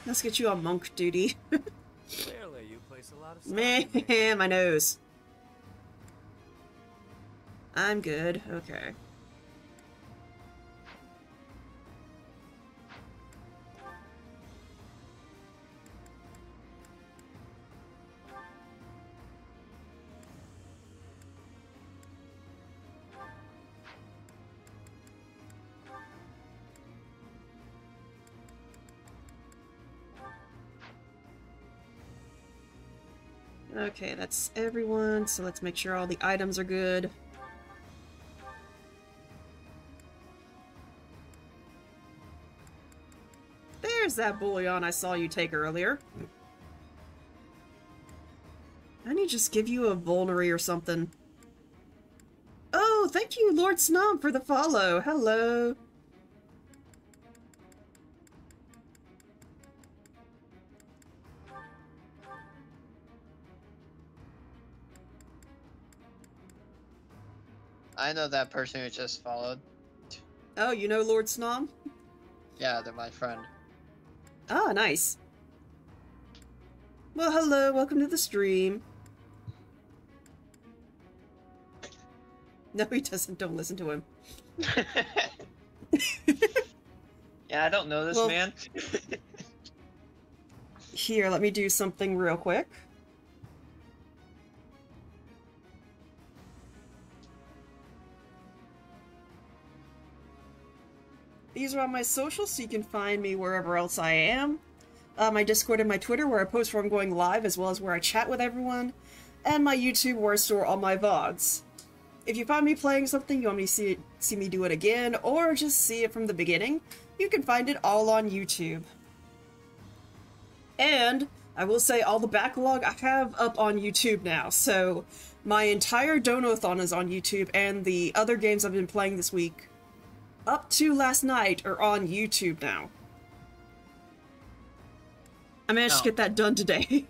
Let's get you on monk duty. Clearly, you place a lot of stock in me. Man, my nose. I'm good. Okay. Okay, that's everyone, so let's make sure all the items are good. There's that bullion I saw you take earlier. I need to just give you a vulnerary or something. Oh, thank you, Lord Snob, for the follow. Hello. I know that person who just followed. Oh, you know Lord Snob? Yeah, they're my friend. Ah, nice. Well, hello, welcome to the stream. No, he doesn't. Don't listen to him. Yeah, I don't know this man. Here, let me do something real quick. These are on my socials, so you can find me wherever else I am. My Discord and my Twitter, where I post where I'm going live, as well as where I chat with everyone. And my YouTube, where I store all my VODs. If you find me playing something, you want me to see me do it again, or just see it from the beginning, you can find it all on YouTube. And I will say all the backlog I have up on YouTube now, so my entire Donathon is on YouTube, and the other games I've been playing this week, up to last night, are on YouTube now. I managed to get that done today.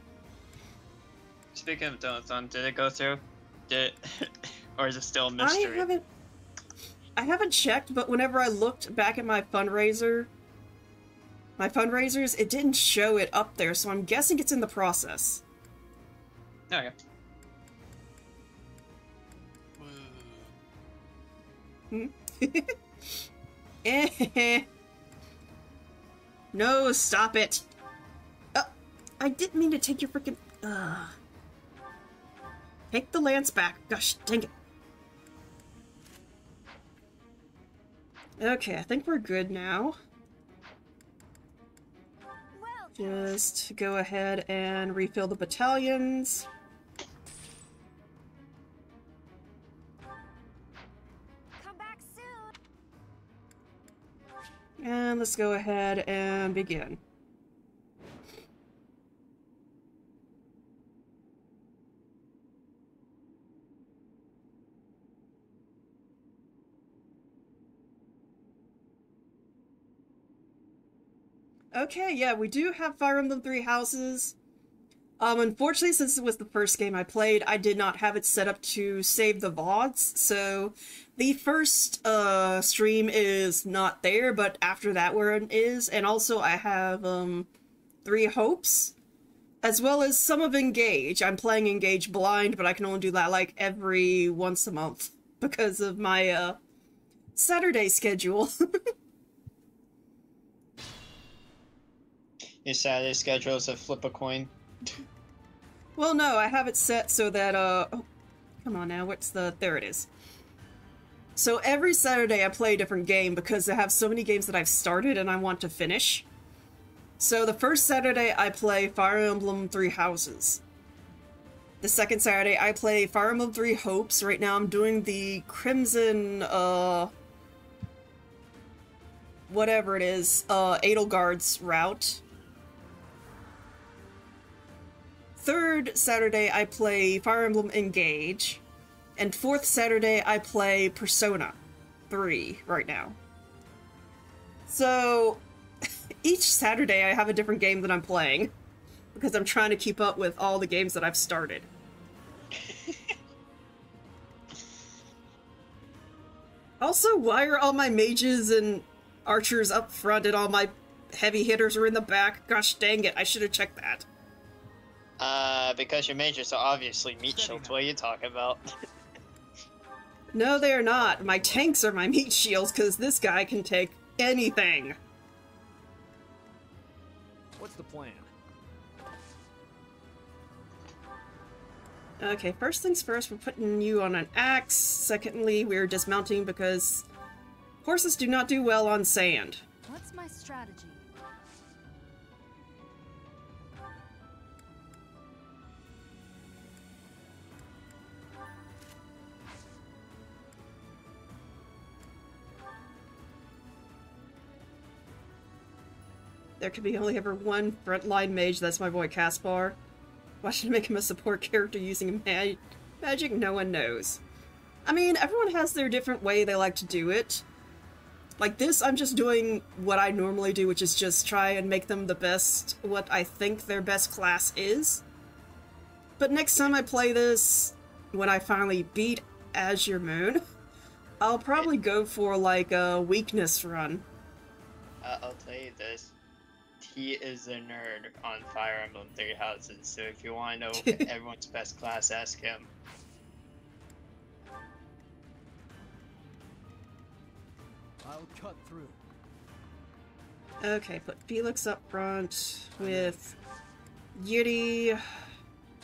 Speaking of Donathon, did it go through? Did it, or is it still a mystery? I haven't checked, but whenever I looked back at my fundraisers, it didn't show it up there, so I'm guessing it's in the process. Okay. No, stop it. I didn't mean to take your freaking. Take the lance back. Gosh, dang it. Okay, I think we're good now. Just go ahead and refill the battalions. Come back soon. And let's go ahead and begin. Okay, yeah, we do have Fire Emblem Three Houses. Unfortunately, since it was the first game I played, I did not have it set up to save the VODs, so the first stream is not there, but after that where it is, and also I have Three Hopes, as well as some of Engage. I'm playing Engage blind, but I can only do that like every once a month because of my Saturday schedule. Your Saturday schedule is a flip a coin. Well, no, I have it set so that, oh, come on now, there it is. So every Saturday I play a different game because I have so many games that I've started and I want to finish. So the first Saturday I play Fire Emblem Three Houses. The second Saturday I play Fire Emblem Three Hopes. Right now I'm doing the Crimson, whatever it is, Edelgard's route. Third Saturday I play Fire Emblem Engage. And fourth Saturday I play Persona 3 right now. So each Saturday I have a different game that I'm playing because I'm trying to keep up with all the games that I've started. Also, why are all my mages and archers up front and all my heavy hitters are in the back? Gosh dang it, I should have checked that. Because your mages are obviously meat shields. What are you talking about? No, they are not. My tanks are my meat shields, because this guy can take anything. What's the plan? Okay, first things first, we're putting you on an axe. Secondly, we're dismounting because horses do not do well on sand. What's my strategy? There could be only ever one frontline mage, that's my boy Caspar. Why should I make him a support character using magic? No one knows. I mean, everyone has their different way they like to do it. Like this, I'm just doing what I normally do, which is just try and make them the best, what I think their best class is. But next time I play this, when I finally beat Azure Moon, I'll probably go for like a weakness run. I'll tell you this. He is a nerd on Fire Emblem Three Houses, so if you want to know everyone's best class, ask him. I'll cut through. Okay, put Felix up front with Yuri.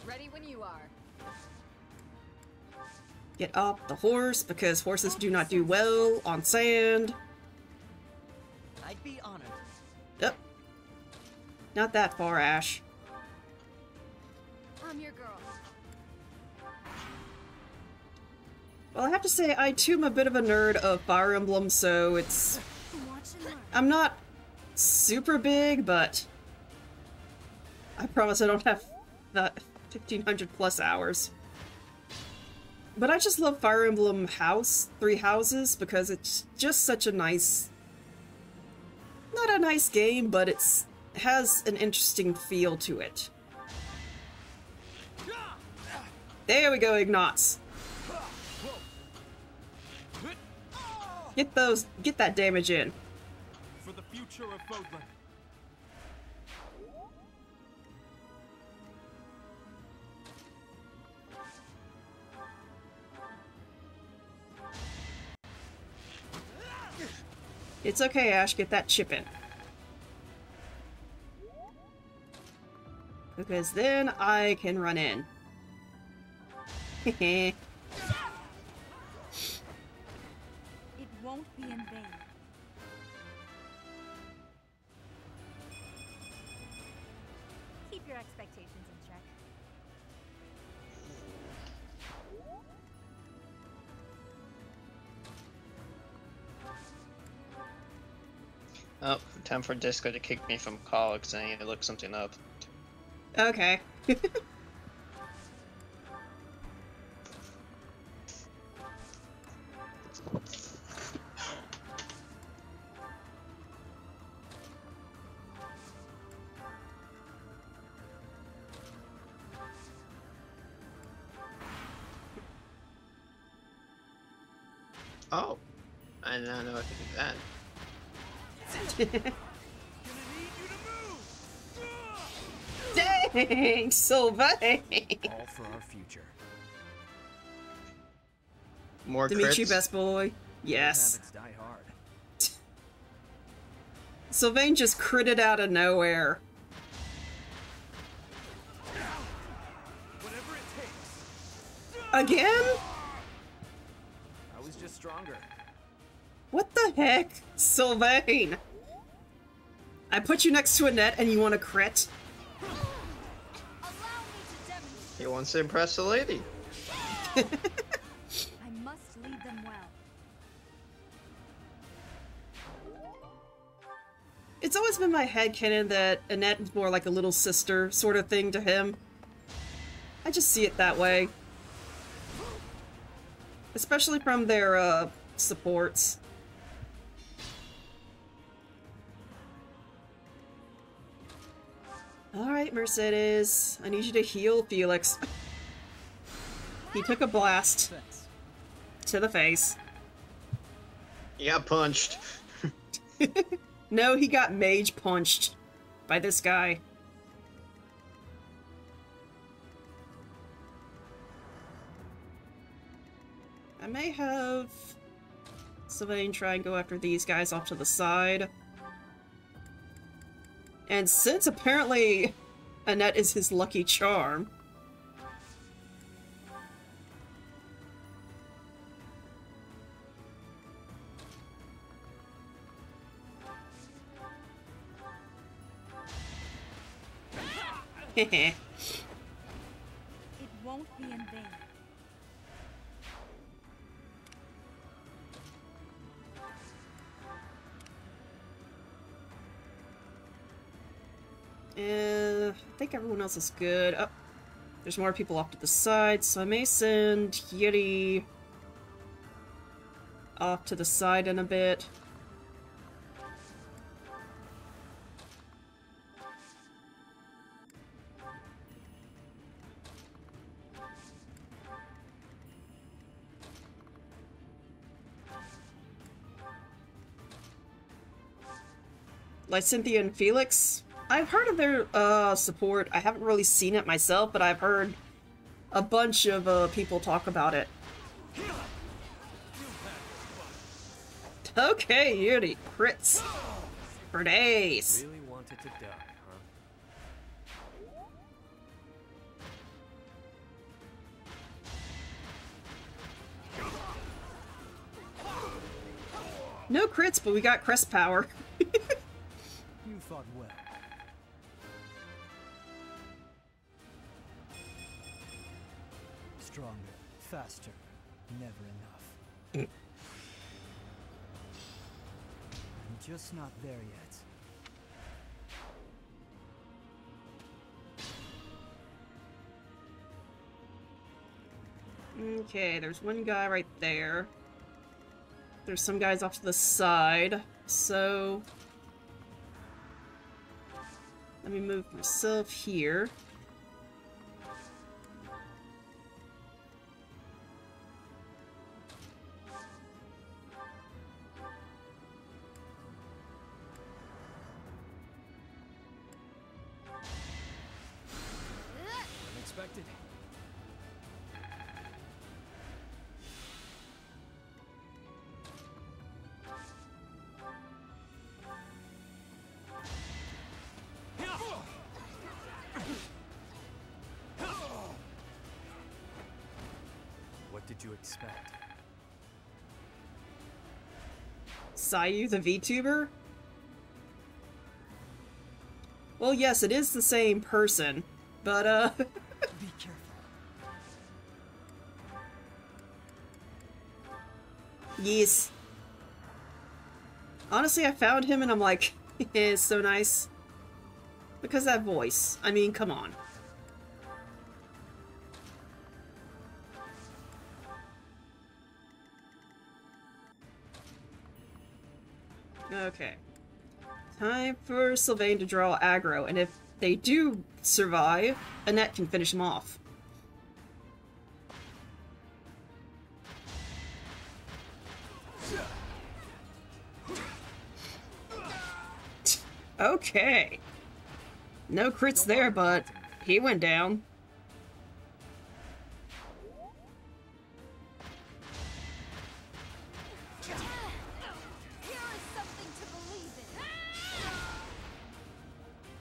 Ready when you are. Get off the horse, because horses do not do well on sand. I'd be honored. Yep. Not that far, Ash. I'm your girl. Well, I have to say, I too am a bit of a nerd of Fire Emblem, so it's... I'm not super big, but... I promise I don't have that 1,500 plus hours. But I just love Fire Emblem Three Houses, because it's just such a nice... Not a nice game, but it has an interesting feel to it. There we go, Ignatz. Get that damage in. For the future of Fodlan. It's okay, Ash, get that chip in. Because then I can run in. It won't be in vain. Keep your expectations in check. Oh, time for Disco to kick me from call because I need to look something up. Okay. Oh, I did not know I could do that. Thanks, Sylvain! All for our future. More Dimitri, crits? best boy. Yes. Habits die hard. Sylvain just critted out of nowhere. Whatever it takes. Again? I was just stronger. What the heck? Sylvain! I put you next to Annette and you want to crit? He wants to impress the lady. I must lead them well. It's always been my headcanon that Annette is more like a little sister sort of thing to him. I just see it that way. Especially from their, supports. Alright, Mercedes. I need you to heal Felix. He took a blast to the face. He got punched. No, he got mage punched by this guy. I may have Sylvain try and go after these guys off to the side. And since apparently Annette is his lucky charm, It won't be in vain. I think everyone else is good. Oh, there's more people off to the side, so I may send Yeti off to the side in a bit. Lysynthia and Felix. I've heard of their support. I haven't really seen it myself, but I've heard a bunch of people talk about it. Okay, Yuri, crits for days. Really wanted to die, huh? No crits, but we got crest power. You fought well. Stronger, faster, never enough. I'm just not there yet. Okay, there's one guy right there. There's some guys off to the side, so let me move myself here. Unexpected. What did you expect? Sayu the VTuber? Well, yes, it is the same person, but, Be careful. yes. Honestly, I found him and I'm like, it's so nice. Because that voice. I mean, come on. Okay. Time for Sylvain to draw aggro, and if they do survive, Annette can finish them off. Okay. No crits there, but he went down.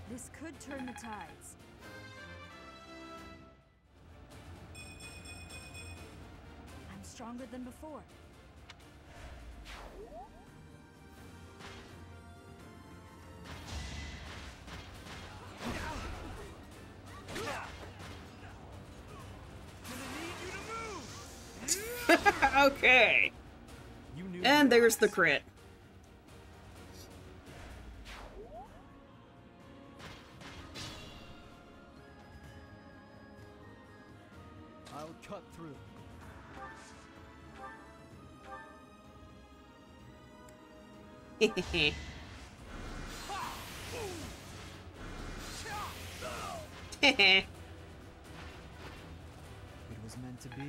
This could turn the tides. I'm stronger than before. Okay. And there's the crit. I'll cut through. Hehehe. It was meant to be.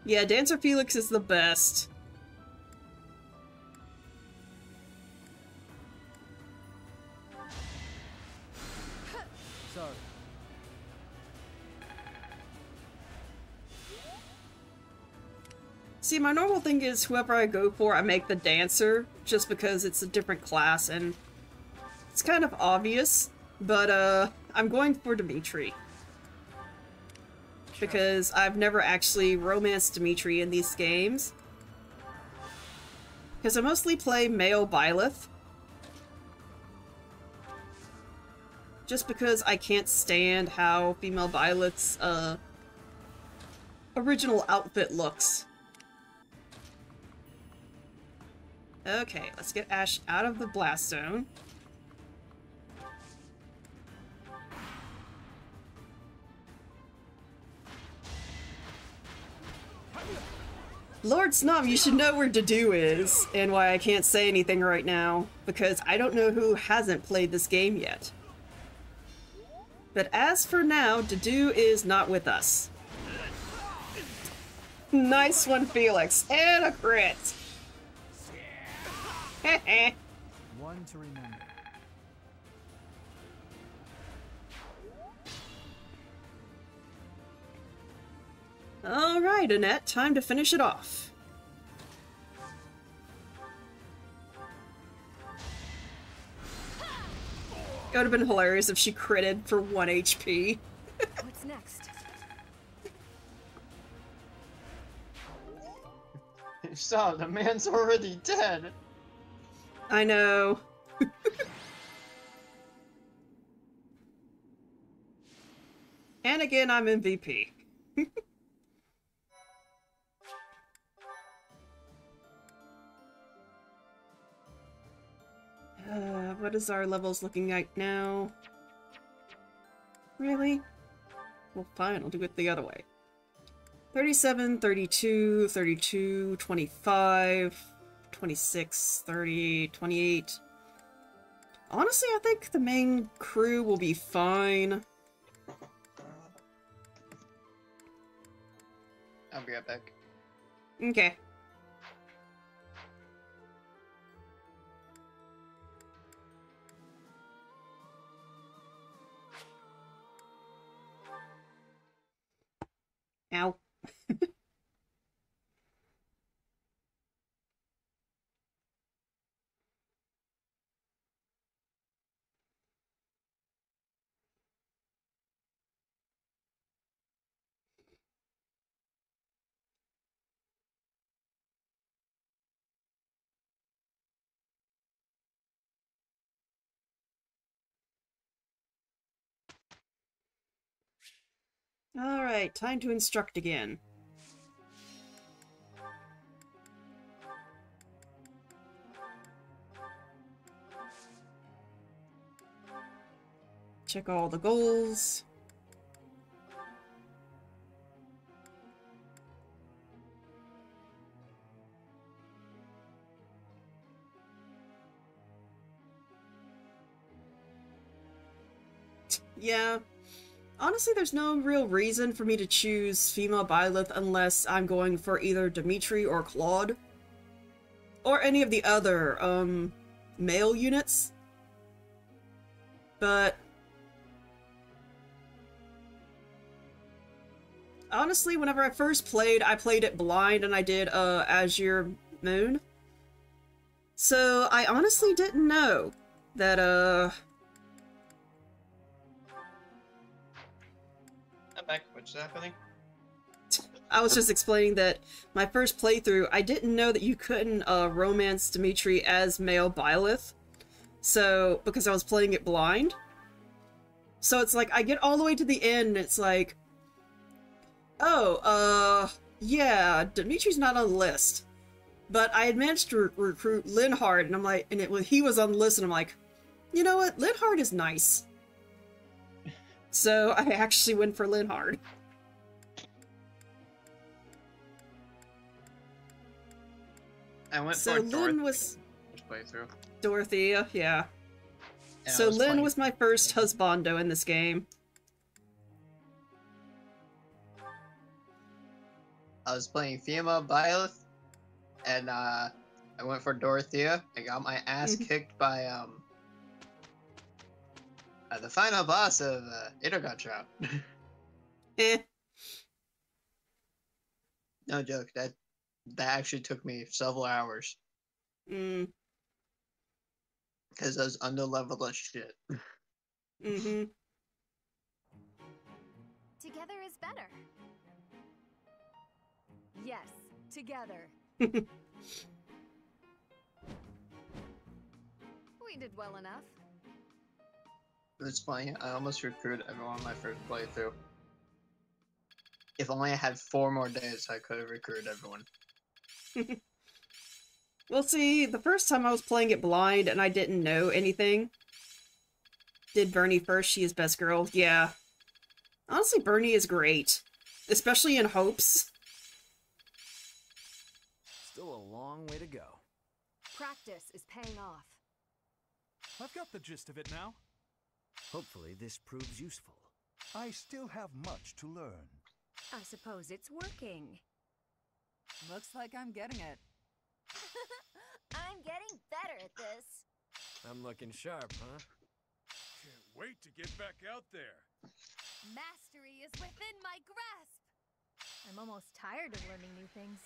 Yeah, Dancer Felix is the best. Sorry. See, my normal thing is whoever I go for, I make the dancer, just because it's a different class, and it's kind of obvious, but, I'm going for Dimitri. Because I've never actually romanced Dimitri in these games. Because I mostly play male Byleth. Just because I can't stand how female Byleth's, original outfit looks. Okay, let's get Ash out of the blast zone. Lord Snom, you should know where Dedue is, and why I can't say anything right now, because I don't know who hasn't played this game yet. But as for now, Dedue is not with us. Nice one, Felix, and a crit! One to remember. Alright, Annette, time to finish it off. It would have been hilarious if she critted for 1 HP. What's next? You saw, the man's already dead. I know. And again, I'm MVP. What is our levels looking like now? Really? Well, fine, I'll do it the other way. 37, 32, 32, 25, 26, 30, 28. Honestly, I think the main crew will be fine. I'll be right back. Okay. Ow. Alright, time to instruct again. Check all the goals. Yeah. Honestly, there's no real reason for me to choose female Byleth unless I'm going for either Dimitri or Claude. Or any of the other, male units. But honestly, whenever I first played, I played it blind and I did, Azure Moon. So, I honestly didn't know that, I'm back. What's happening? I was just explaining that my first playthrough, I didn't know that you couldn't, romance Dimitri as male Byleth. So, because I was playing it blind. So it's like, I get all the way to the end and it's like, oh, yeah, Dimitri's not on the list. But I had managed to recruit Linhardt, and I'm like, and he was on the list, and I'm like, you know what, Linhardt is nice. So I actually went for Linhardt. I went so for Lynn Dorothy. was Playthrough. Dorothea, yeah. And So Lynn was my first husbando in this game. I was playing female Byleth, and I went for Dorothea. I got my ass kicked by the final boss of Itagatcha. Eh. No joke. That actually took me several hours. Mm. Because I was underleveled as shit. Mm-hmm. Together is better. Yes, together. We did well enough. It's funny. I almost recruited everyone on my first playthrough. If only I had 4 more days, I could have recruited everyone. Well, see, the first time I was playing it blind and I didn't know anything. Did Bernie first, she is best girl. Yeah. Honestly, Bernie is great. Especially in Hopes. Still a long way to go. Practice is paying off. I've got the gist of it now. Hopefully this proves useful. I still have much to learn. I suppose it's working. Looks like I'm getting it. I'm getting better at this. I'm looking sharp, huh? Can't wait to get back out there. Mastery is within my grasp. I'm almost tired of learning new things.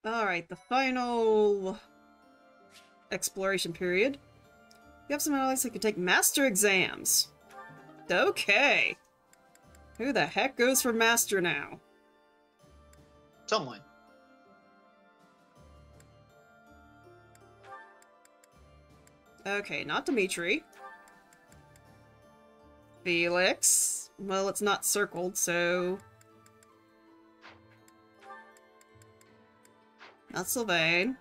Alright, the final exploration period. You have some allies that can take master exams. Okay. Who the heck goes for master now? Someone. Okay, not Dimitri. Felix. Well, it's not circled, so... Not Sylvain.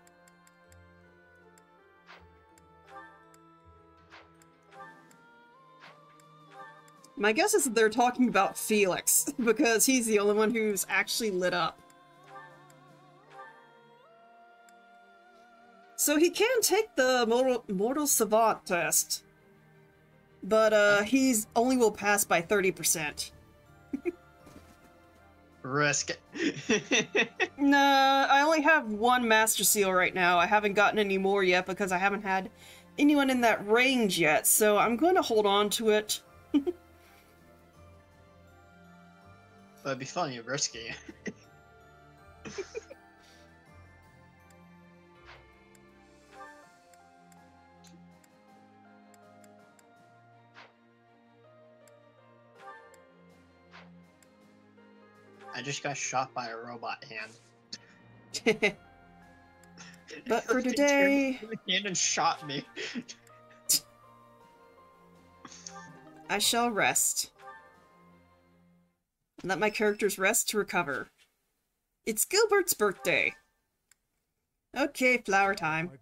My guess is that they're talking about Felix, because he's the only one who's actually lit up. So he can take the Mortal Savant test, but he's only will pass by 30%. Risk it. Nah, I only have 1 Master Seal right now. I haven't gotten any more yet because I haven't had anyone in that range yet, so I'm going to hold on to it. That'd be funny, risky. I just got shot by a robot hand. But for today... The hand and shot me. I shall rest. Let my characters rest to recover. It's Gilbert's birthday. Okay, flower time. My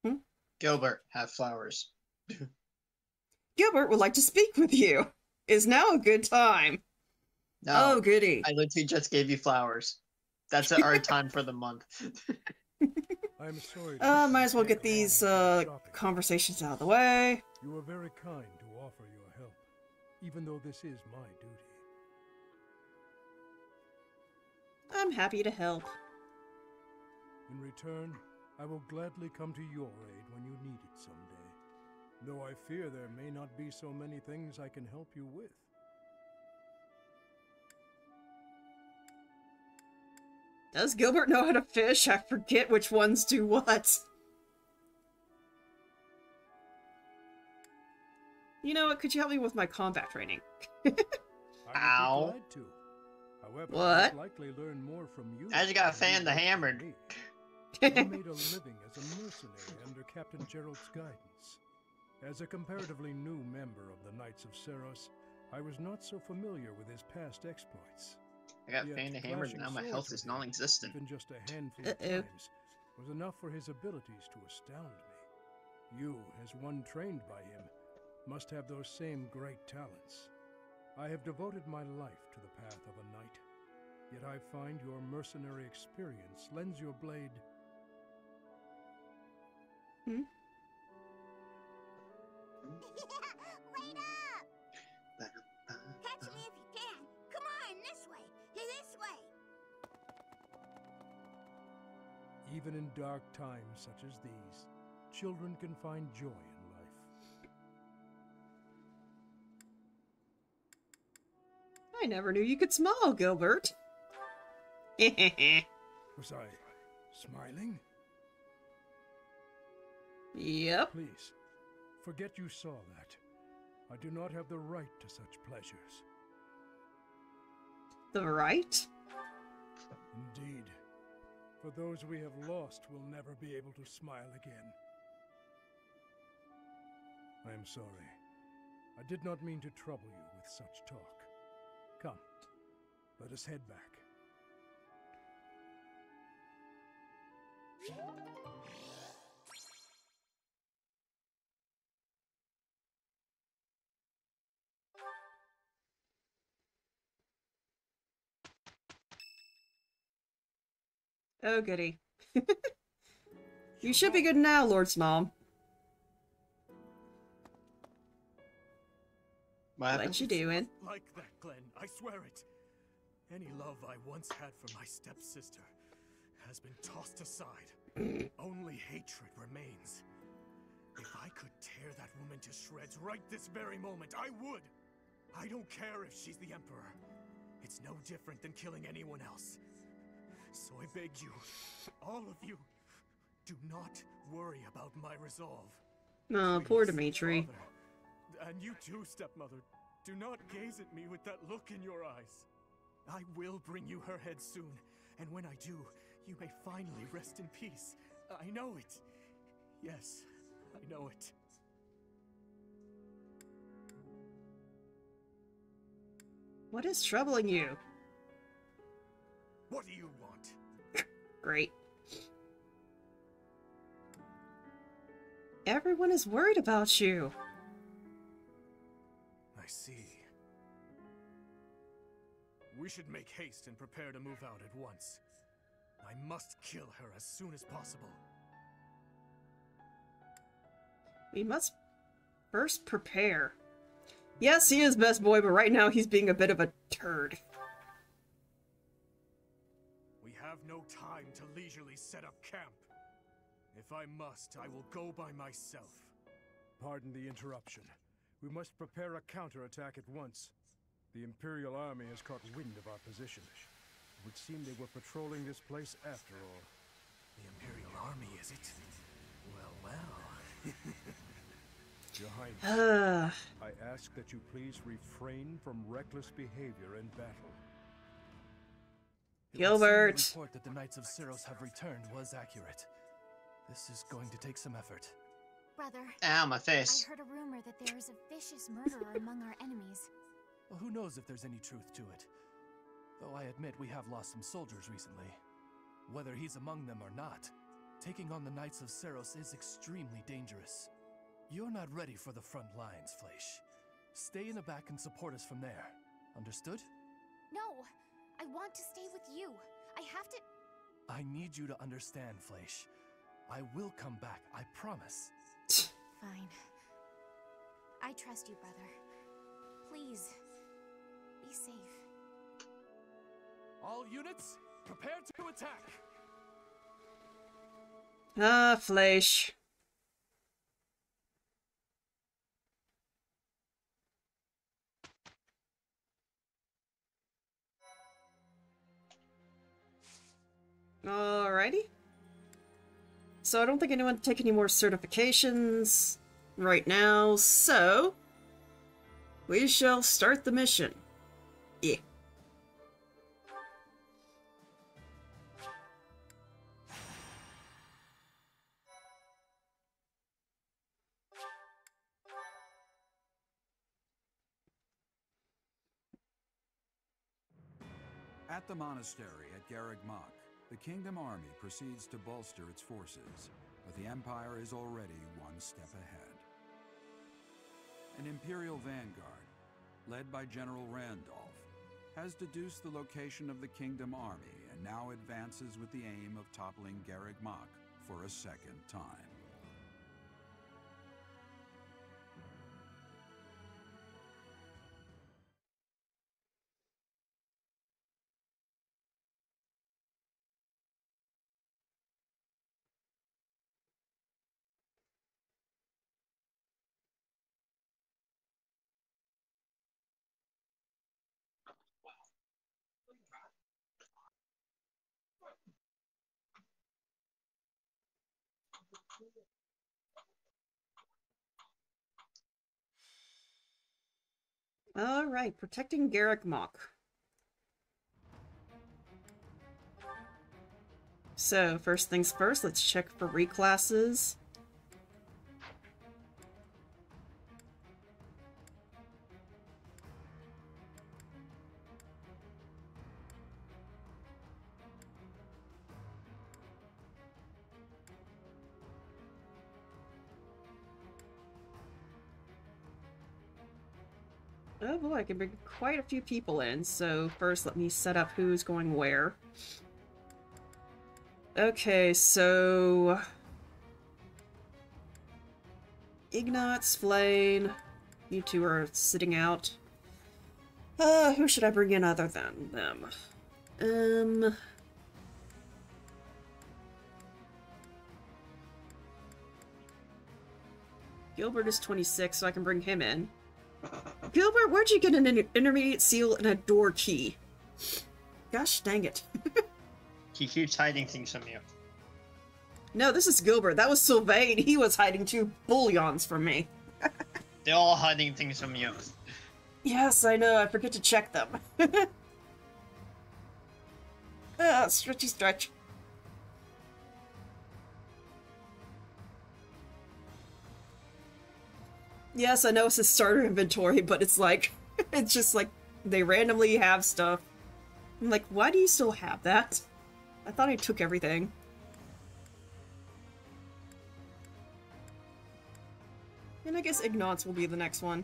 gratitude. Gilbert, have flowers. Gilbert would like to speak with you. Is now a good time? No, Oh, goody. I literally just gave you flowers. That's our time for the month. I'm sorry. Might as well get these conversations out of the way. You were very kind to offer your help, even though this is my duty. I'm happy to help. In return, I will gladly come to your aid when you need it someday. Though I fear there may not be so many things I can help you with. Does Gilbert know how to fish? I forget which ones do what. You know what? Could you help me with my combat training? Ow. Glad to. However, What? I'd likely learn more from you. I just got fan the hammered. You made a living as a mercenary under Captain Gerald's guidance. As a comparatively new member of the Knights of Seros, I was not so familiar with his past exploits. I got Yet fan the hammered, clashing now my swords health with is him, non-existent. even just a handful of times, was enough for his abilities to astound me. You, as one trained by him, must have those same great talents. I have devoted my life to the path of a knight, yet I find your mercenary experience lends your blade. Hmm? Wait up! Catch me if you can. Come on, this way. This way. Even in dark times such as these, children can find joy in life. I never knew you could smile, Gilbert. Was I smiling? Yep. Please, forget you saw that. I do not have the right to such pleasures. The right? Indeed. For those we have lost will never be able to smile again. I am sorry. I did not mean to trouble you with such talk. Come, let us head back. Oh, goody. You should be good now, Lord's mom. What you doing? Like that, Glenn. I swear it. Any love I once had for my stepsister has been tossed aside. Only hatred remains. If I could tear that woman to shreds right this very moment, I would. I don't care if she's the Emperor. It's no different than killing anyone else. So I beg you, all of you, do not worry about my resolve. Oh, poor Dimitri. Father, and you too, stepmother, do not gaze at me with that look in your eyes. I will bring you her head soon, and when I do, you may finally rest in peace. I know it. Yes, I know it. What is troubling you? What do you want? Great. Everyone is worried about you. I see. We should make haste and prepare to move out at once. I must kill her as soon as possible. We must first prepare. Yes, he is best boy, but right now he's being a bit of a turd. We have no time to leisurely set up camp. If I must, I will go by myself. Pardon the interruption. We must prepare a counterattack at once. The Imperial Army has caught wind of our position. It would seem they were patrolling this place after all. The Imperial Army, is it? Well, well. Your Highness, I ask that you please refrain from reckless behavior in battle. Gilbert! The report that the Knights of Seros have returned was accurate. This is going to take some effort. Brother. Ow, my face. I heard a rumor that there is a vicious murderer among our enemies. Well, who knows if there's any truth to it? Though I admit we have lost some soldiers recently. Whether he's among them or not, taking on the Knights of Seros is extremely dangerous. You're not ready for the front lines, Fleisch. Stay in the back and support us from there. Understood? No! I want to stay with you. I have to... I need you to understand, Fleisch. I will come back, I promise. Fine. I trust you, brother. Please, be safe. All units, prepare to attack! Ah, Fleisch. Alrighty. So I don't think anyone take any more certifications right now, so we shall start the mission. Yeah. At the monastery at Garreg Mach, the Kingdom Army proceeds to bolster its forces, but the Empire is already one step ahead. An Imperial vanguard, led by General Randolph, has deduced the location of the Kingdom Army and now advances with the aim of toppling Garreg Mach for a second time. Alright, protecting Garreg Mach. So, first things first, let's check for reclasses. Oh boy, I can bring quite a few people in, so first let me set up who's going where. Okay, so... Ignatz, Flayn, you two are sitting out. Who should I bring in other than them? Gilbert is 26, so I can bring him in. Gilbert, where'd you get an intermediate seal and a door key? Gosh dang it. He keeps hiding things from you. No, this is Gilbert. That was Sylvain. He was hiding 2 bullions from me. They're all hiding things from you. Yes, I know. I forget to check them. Stretchy stretch. Yes, I know it's a starter inventory, but it's like, it's just like, they randomly have stuff. I'm like, why do you still have that? I thought I took everything. And I guess Ignatz will be the next one.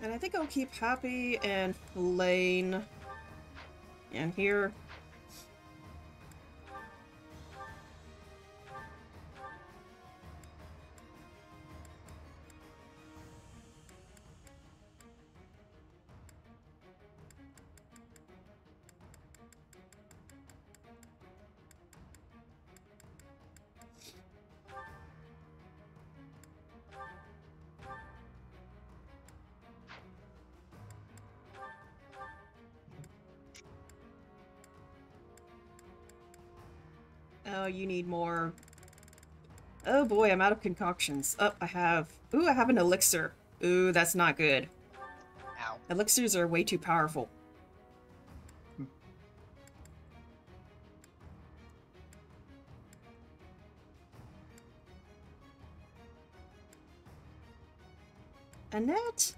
And I think I'll keep Happy and Lane in here. Oh, you need more. Oh boy, I'm out of concoctions. Oh, I have... Ooh, I have an elixir. Ooh, that's not good. Ow. Elixirs are way too powerful. Annette?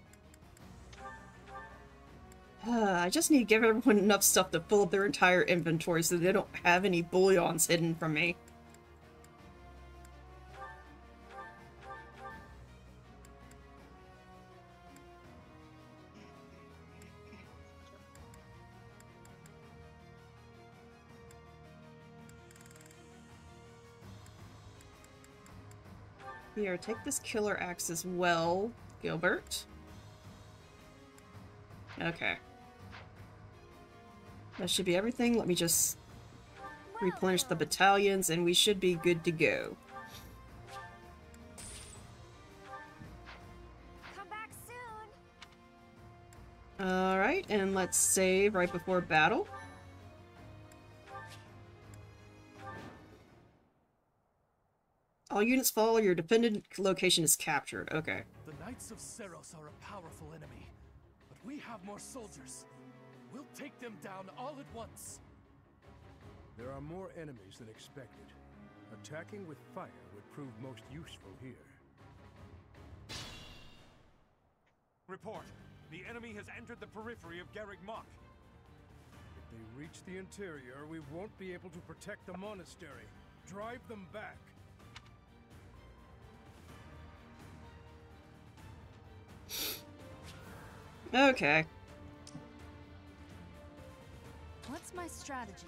I just need to give everyone enough stuff to fill up their entire inventory so they don't have any bullions hidden from me. Here, take this killer axe as well, Gilbert. Okay. That should be everything. Let me just replenish the battalions and we should be good to go. Come back soon. Alright, and let's save right before battle. All units fall or your defended location is captured. Okay. The Knights of Seros are a powerful enemy, but we have more soldiers. We'll take them down all at once. There are more enemies than expected. Attacking with fire would prove most useful here. Report. The enemy has entered the periphery of Garreg Mach. If they reach the interior, we won't be able to protect the monastery. Drive them back. Okay. What's my strategy?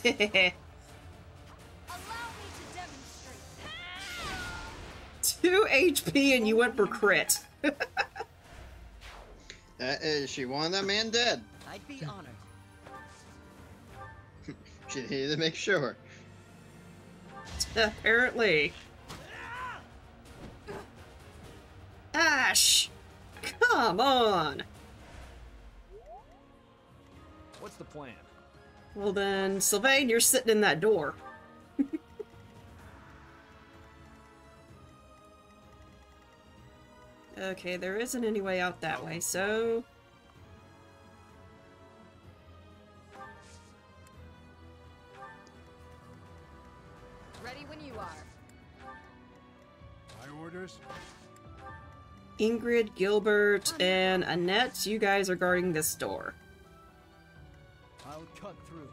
Allow me to demonstrate. 2 HP and you went for crit. She wanted that man dead. I'd be honored. She needed to make sure. Apparently. Ash! Come on! What's the plan? Well then, Sylvain, you're sitting in that door. Okay, there isn't any way out that way, so... Ready when you are. My orders? Ingrid, Gilbert, and Annette, you guys are guarding this door. I'll cut through.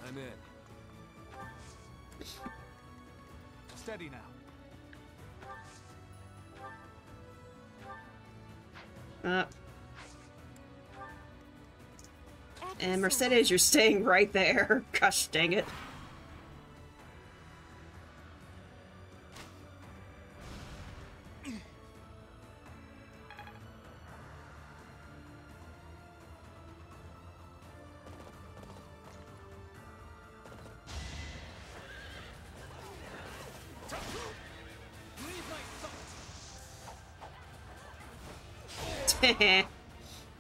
I'm in. Steady now. And Mercedes, you're staying right there. Gosh dang it.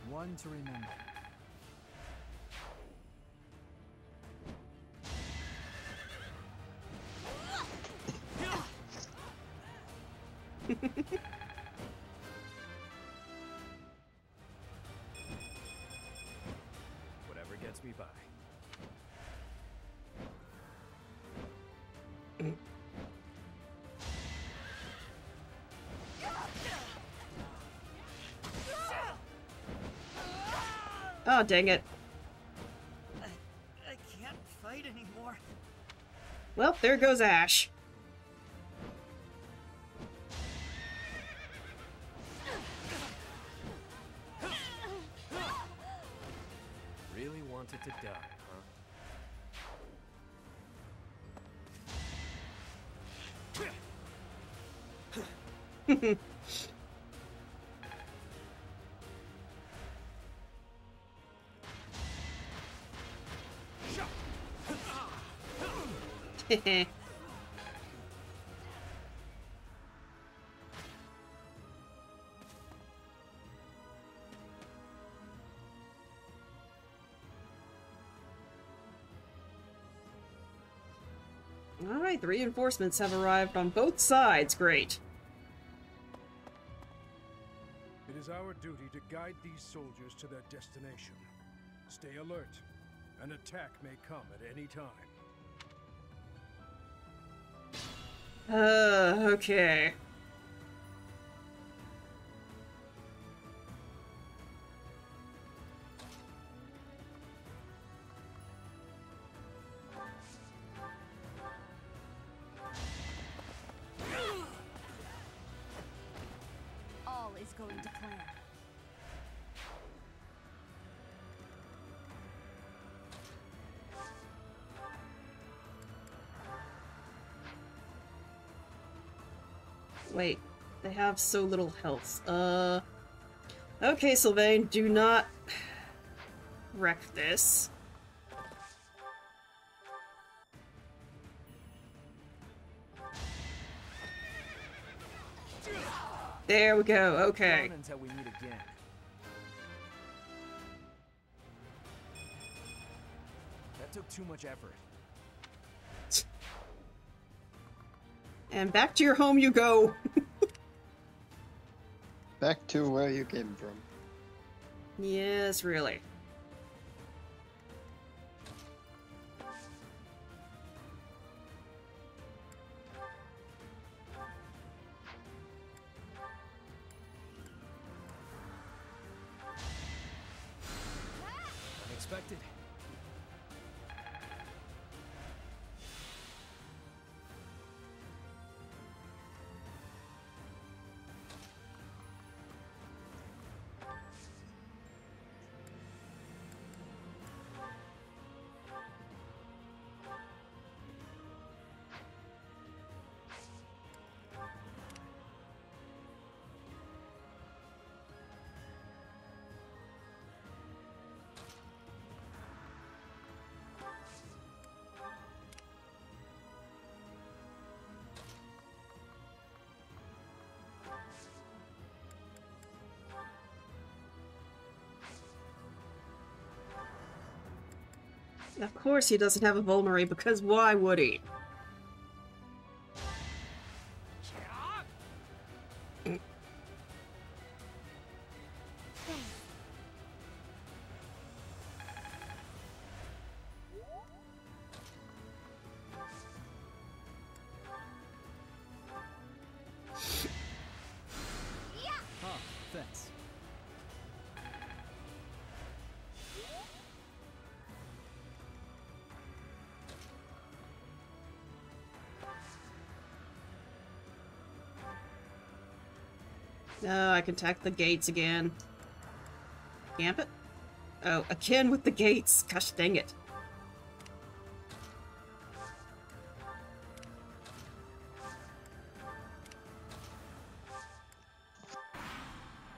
One to remember. Whatever gets me by. Oh, dang it. I can't fight anymore. Well, there goes Ash. Really wanted to die, huh? Alright, the reinforcements have arrived on both sides. Great. It is our duty to guide these soldiers to their destination. Stay alert. An attack may come at any time. Okay. is going to plan. Wait, they have so little health. Okay, Sylvain, do not wreck this. There we go, okay. Until we meet again. That took too much effort. And back to your home you go. Back to where you came from. Yes, really. Unexpected. Of course he doesn't have a Vulnerary, because why would he? Huh, thanks. No, I can attack the gates again. Camp it? Oh, again with the gates. Gosh dang it.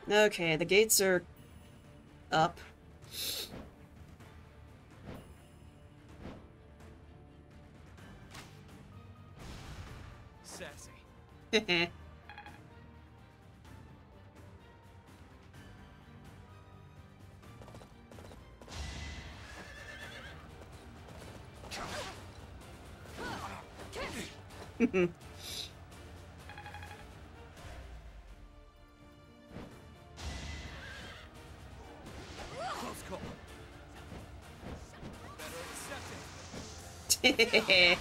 Okay, the gates are up. Sassy. Close call. Better accept it.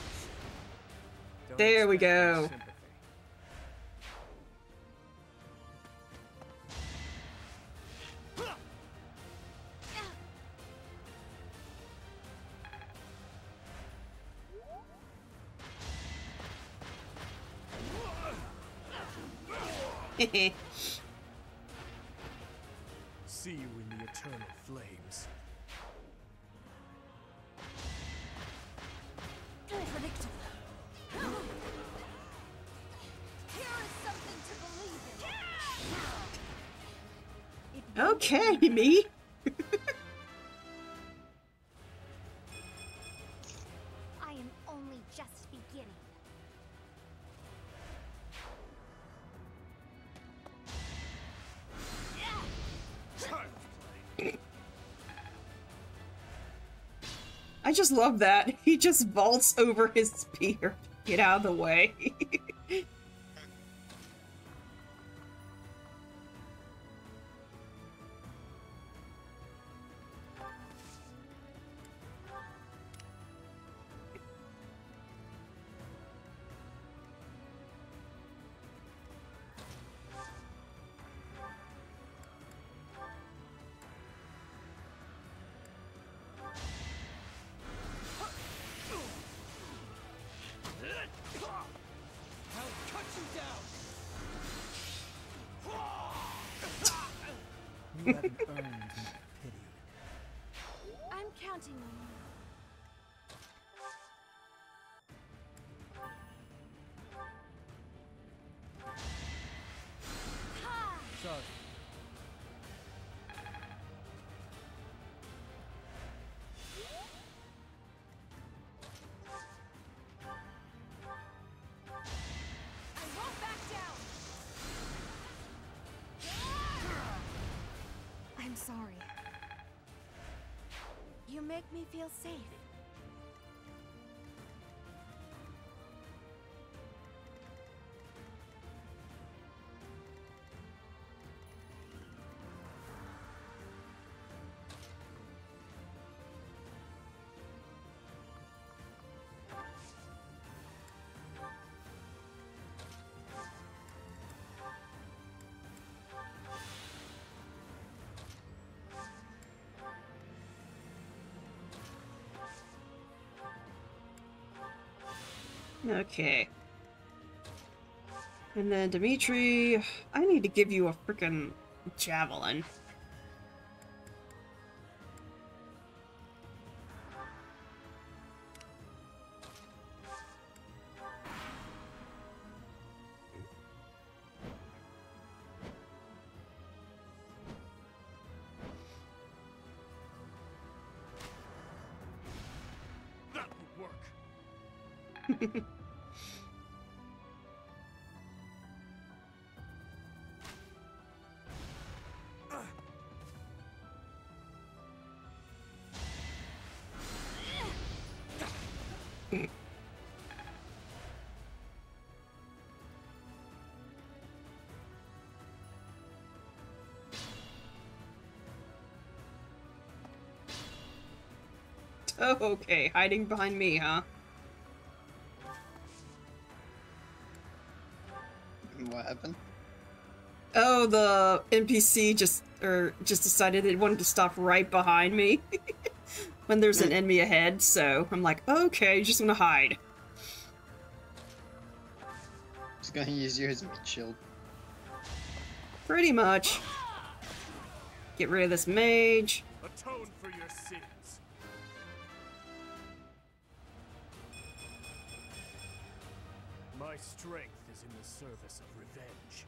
There we go. See you in the eternal flames. Unpredictable. Here is something to believe in. Okay, me. I am only just beginning. I just love that. He just vaults over his spear. Get out of the way. You haven't earned my pity. I'm counting on you. Sorry. I won't back down. I'm sorry. You make me feel safe. Okay. And then Dimitri, I need to give you a frickin' javelin. That would work. Oh, okay, hiding behind me, huh? What happened? Oh, the NPC just decided it wanted to stop right behind me when there's an enemy ahead, so I'm like, okay, just gonna hide. Just gonna use you as a meat shield. Pretty much. Get rid of this mage. Atone for your sins. My strength is in the service of revenge.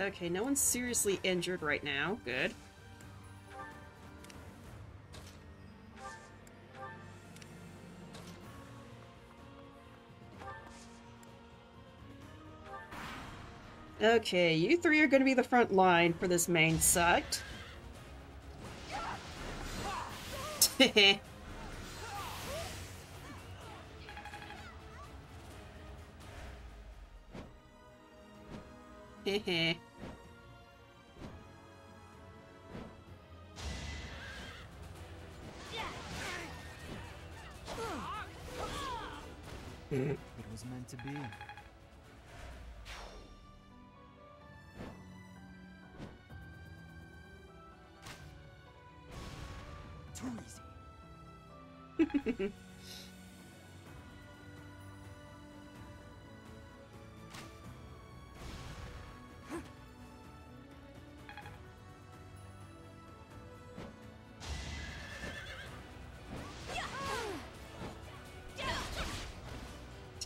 Okay, no one's seriously injured right now. Good. Okay, you three are going to be the front line for this main site. Hehe. It was meant to be. Too easy.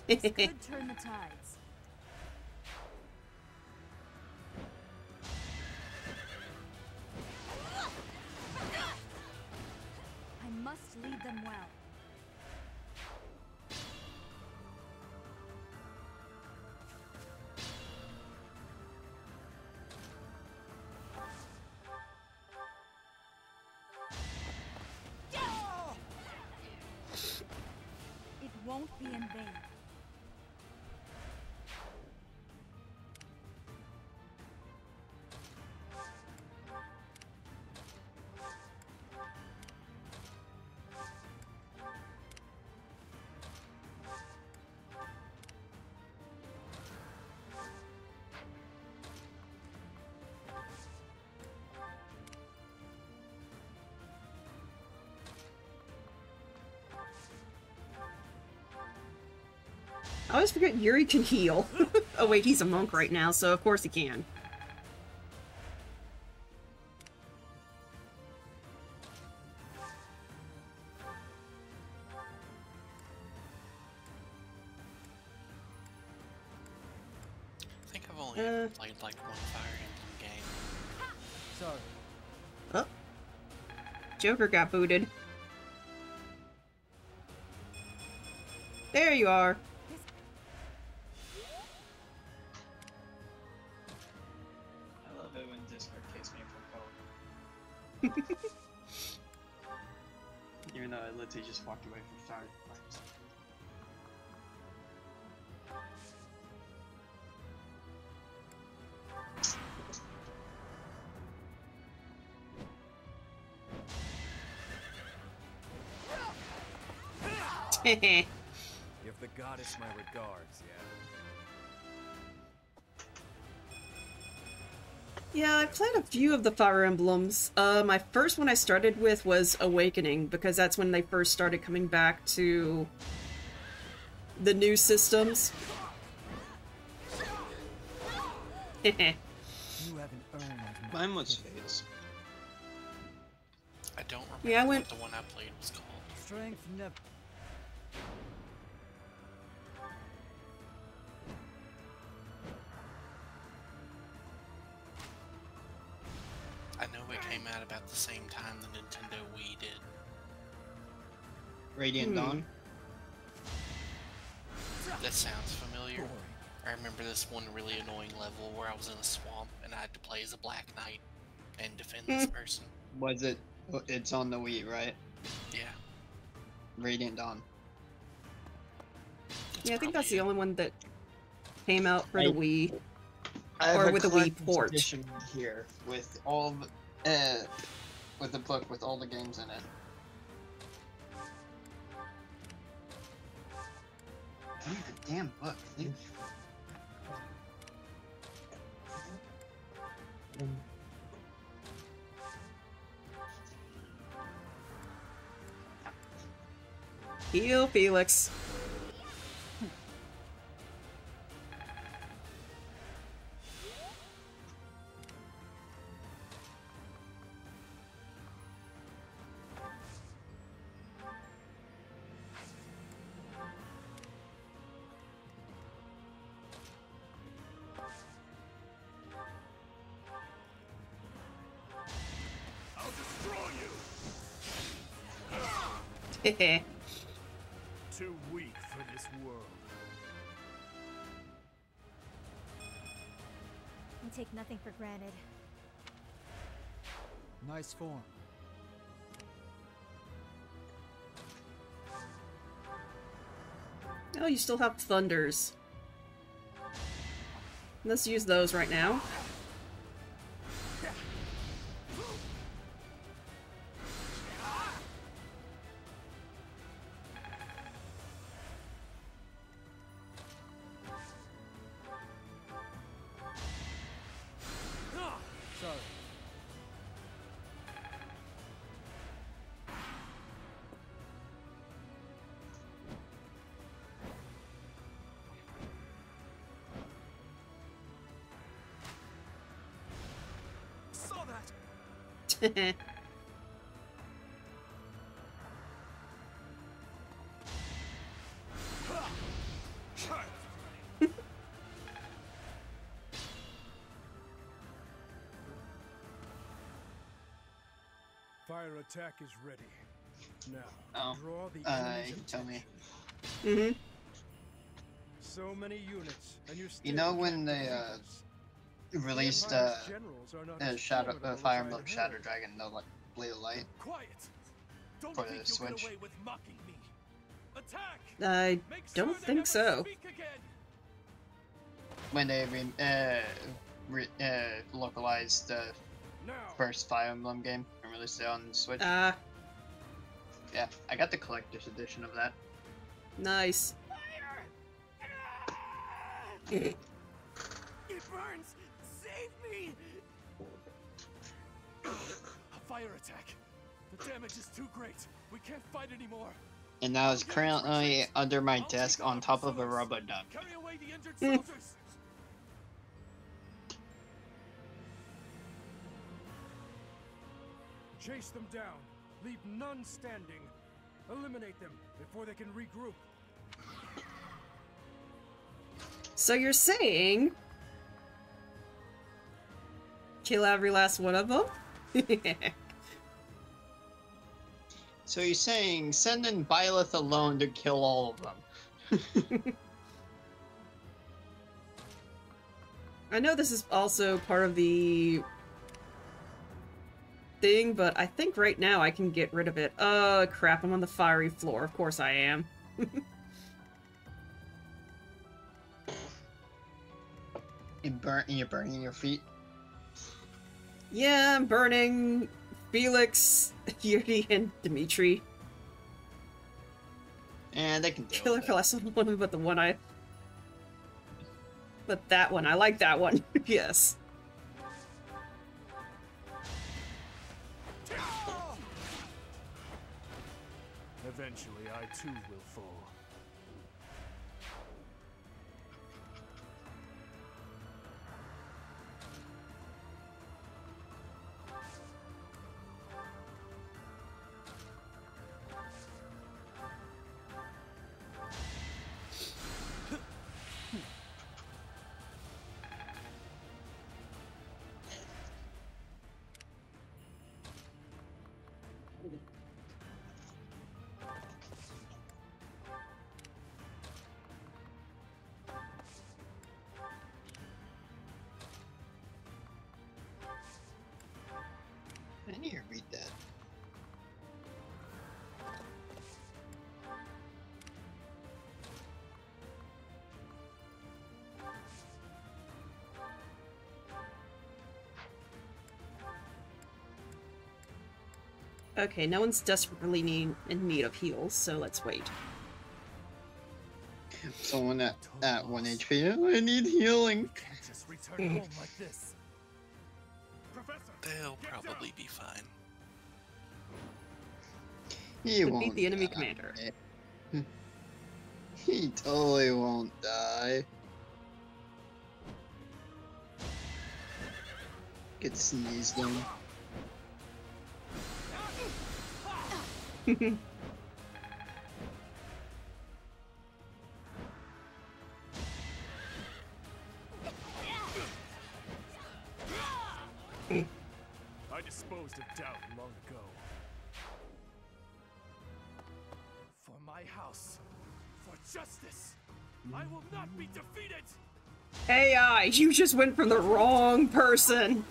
This could turn the tides. I must lead them well. It won't be in vain. always forget Yuri can heal. Oh wait, he's a monk right now, so of course he can. I think I've only ever played like one Fire Emblem game. Sorry. Oh. Joker got booted. There you are. I love it when Discord kicks me from phone. Even though I literally just walked away from starting. Give the goddess my regards, yeah? Yeah, I played a few of the Fire Emblems. My first one I started with was Awakening, because that's when they first started coming back to the new systems. Mine was Fates. I don't remember Yeah, I went... what the one I played was called. Strength never. I know it came out about the same time the Nintendo Wii did. Radiant Dawn? That sounds familiar. I remember this one really annoying level where I was in a swamp and I had to play as a Black Knight and defend this person. Was it? It's on the Wii, right? Yeah. Radiant Dawn. Yeah, I think that's the only one that came out for the Wii. I have Or a with the Wii collector's port. edition here with all the, with the book with all the games in it. I need the damn book. Leave. Heal, Felix. I'll destroy you. Too weak for this world. I take nothing for granted. Nice form. Oh, you still have thunders. Let's use those right now. Sorry. Saw that. Fire attack is ready. Now, Oh, draw the you enemy's tell me. Mm-hmm. So many units, and you're still You know when they released Fire Emblem Shadow Dragon, the Blade of Light Quiet. Don't for think the you'll get Switch? away with mocking me. Attack. I don't think so. Speak again. When they localized the first Fire Emblem game and released it on the Switch. Ah, Yeah, I got the collector's edition of that. nice. It burns. Save me. A fire attack. The damage is too great. We can't fight anymore. And now it's currently under my desk on top of a rubber duck. Carry away the injured soldiers. Chase them down. Leave none standing. Eliminate them before they can regroup. So you're saying kill every last one of them? So you're saying send in Byleth alone to kill all of them? I know this is also part of the thing, but I think right now I can get rid of it. Crap, I'm on the fiery floor. Of course I am. You're burning your feet? Yeah, I'm burning Felix, Yuri, and Dimitri. And they can deal Killer with for less one, but the one I... But that one, I like that one. Yes. Eventually, I too will fall. I need to read that. Okay, no one's desperately in need of heals, so let's wait. Someone at 1 HP. I need healing. Just return home like this. They'll probably be fine. He Defeat won't the enemy die. commander. He totally won't die. Get sneezed on. I disposed of doubt long ago. For my house, for justice, I will not be defeated! AI, you just went from the wrong person.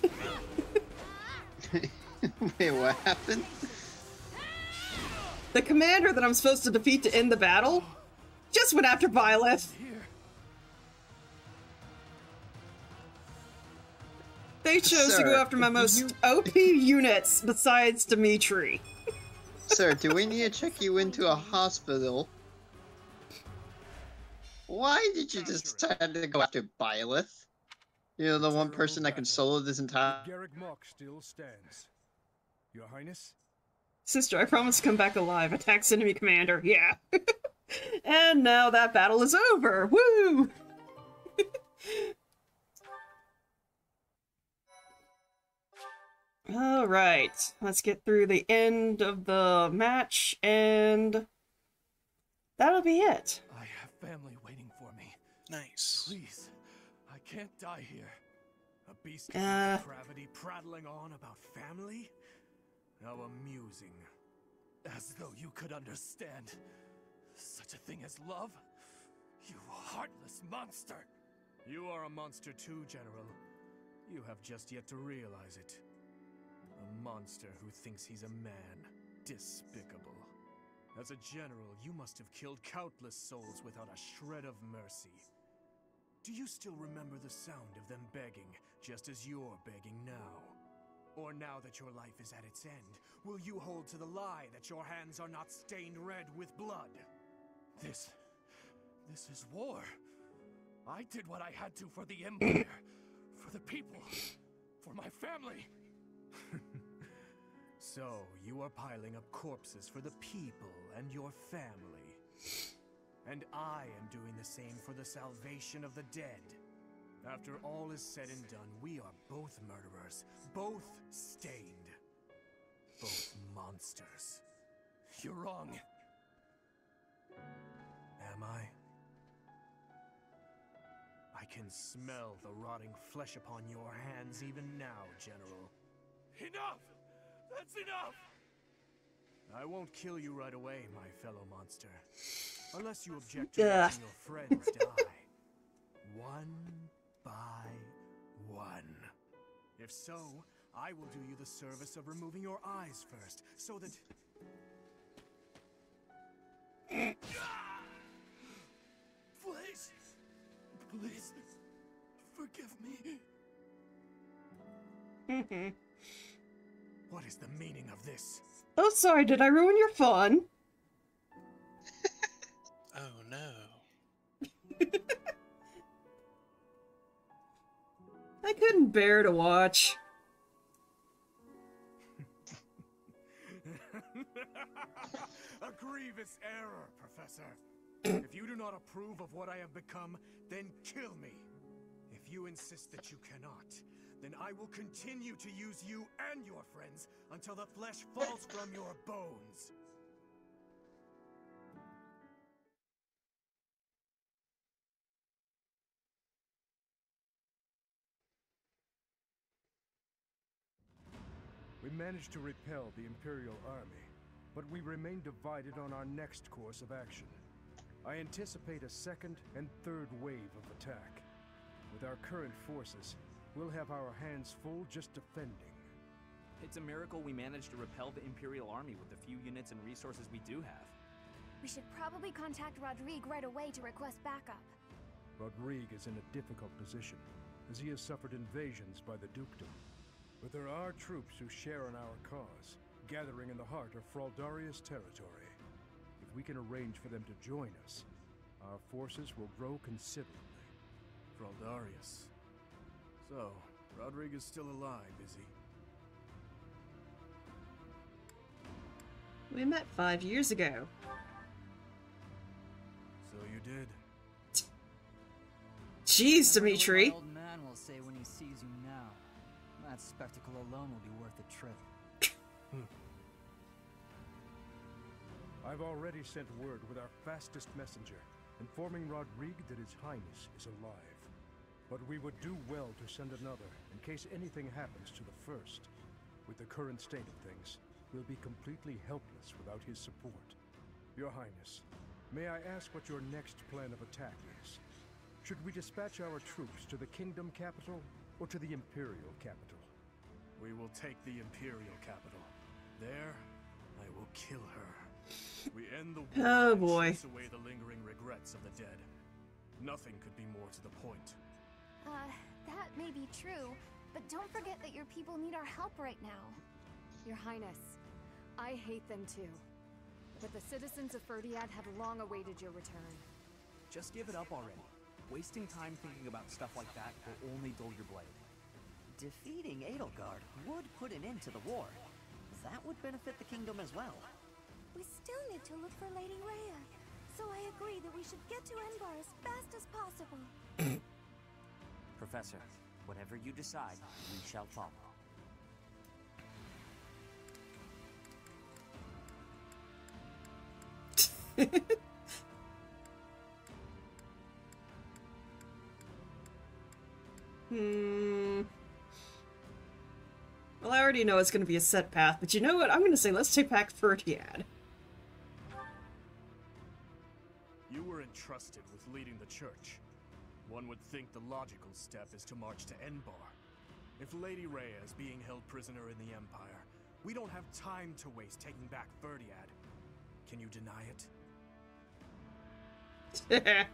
Wait, what happened? The commander that I'm supposed to defeat to end the battle just went after Byleth. They chose to go after my most OP units besides Dimitri. Sir, do we need to check you into a hospital? Why did you decide to go after Byleth? You're the one person that can solo this entire... Garrick Mach still stands. Your Highness? Sister, I promise to come back alive. Attacks enemy commander. Yeah. And now that battle is over. Woo! Alright. Let's get through the end of the match, and that'll be it. I have family waiting for me. Nice. Please, I can't die here. A beast of depravity prattling on about family? How amusing. As though you could understand such a thing as love? You heartless monster! You are a monster too, General. You have just yet to realize it. A monster who thinks he's a man. Despicable. As a general, you must have killed countless souls without a shred of mercy. Do you still remember the sound of them begging, just as you're begging now? Or now that your life is at its end, will you hold to the lie that your hands are not stained red with blood? This is war. I did what I had to for the Empire, for the people, for my family. So, you are piling up corpses for the people and your family. And I am doing the same for the salvation of the dead. After all is said and done, we are both murderers, both stained, both monsters. You're wrong. Am I? I can smell the rotting flesh upon your hands even now, General. Enough! That's enough! I won't kill you right away, my fellow monster. Unless you object to watching your friends die. One by one. If so, I will do you the service of removing your eyes first, so that... Please! Please, forgive me. What is the meaning of this? Oh, sorry, did I ruin your fun? Oh no. I couldn't bear to watch. A grievous error, Professor. If you do not approve of what I have become, then kill me. If you insist that you cannot, then I will continue to use you and your friends until the flesh falls from your bones. We managed to repel the Imperial Army, but we remain divided on our next course of action. I anticipate a second and third wave of attack. With our current forces, we'll have our hands full just defending. It's a miracle we managed to repel the Imperial Army with the few units and resources we do have. We should probably contact Rodrigue right away to request backup. Rodrigue is in a difficult position, as he has suffered invasions by the Dukedom. But there are troops who share in our cause, gathering in the heart of Fraldarius territory. If we can arrange for them to join us, our forces will grow considerably. Fraldarius. So, Rodrigue is still alive, is he? We met 5 years ago. So you did? Jeez, Dimitri. What my old man will say when he sees you now. That spectacle alone will be worth the trip. I've already sent word with our fastest messenger, informing Rodrigue that His Highness is alive. But we would do well to send another, in case anything happens to the first. With the current state of things, we'll be completely helpless without his support. Your Highness, may I ask what your next plan of attack is? Should we dispatch our troops to the Kingdom capital, or to the Imperial capital? We will take the Imperial capital. There, I will kill her. We end the war Oh boy. and chase away the lingering regrets of the dead. Nothing could be more to the point. That may be true, but don't forget that your people need our help right now. Your Highness, I hate them too. But the citizens of Ferdiad have long awaited your return. Just give it up already. Wasting time thinking about stuff like that will only dull your blade. Defeating Edelgard would put an end to the war. That would benefit the kingdom as well. We still need to look for Lady Rhea, so I agree that we should get to Enbar as fast as possible. Professor, whatever you decide, we shall follow. Well, I already know it's going to be a set path, but you know what? I'm going to say let's take back Ferdiad. You were entrusted with leading the church. One would think the logical step is to march to Enbar. If Lady Rhea is being held prisoner in the Empire, we don't have time to waste taking back Ferdiad. Can you deny it?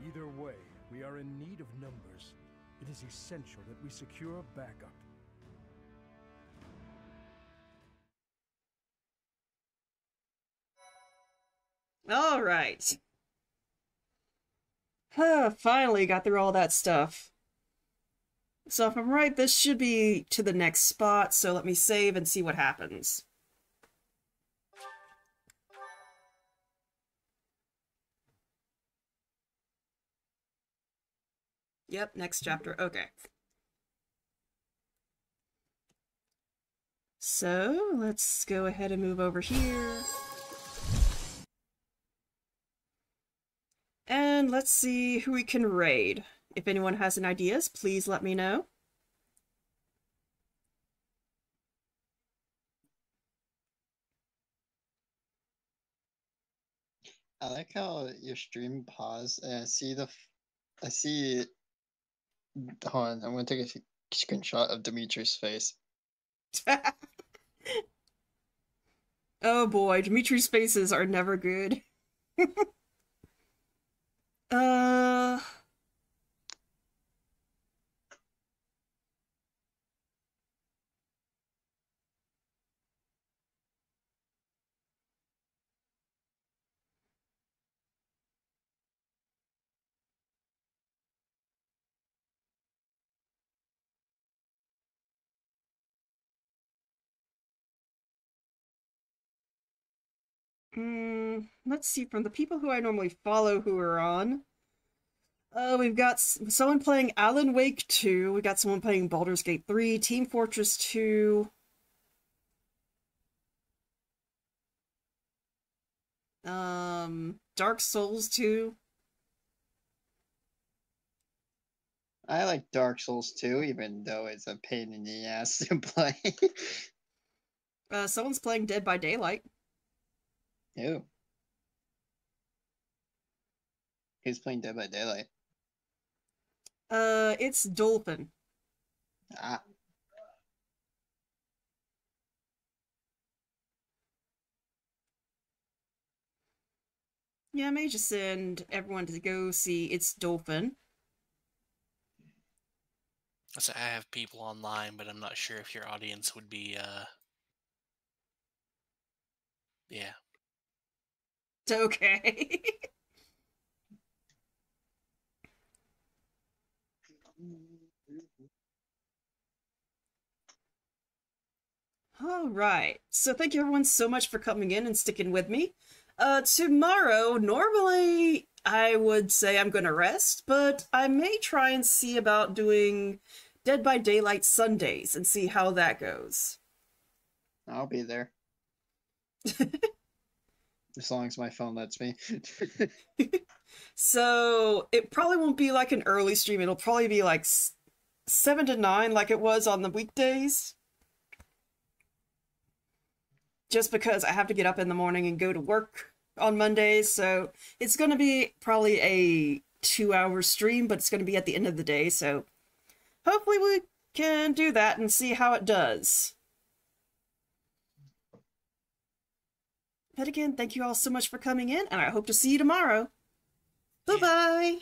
Either way, we are in need of numbers. It is essential that we secure backup. All right. Finally got through all that stuff. So if I'm right, this should be to the next spot, so let me save and see what happens. Yep, next chapter. Okay. So, let's go ahead and move over here. And let's see who we can raid. If anyone has any ideas, please let me know. I like how your stream paused and I see hold on, I'm gonna take a screenshot of Dimitri's face. Oh boy, Dimitri's faces are never good. uh... let's see, from the people who I normally follow who are on. We've got someone playing Alan Wake 2, we got someone playing Baldur's Gate 3, Team Fortress 2. Dark Souls 2. I like Dark Souls 2, even though it's a pain in the ass to play. Someone's playing Dead by Daylight. Ew. Who's playing Dead by Daylight? It's Dolphin. Ah. Yeah, I may just send everyone to go see It's Dolphin. So I have people online, but I'm not sure if your audience would be, yeah. Okay. Alright, so thank you everyone so much for coming in and sticking with me. Tomorrow, normally I would say I'm gonna rest, but I may try and see about doing Dead by Daylight Sundays and see how that goes. I'll be there. As long as my phone lets me. So, it probably won't be like an early stream, it'll probably be like 7 to 9 like it was on the weekdays. Just because I have to get up in the morning and go to work on Mondays, so it's going to be probably a 2-hour stream, but it's going to be at the end of the day, so hopefully we can do that and see how it does. But again, thank you all so much for coming in, and I hope to see you tomorrow. Bye-bye!